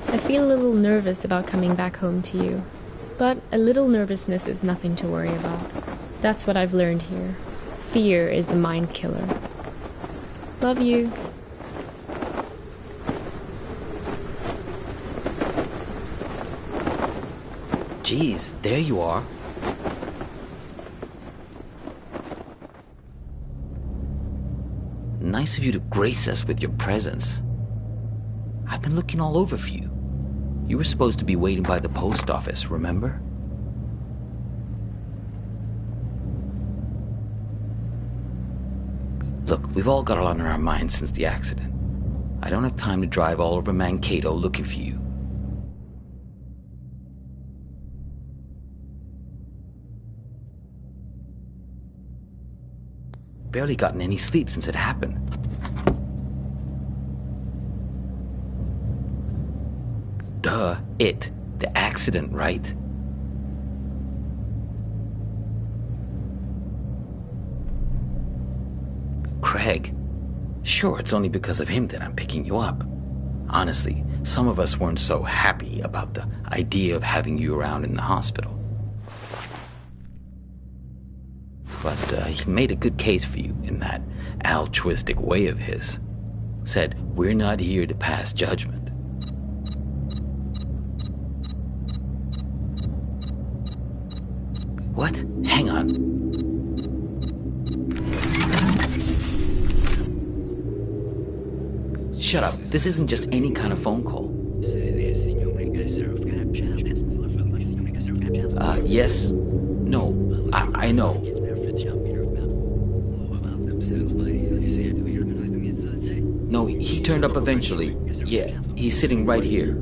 Speaker 3: I feel a little nervous about coming back home to you, but a little nervousness is nothing to worry about. That's what I've learned here. Fear is the mind killer. Love you.
Speaker 4: Geez, there you are. Nice of you to grace us with your presence. I've been looking all over for you. You were supposed to be waiting by the post office, remember? Look, we've all got a lot on our minds since the accident. I don't have time to drive all over Mankato looking for you. Barely gotten any sleep since it happened. Duh, the accident, right? Craig, sure, it's only because of him that I'm picking you up. Honestly, some of us weren't so happy about the idea of having you around in the hospital. but he made a good case for you in that altruistic way of his. Said, we're not here to pass judgment. What? Hang on. Shut up. This isn't just any kind of phone call. Yes. No. I know. No, he turned up eventually. Yeah, he's sitting right here.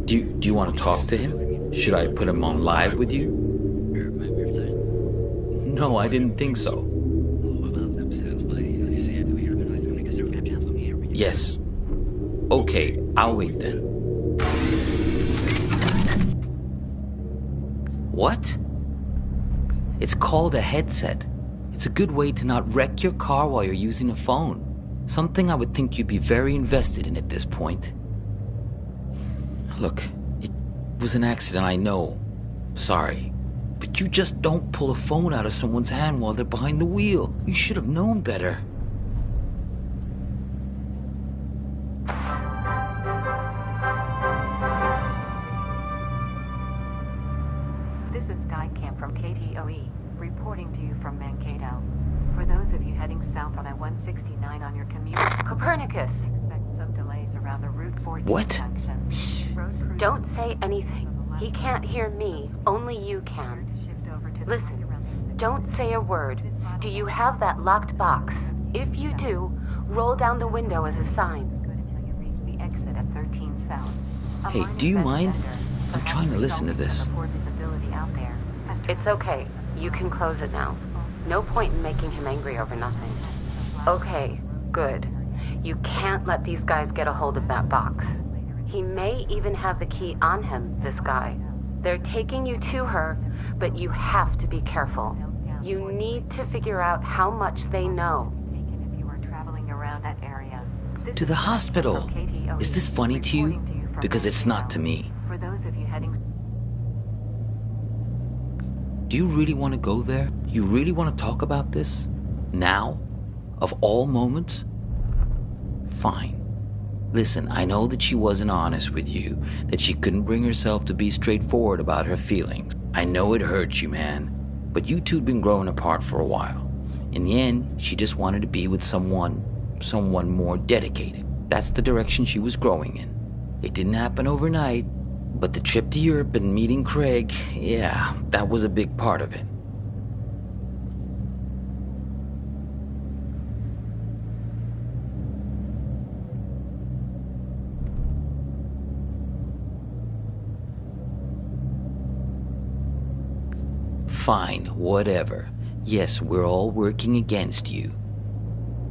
Speaker 4: Do you want to talk to him? Should I put him on live with you? No, I didn't think so. Yes. Okay, I'll wait then. What? It's called a headset. It's a good way to not wreck your car while you're using a phone. Something I would think you'd be very invested in at this point. Look, it was an accident, I know. Sorry. But you just don't pull a phone out of someone's hand while they're behind the wheel. You should have known better.
Speaker 2: This is Skycam from KTOE, reporting to you from Mankato. For those of you heading south on I-169 on your commute, Copernicus! Expect some delays around the Route 14
Speaker 4: What?
Speaker 2: junction. Shh. Don't say anything. He can't hear me. Only you can. Listen, don't say a word. Do you have that locked box? If you do, roll down the window as a sign.
Speaker 4: Hey, do you mind? I'm trying to listen to this.
Speaker 2: It's okay. You can close it now. No point in making him angry over nothing. Okay, good. You can't let these guys get a hold of that box. He may even have the key on him, this guy. They're taking you to her, but you have to be careful. You need to figure out how much they know.
Speaker 4: To the hospital. Is this funny to you? Because it's not to me.
Speaker 2: For those of you heading...
Speaker 4: Do you really want to go there? You really want to talk about this? Now? Of all moments? Fine. Listen, I know that she wasn't honest with you, that she couldn't bring herself to be straightforward about her feelings. I know it hurt you, man. But you two'd been growing apart for a while. In the end, she just wanted to be with someone more dedicated. That's the direction she was growing in. It didn't happen overnight, but the trip to Europe and meeting Craig, yeah, that was a big part of it. Fine, whatever. Yes, we're all working against you.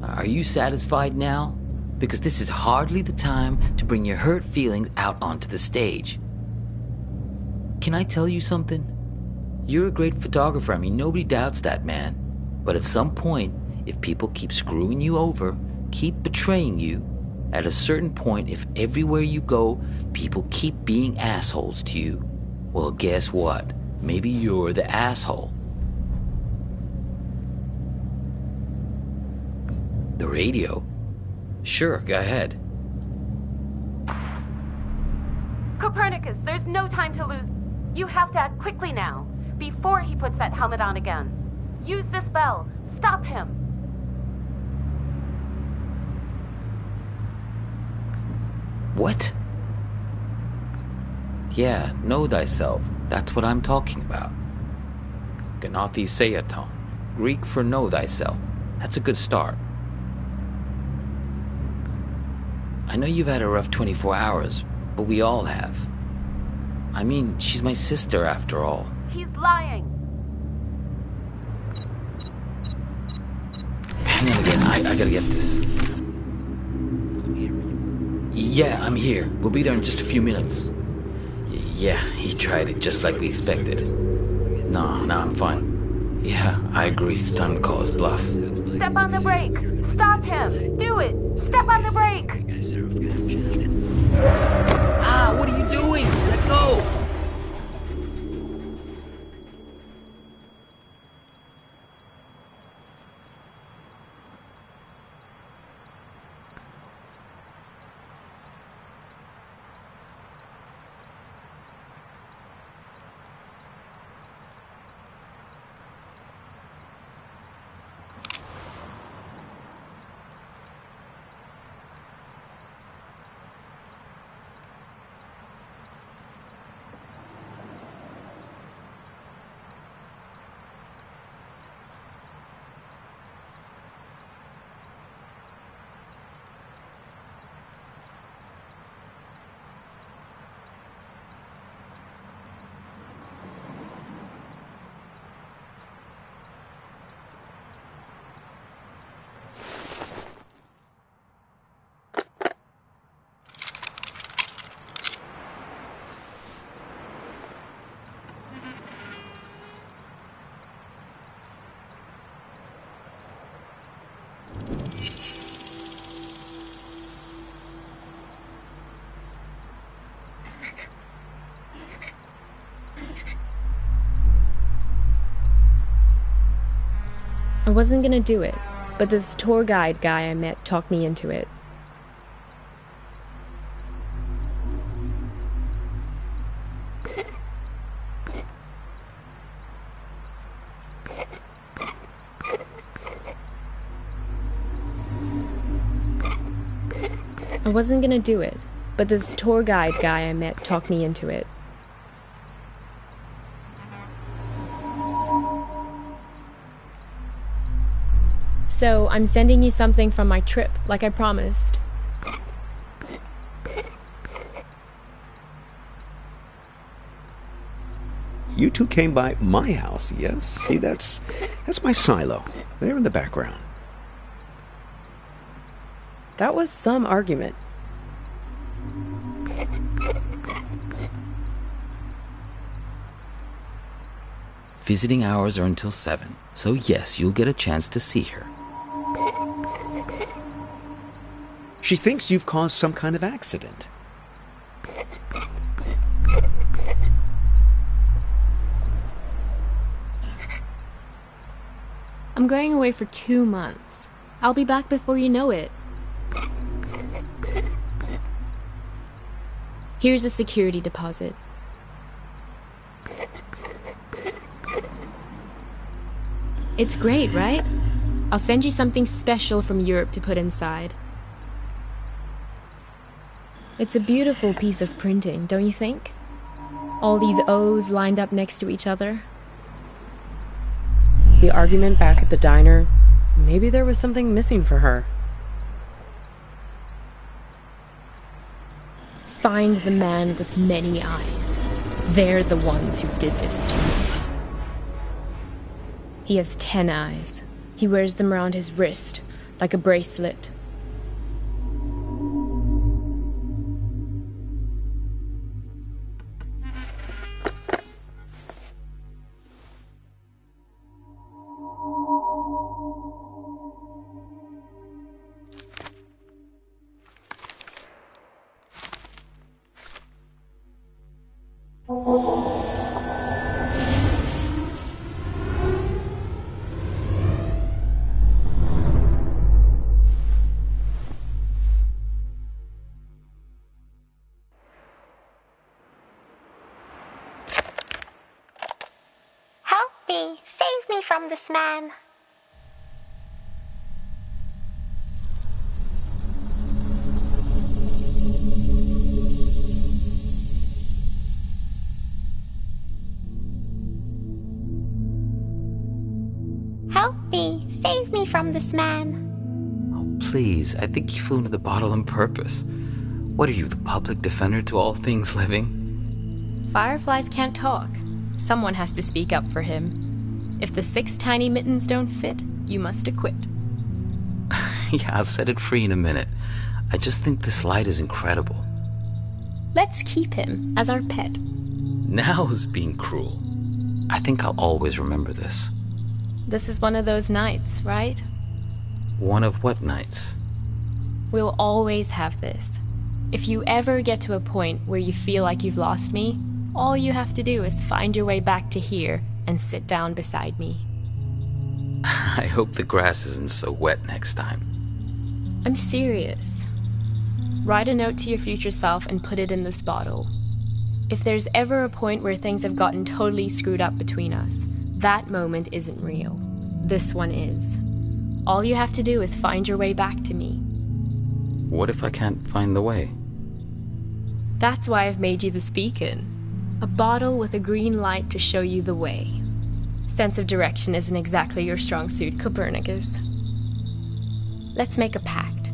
Speaker 4: Are you satisfied now? Because this is hardly the time to bring your hurt feelings out onto the stage. Can I tell you something? You're a great photographer, I mean, nobody doubts that, man. But at some point, if people keep screwing you over, keep betraying you, at a certain point, if everywhere you go, people keep being assholes to you, well, guess what? Maybe you're the asshole. The radio? Sure, go ahead.
Speaker 2: Copernicus, there's no time to lose. You have to act quickly now, before he puts that helmet on again. Use this bell. Stop him.
Speaker 4: What? Yeah, know thyself. That's what I'm talking about. Gnathi Seaton, Greek for know thyself. That's a good start. I know you've had a rough 24 hours, but we all have. I mean, she's my sister after all.
Speaker 2: He's lying.
Speaker 4: Hang on again, I gotta get this. Yeah, I'm here. We'll be there in just a few minutes. Yeah, he tried it just like we expected. No, I'm fine. Yeah, I agree. It's time to call his bluff.
Speaker 2: Step on the brake. Stop him. Do it. Step on the brake.
Speaker 4: Ah, what are you doing? Let go.
Speaker 3: wasn't gonna do it, but this tour guide guy I met talked me into it. I wasn't gonna do it, but this tour guide guy I met talked me into it. So, I'm sending you something from my trip, like I promised.
Speaker 5: You two came by my house, yes? See, that's my silo. There in the background.
Speaker 6: That was some argument.
Speaker 4: Visiting hours are until 7, so yes, you'll get a chance to see her.
Speaker 5: She thinks you've caused some kind of accident.
Speaker 3: I'm going away for 2 months. I'll be back before you know it. Here's a security deposit. It's great, right? I'll send you something special from Europe to put inside. It's a beautiful piece of printing, don't you think? All these O's lined up next to each other.
Speaker 6: The argument back at the diner, maybe there was something missing for her.
Speaker 3: Find the man with many eyes. They're the ones who did this to me. He has 10 eyes. He wears them around his wrist, like a bracelet.
Speaker 11: Save me from this man. Help me. Save me from this man.
Speaker 4: Oh, please. I think you flew into the bottle on purpose. What are you, the public defender to all things living?
Speaker 3: Fireflies can't talk. Someone has to speak up for him. If the 6 tiny mittens don't fit, you must acquit.
Speaker 4: Yeah, I'll set it free in a minute. I just think this light is incredible.
Speaker 3: Let's keep him as our pet.
Speaker 4: Now's being cruel. I think I'll always remember this.
Speaker 3: This is one of those nights, right?
Speaker 4: One of what nights?
Speaker 3: We'll always have this. If you ever get to a point where you feel like you've lost me, all you have to do is find your way back to here and sit down beside me.
Speaker 4: I hope the grass isn't so wet next time.
Speaker 3: I'm serious. Write a note to your future self and put it in this bottle. If there's ever a point where things have gotten totally screwed up between us, that moment isn't real. This one is. All you have to do is find your way back to me.
Speaker 4: What if I can't find the way?
Speaker 3: That's why I've made you this beacon. A bottle with a green light to show you the way. Sense of direction isn't exactly your strong suit, Copernicus. Let's make a pact.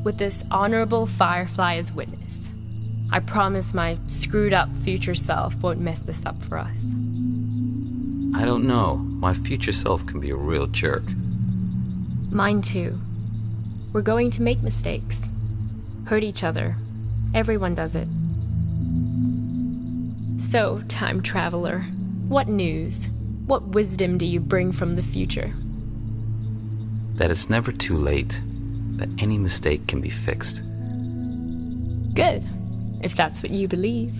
Speaker 3: With this honorable firefly as witness. I promise my screwed up future self won't mess this up for us.
Speaker 4: I don't know. My future self can be a real jerk.
Speaker 3: Mine too. We're going to make mistakes. Hurt each other. Everyone does it. So, time traveler, what news? What wisdom do you bring from the future?
Speaker 4: That it's never too late. That any mistake can be fixed.
Speaker 3: Good, if that's what you believe.